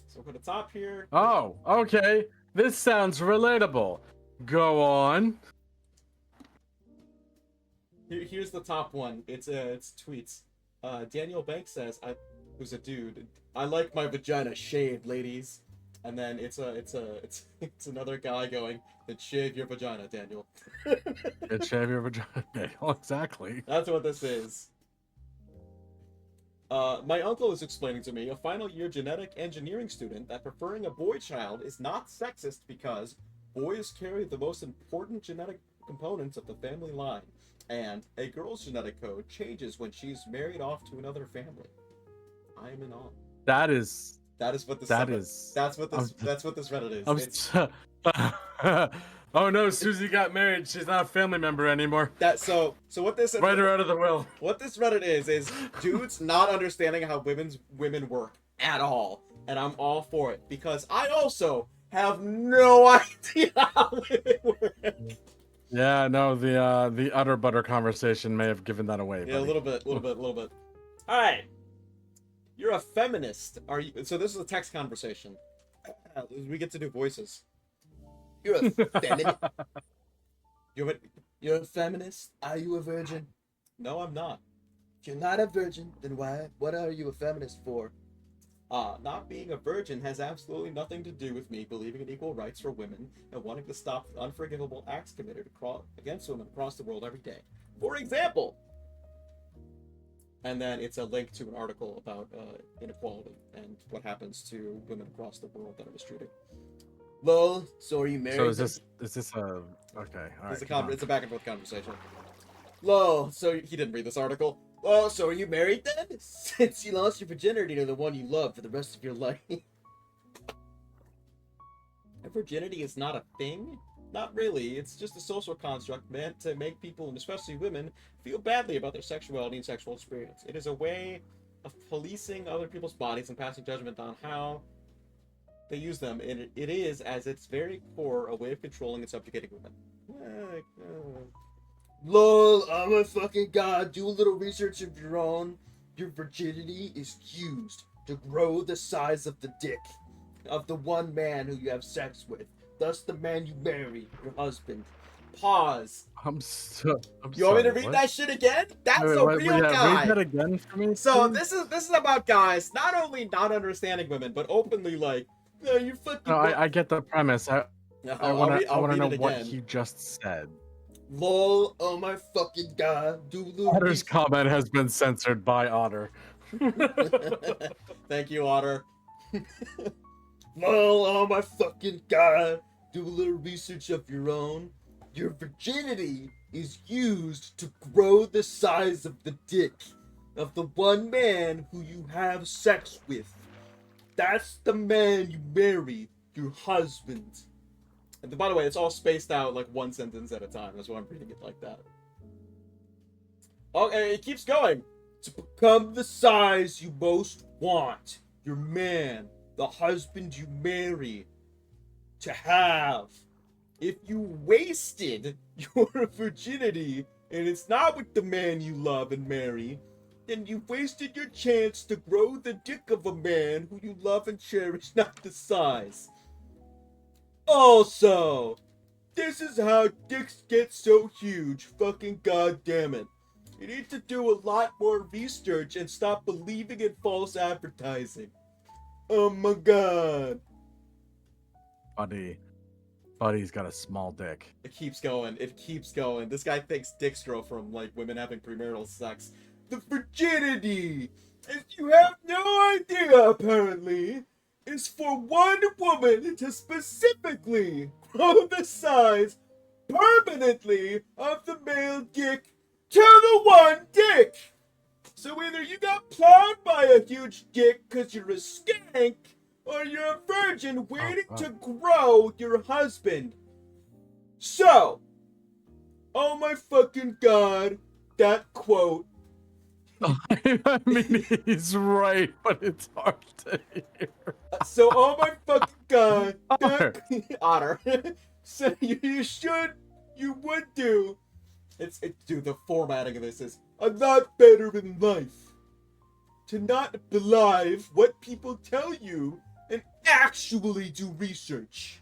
So we're at the top here. Oh, okay. This sounds relatable. Go on. Here's the top one. It's tweets. Daniel Banks says, who's a dude, "I like my vagina shaved, ladies." And then it's another guy going, "Then shave your vagina, Daniel." It's shave your vagina. Well, exactly. That's what this is. My uncle is explaining to me, a final year genetic engineering student, that preferring a boy child is not sexist because boys carry the most important genetic components of the family line, and a girl's genetic code changes when she's married off to another family. I am in awe. That is. That is what this. That is. That's what this. That's what this Reddit is. I'm It's- oh no, Susie got married. She's not a family member anymore. that so what this Write her out of the will. what this Reddit is dudes not understanding how women work at all, and I'm all for it because I also have no idea how women work. Yeah, no, the utter butter conversation may have given that away. Yeah, a buddy. little bit. All right. You're a feminist. Are you? So this is a text conversation. We get to do voices. You're a feminist. You're a feminist. Are you a virgin? No, I'm not. If you're not a virgin, then why? What are you a feminist for? Not being a virgin has absolutely nothing to do with me believing in equal rights for women and wanting to stop unforgivable acts committed against women across the world every day. For example, and then it's a link to an article about inequality and what happens to women across the world that are mistreated. Lol. So are you married? So is this a okay? All right. It's a keep on. it's a back and forth conversation. Lol. So He didn't read this article. oh, so are you married then? Since you lost your virginity to the one you love for the rest of your life. Virginity is not a thing? Not really. It's just a social construct meant to make people, and especially women, feel badly about their sexuality and sexual experience. It is a way of policing other people's bodies and passing judgment on how they use them. And it is, as its very core, a way of controlling and subjugating women. Lol, oh my fucking god, do a little research of your own. Your virginity is used to grow the size of the dick of the one man who you have sex with, thus the man you marry, your husband. Pause. I'm You want me to sorry, read what? that shit again? That's Wait, a wait, real yeah, guy. read that again for me. So please? this is about guys not only not understanding women, but openly like, no, you fucking. No, I get the premise. I I'll wanna read know it what again. he just said. Lol, oh my fucking god, do the Otter's comment has been censored by Otter. Thank you, Otter. Lol, oh my fucking god, do a little research of your own. Your virginity is used to grow the size of the dick of the one man who you have sex with. That's the man you marry, your husband. And by the way, it's all spaced out like one sentence at a time. That's why I'm reading it like that. Okay, it keeps going. To become the size you most want, your man, the husband you marry, to have. If you wasted your virginity and it's not with the man you love and marry, then you wasted your chance to grow the dick of a man who you love and cherish, not the size. Also, this is how dicks get so huge. Fucking goddamn it. You need to do a lot more research and stop believing in false advertising. Oh my god. Buddy's got a small dick. It keeps going. It keeps going. This guy thinks dicks grow from like women having premarital sex. The virginity, as you have no idea apparently, is for one woman to specifically grow the size permanently of the male dick to the one dick. So either you got plowed by a huge dick because you're a skank, or you're a virgin waiting to grow your husband. So, oh my fucking god, that quote. I mean, he's right, but it's hard to hear. So, oh my fucking god, Otter. Otter. So you would do. Dude, the formatting of this is a lot better in life. To not believe what people tell you and actually do research.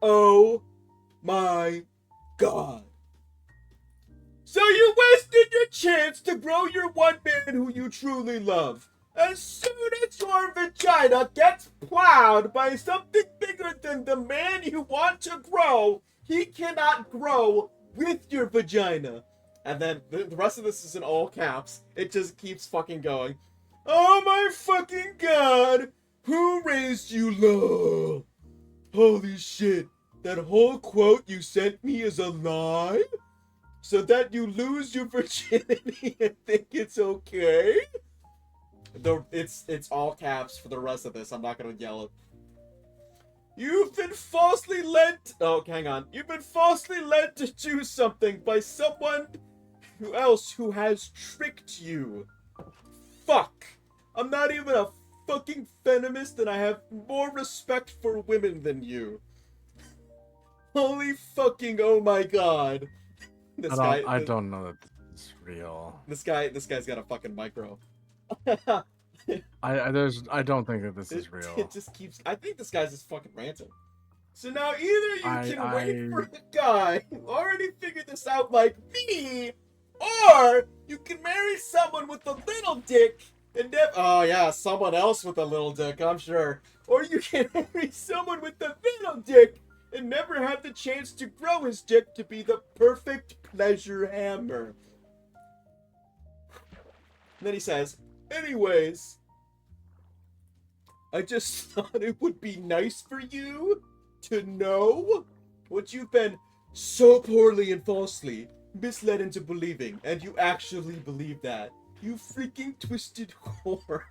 Oh my god. So you wasted your chance to grow your one man who you truly love. As soon as your vagina gets plowed by something bigger than the man you want to grow, he cannot grow with your vagina. And then the rest of this is in all caps. It just keeps fucking going. Oh my fucking god! Who raised you, lol? Holy shit. That whole quote you sent me is a lie? So that you lose your virginity and think it's okay? It's all caps for the rest of this. I'm not gonna yell it. You've been falsely led. Oh, hang on. You've been falsely led to do something by someone else who has tricked you. Fuck. I'm not even a fucking feminist, and I have more respect for women than you. Holy fucking oh my god. I don't know that it's real. This guy's got a fucking micro. I don't think that this is real. It just keeps. I think this guy's just fucking ranting. So now either you can wait for a guy who already figured this out like me, or you can marry someone with a little dick and never. Oh yeah, someone else with a little dick, I'm sure. Or you can marry someone with a little dick and never have the chance to grow his dick to be the perfect pleasure hammer. And then he says, anyways, I just thought it would be nice for you to know what you've been so poorly and falsely misled into believing, and you actually believe that. You freaking twisted whore.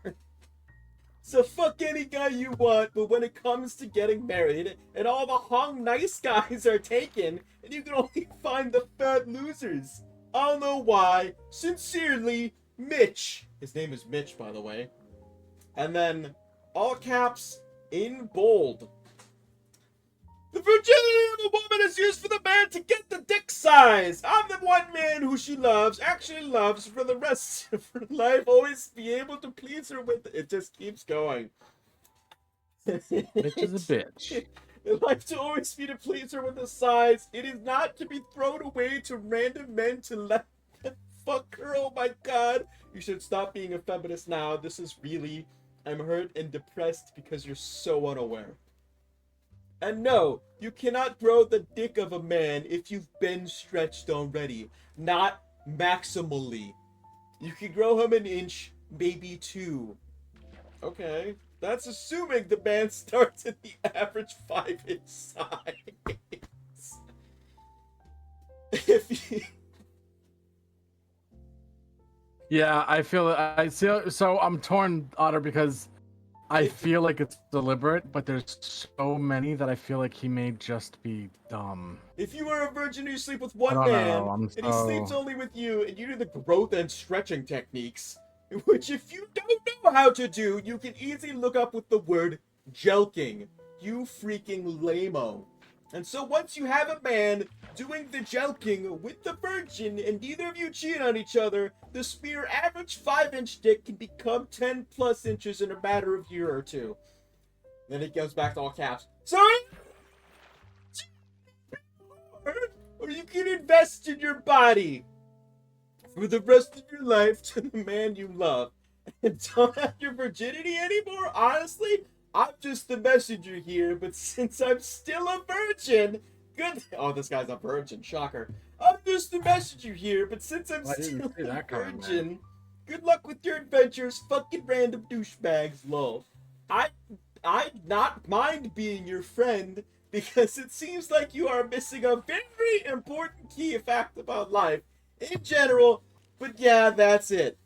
So fuck any guy you want, but when it comes to getting married, and all the hung nice guys are taken, and you can only find the fat losers. I'll know why. Sincerely, Mitch. His name is Mitch, by the way. And then, all caps, in bold. The virginity of a woman is used for the man to get the dick size. I'm the one man who she loves, actually loves, for the rest of her life, always be able to please her with it. It just keeps going. Bitch is a bitch. In life to always be to please her with the size. It is not to be thrown away to random men to let them fuck her. Oh my god. You should stop being a feminist now. This is really... I'm hurt and depressed because you're so unaware. And no, you cannot grow the dick of a man if you've been stretched already. Not maximally. You can grow him an inch, maybe 2. Okay. That's assuming the man starts at the average 5-inch size. If you... Yeah, I feel I see. So I'm torn, Otter, because I feel like it's deliberate, but there's so many that I feel like he may just be dumb. If you are a virgin and you sleep with I one don't man, know, and he sleeps only with you, and you do the growth and stretching techniques, which if you don't know how to do, you can easily look up with the word jelking. You freaking lame-o. And so once you have a man doing the jelking with the virgin, and neither of you cheat on each other, the mere average 5-inch dick can become 10 plus inches in a matter of year or 2. Then it goes back to all caps. Sorry? Or you can invest in your body for the rest of your life to the man you love and don't have your virginity anymore. Honestly, I'm just the messenger here, but since I'm still a virgin, good. Oh, this guy's a virgin. Shocker. I'm just the messenger here, but since I'm still a virgin, good luck with your adventures, fucking random douchebags, lol. I'd not mind being your friend, because it seems like you are missing a very important key fact about life in general, but yeah, that's it.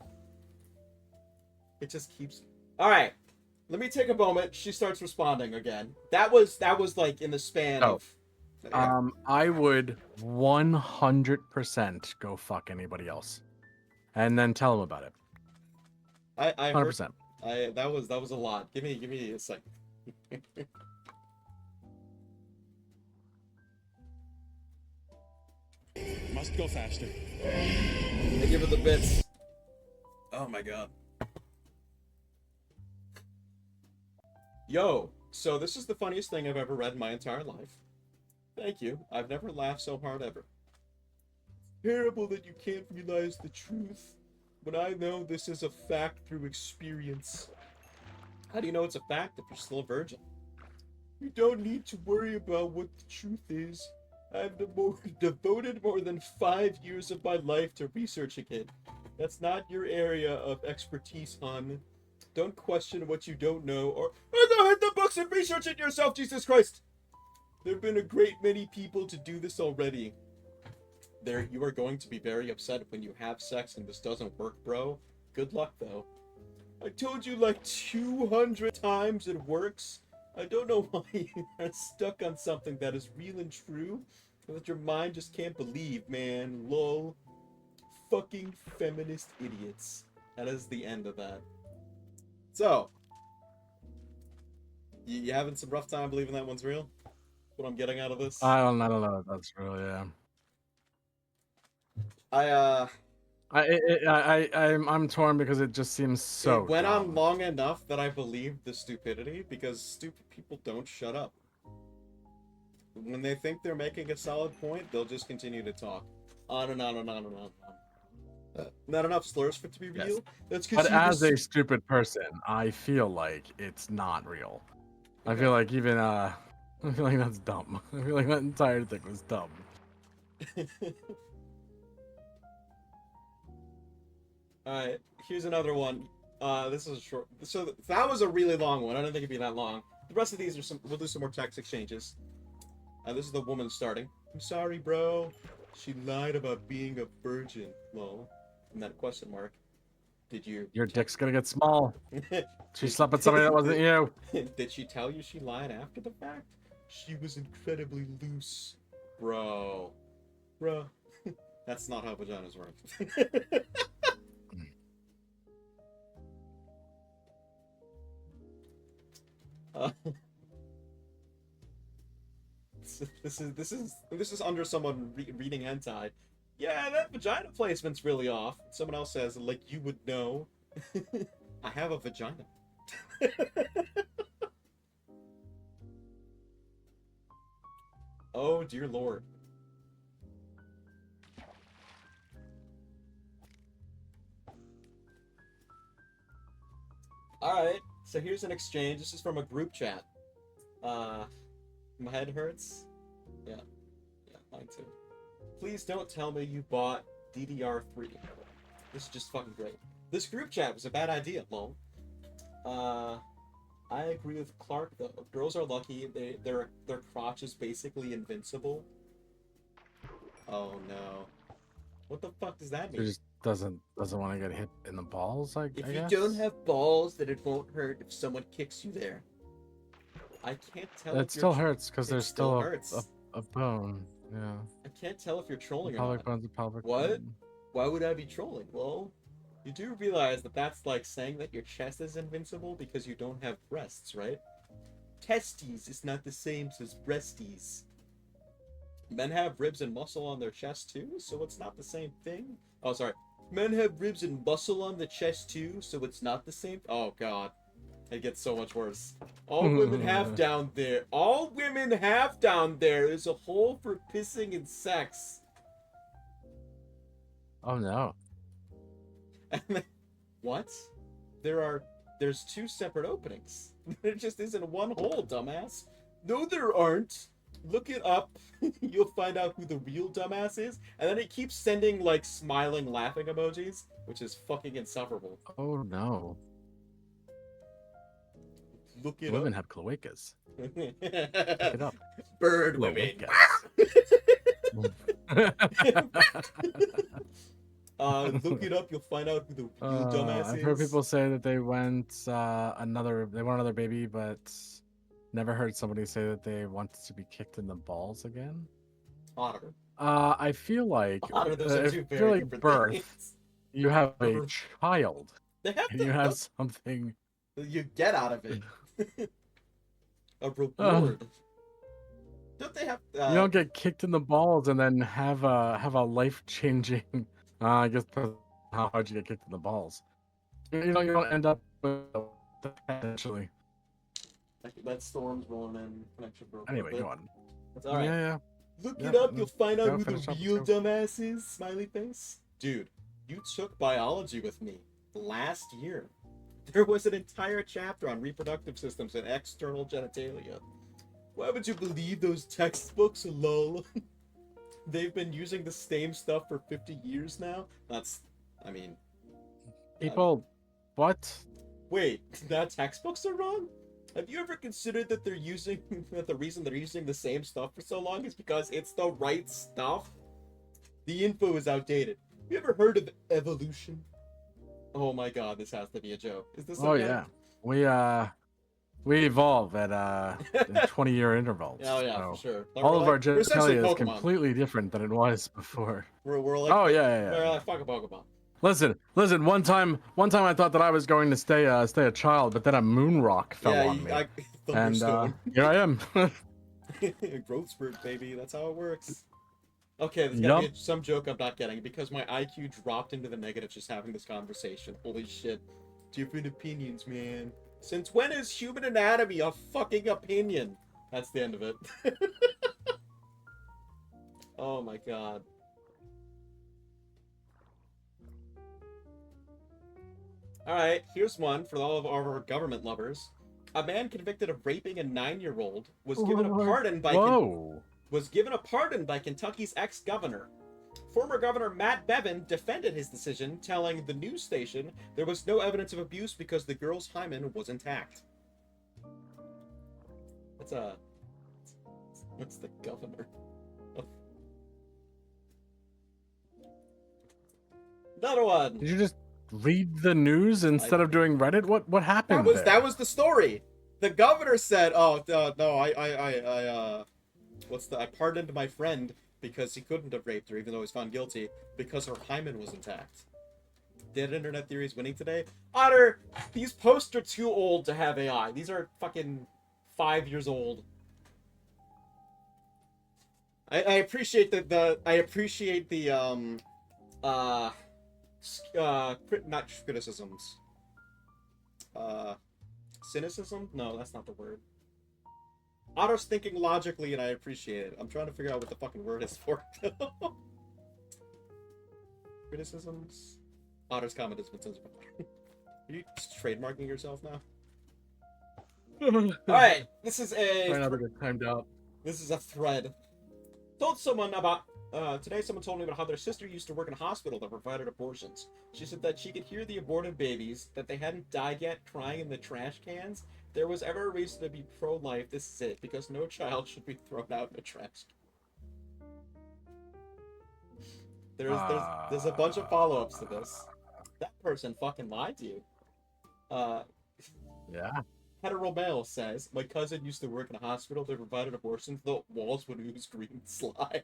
It just keeps... Alright, let me take a moment. She starts responding again. That was like in the span of... I would 100% go fuck anybody else. And then tell them about it. I 100%. that was a lot. Give me a second. Must go faster. I give her the bits. Oh my god. Yo, so this is the funniest thing I've ever read in my entire life. Thank you. I've never laughed so hard ever. Terrible that you can't realize the truth when I know this is a fact through experience. How do you know it's a fact if you're still a virgin? You don't need to worry about what the truth is. I've devoted more than 5 years of my life to researching it. That's not your area of expertise, hon. Don't question what you don't know, or go hit the books and research it yourself, Jesus Christ! There have been a great many people to do this already. You are going to be very upset when you have sex and this doesn't work, bro. Good luck, though. I told you like 200 times it works. I don't know why you are stuck on something that is real and true, or that your mind just can't believe, man. Lol. Fucking feminist idiots. That is the end of that. So, you having some rough time believing that one's real? What I'm getting out of this? I don't know if that's real, yeah. I'm torn because it just seems so It went dumb. on long enough that I believed the stupidity, because stupid people don't shut up. When they think they're making a solid point, they'll just continue to talk. On and on and on and on. Not enough slurs for it to be real? Yes. That's But you as a stupid person, I feel like it's not real. I feel like even I feel like that's dumb. I feel like that entire thing was dumb. Alright, here's another one. This is a short... So that was a really long one. I don't think it'd be that long. The rest of these are we'll do some more text exchanges. This is the woman starting. I'm sorry, bro. She lied about being a virgin. Lol. And that question mark. Did you... Your dick's gonna get small. She slept with somebody that wasn't you. Did she tell you she lied after the fact? She was incredibly loose. Bro. Bro. That's not how vaginas work. This is under someone reading hentai. Yeah, that vagina placement's really off. Someone else says, like you would know. I have a vagina. Oh dear lord. Alright, so here's an exchange. This is from a group chat. My head hurts. Yeah, mine too. Please don't tell me you bought DDR3. This is just fucking great. This group chat was a bad idea, lol. I agree with Clark though. Girls are lucky. Their crotch is basically invincible. Oh no. What the fuck does that He mean? just doesn't want to get hit in the balls. I If guess. you don't have balls, then it won't hurt if someone kicks you there. I can't tell. It still hurts because It there's still still hurts. a bone. Yeah. I can't tell if you're trolling or Pelvic not. bone's a pelvic What? bone. Why would I be trolling? Well, you do realize that that's like saying that your chest is invincible because you don't have breasts, right? Testes is not the same as breasties. Men have ribs and muscle on their chest too, so it's not the same thing. Oh, sorry. Men have ribs and muscle on the chest too, so it's not the same. Oh god. It gets so much worse. All women have down there. All women have down there is a hole for pissing and sex. Oh no. What? There's two separate openings. There just isn't one hole, dumbass. No, there aren't. Look it up. You'll find out who the real dumbass is. And then it keeps sending like smiling, laughing emojis, which is fucking insufferable. Oh no. Look it Women up. have cloacas. Look it up. Bird women. Look it up. You'll find out who the real dumbass I've is. heard people say that they want another baby, but never heard somebody say that they wanted to be kicked in the balls again. Otter. I feel like Otter, those are I two feel very like different birth. things. You have a Birth. child, They have and to, you have something. you get out of it. A reward. Don't they have? You don't get kicked in the balls and then have a life changing. I guess that's how hard you get kicked in the balls. You don't end up with potentially. That storm's rolling in. Connection broke. Anyway, but go on. It's all right. Yeah. Look Yeah, it up. no, You'll find out go who finish the up, real let's go. dumbass is. Smiley face. Dude, you took biology with me last year. There was an entire chapter on reproductive systems and external genitalia. Why would you believe those textbooks, lol? They've been using the same stuff for 50 years now? People, what? Wait, now textbooks are wrong? Have you ever considered that they're using that the reason they're using the same stuff for so long is because it's the right stuff? The info is outdated. Have you ever heard of evolution? Oh my god, this has to be a joke. Is this Oh okay? yeah, we evolve at 20-year intervals. Oh yeah, so for sure. all of our we're essentially genitalia is Pokemon. completely different than it was before. We're like Oh yeah. we're like fucking Pokemon. Listen. One time I thought that I was going to stay a child, but then a moon rock fell on me, and here I am. Growth spurt, baby. That's how it works. Okay, there's gotta be some joke I'm not getting because my IQ dropped into the negative just having this conversation. Holy shit. Different opinions, man. Since when is human anatomy a fucking opinion? That's the end of it. Oh my god. Alright, here's one for all of our government lovers. A man convicted of raping a 9-year-old was given a pardon by was given a pardon by Kentucky's ex-governor. Former Governor Matt Bevin defended his decision, telling the news station there was no evidence of abuse because the girl's hymen was intact. That's the governor. Another one. Did you just read the news instead of doing Reddit? What happened? That was the story. The governor said, "Oh no, I pardoned my friend because he couldn't have raped her, even though he was found guilty, because her hymen was intact." Dead internet theories winning today. Otter, these posts are too old to have AI. These are fucking 5 years old. I appreciate not criticisms. Cynicism? No, that's not the word. Otter's thinking logically, and I appreciate it. I'm trying to figure out what the fucking word is for it. Criticisms? Otter's comment has been censored. Are you just trademarking yourself now? Alright, this is Try a not to get timed out. thread. Told someone about today someone told me about how their sister used to work in a hospital that provided abortions. She said that she could hear the aborted babies, that they hadn't died yet, crying in the trash cans. If there was ever a reason to be pro-life, this is it, because no child should be thrown out in a trash can. There's a bunch of follow-ups to this. That person fucking lied to you. Yeah. Hetero male says, my cousin used to work in a hospital that provided abortions, the walls would ooze green slime.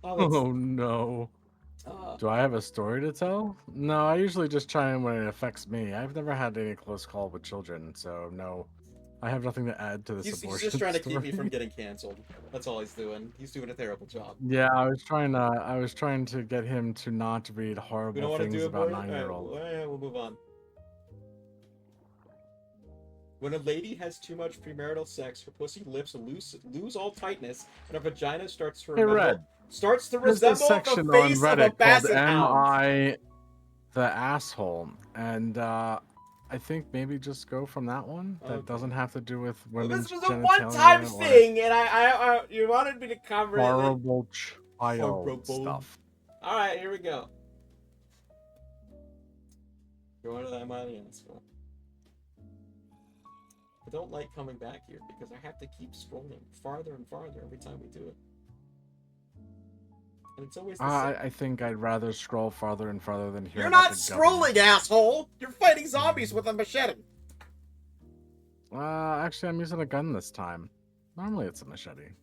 Oh no. Do I have a story to tell? No, I usually just chime when it affects me. I've never had any close call with children, so no. I have nothing to add to this he's abortion just trying to story. keep me from getting canceled. That's all he's doing. He's doing a terrible job. Yeah, I was trying to get him to not read We don't horrible want to things do about abortion? 9-year-olds. Alright, we'll move on. When a lady has too much premarital sex, her pussy lips lose all tightness, and her vagina starts to Hey, resemble, Red. There's a the section on face of a Reddit called basset Am hound. I the Asshole? And I think maybe just go from that one. That Okay. doesn't have to do with Well, women's this was a genitalia one-time or thing, and I you wanted me to cover it. horrible child Horrible. stuff. All right, here we go. Going to that money asshole. I don't like coming back here because I have to keep scrolling farther and farther every time we do it. And it's always the same. I think I'd rather scroll farther and farther than hear You're about not the government. scrolling, asshole! You're fighting zombies with a machete! Actually, I'm using a gun this time. Normally it's a machete.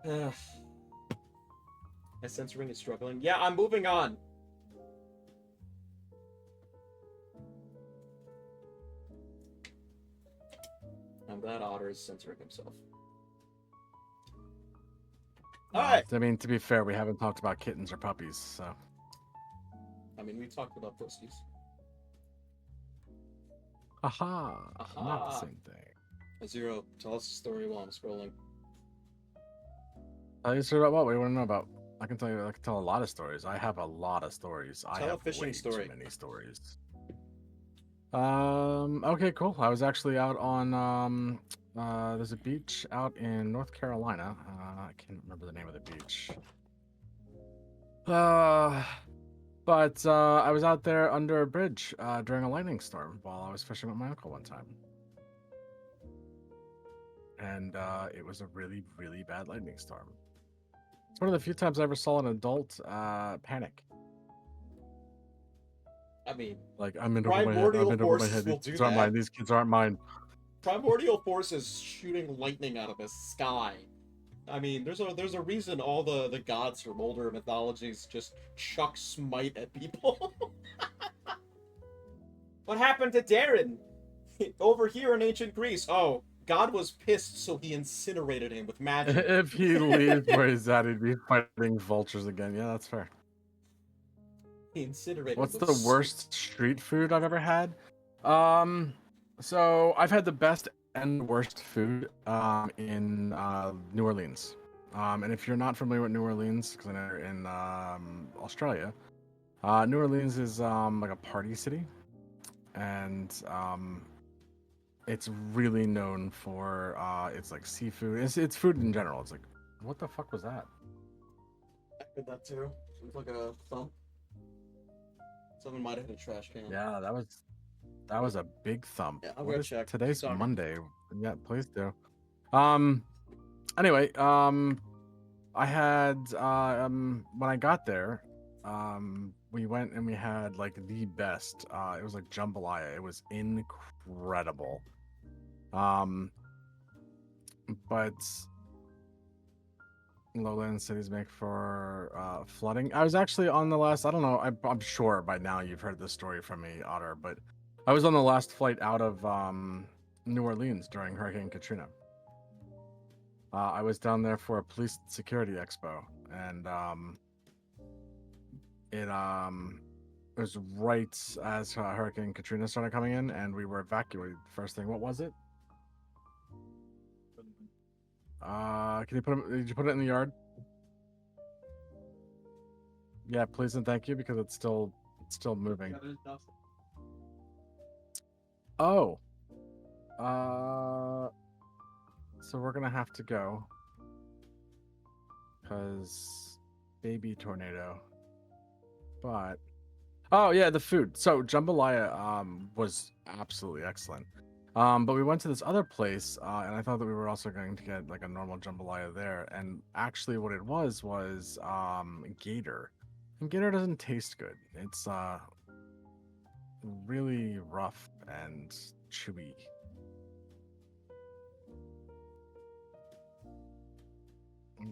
My censoring is struggling. Yeah, I'm moving on. I'm glad Otter is censoring himself. Alright! I mean, to be fair, we haven't talked about kittens or puppies, so. I mean, we talked about pussies. Aha! Aha. Not the same thing. Zero, tell us a story while I'm scrolling. You sure about what? What do you want to know about? I can tell a lot of stories. I have a lot of stories. I Tell a have fishing way story. too many stories. Okay, cool. I was actually out on there's a beach out in North Carolina. I can't remember the name of the beach. But I was out there under a bridge during a lightning storm while I was fishing with my uncle one time. And it was a really, really bad lightning storm. It's one of the few times I ever saw an adult panic. I mean, Like, I'm in over my head. primordial I'm in over my forces head. will These do kids aren't that. mine. These kids aren't mine. Primordial forces shooting lightning out of the sky. I mean, there's a reason all the gods from older mythologies just chuck smite at people. What happened to Darren? Over here in ancient Greece. Oh, God was pissed, so he incinerated him with magic. If he leaves where he's at, he'd be fighting vultures again. Yeah, that's fair. He incinerated What's him the with worst street food I've ever had? So I've had the best and worst food in New Orleans. And if you're not familiar with New Orleans, because I know you're in Australia, New Orleans is like a party city, and it's really known for it's like seafood. It's food in general. It's like, what the fuck was that? I heard that too. It was like a thump. Someone might have hit a trash can. Yeah, that was a big thump. Yeah, I'll What go is- check. Today's Sorry. Monday. Yeah, please do. Anyway, I had when I got there, we went and we had like the best. It was like jambalaya. It was incredible. But lowland cities make for flooding. I was actually on the last. I don't know. I'm sure by now you've heard this story from me, Otter. But I was on the last flight out of New Orleans during Hurricane Katrina. I was down there for a police security expo, and it It was right as Hurricane Katrina started coming in, and we were evacuated. First thing, what was it? Can you put it? Did you put it in the yard? Yeah, please and thank you, because it's still moving. Oh, so we're gonna have to go because baby tornado. But oh yeah, the food. So jambalaya was absolutely excellent. But we went to this other place, and I thought that we were also going to get like a normal jambalaya there. And actually, what it was gator. And gator doesn't taste good. It's really rough and chewy.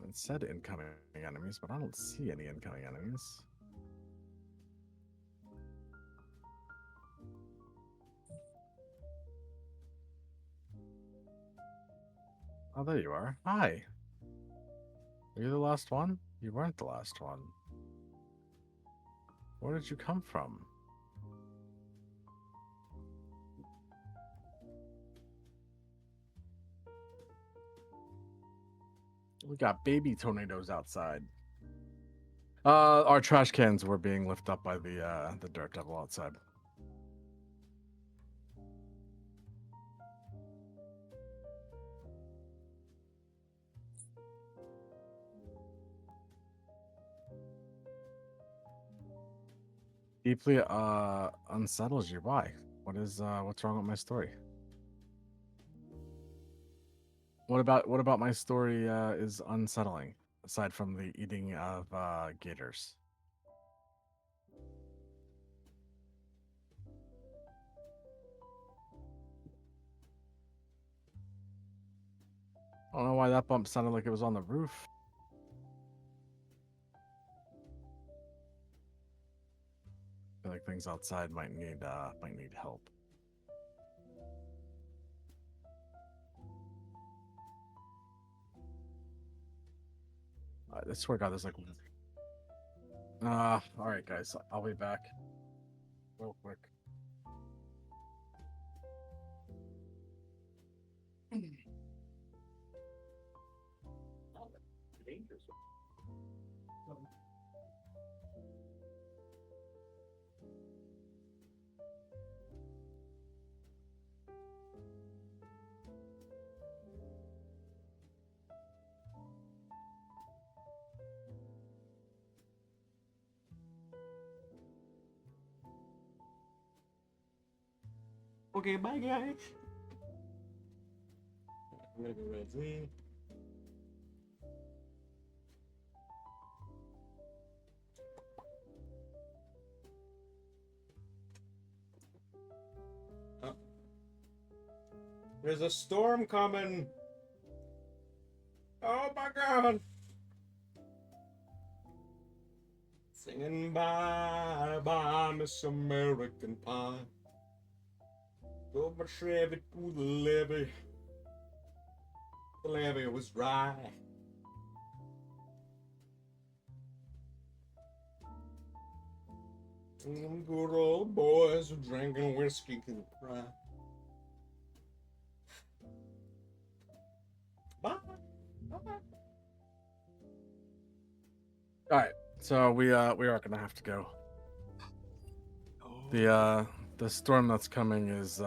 It said incoming enemies, but I don't see any incoming enemies. Oh, there you are. Hi. Are you the last one? You weren't the last one. Where did you come from? We got baby tornadoes outside. Our trash cans were being lifted up by the dirt devil outside. Deeply unsettles you. Why? What's wrong with my story? What about my story is unsettling, aside from the eating of gators? I don't know why that bump sounded like it was on the roof. I feel like things outside might need help. I swear to God, there's like all right, guys, I'll be back real quick. Okay, bye guys. I'm gonna go red Z. Oh. There's a storm coming. Oh my God. Singing bye bye, Miss American Pie. Go my Chevy to the levee. The levee was dry. And them good old boys were drinking whiskey to the prime. Bye. Bye. All right, so we are gonna have to go. The storm that's coming is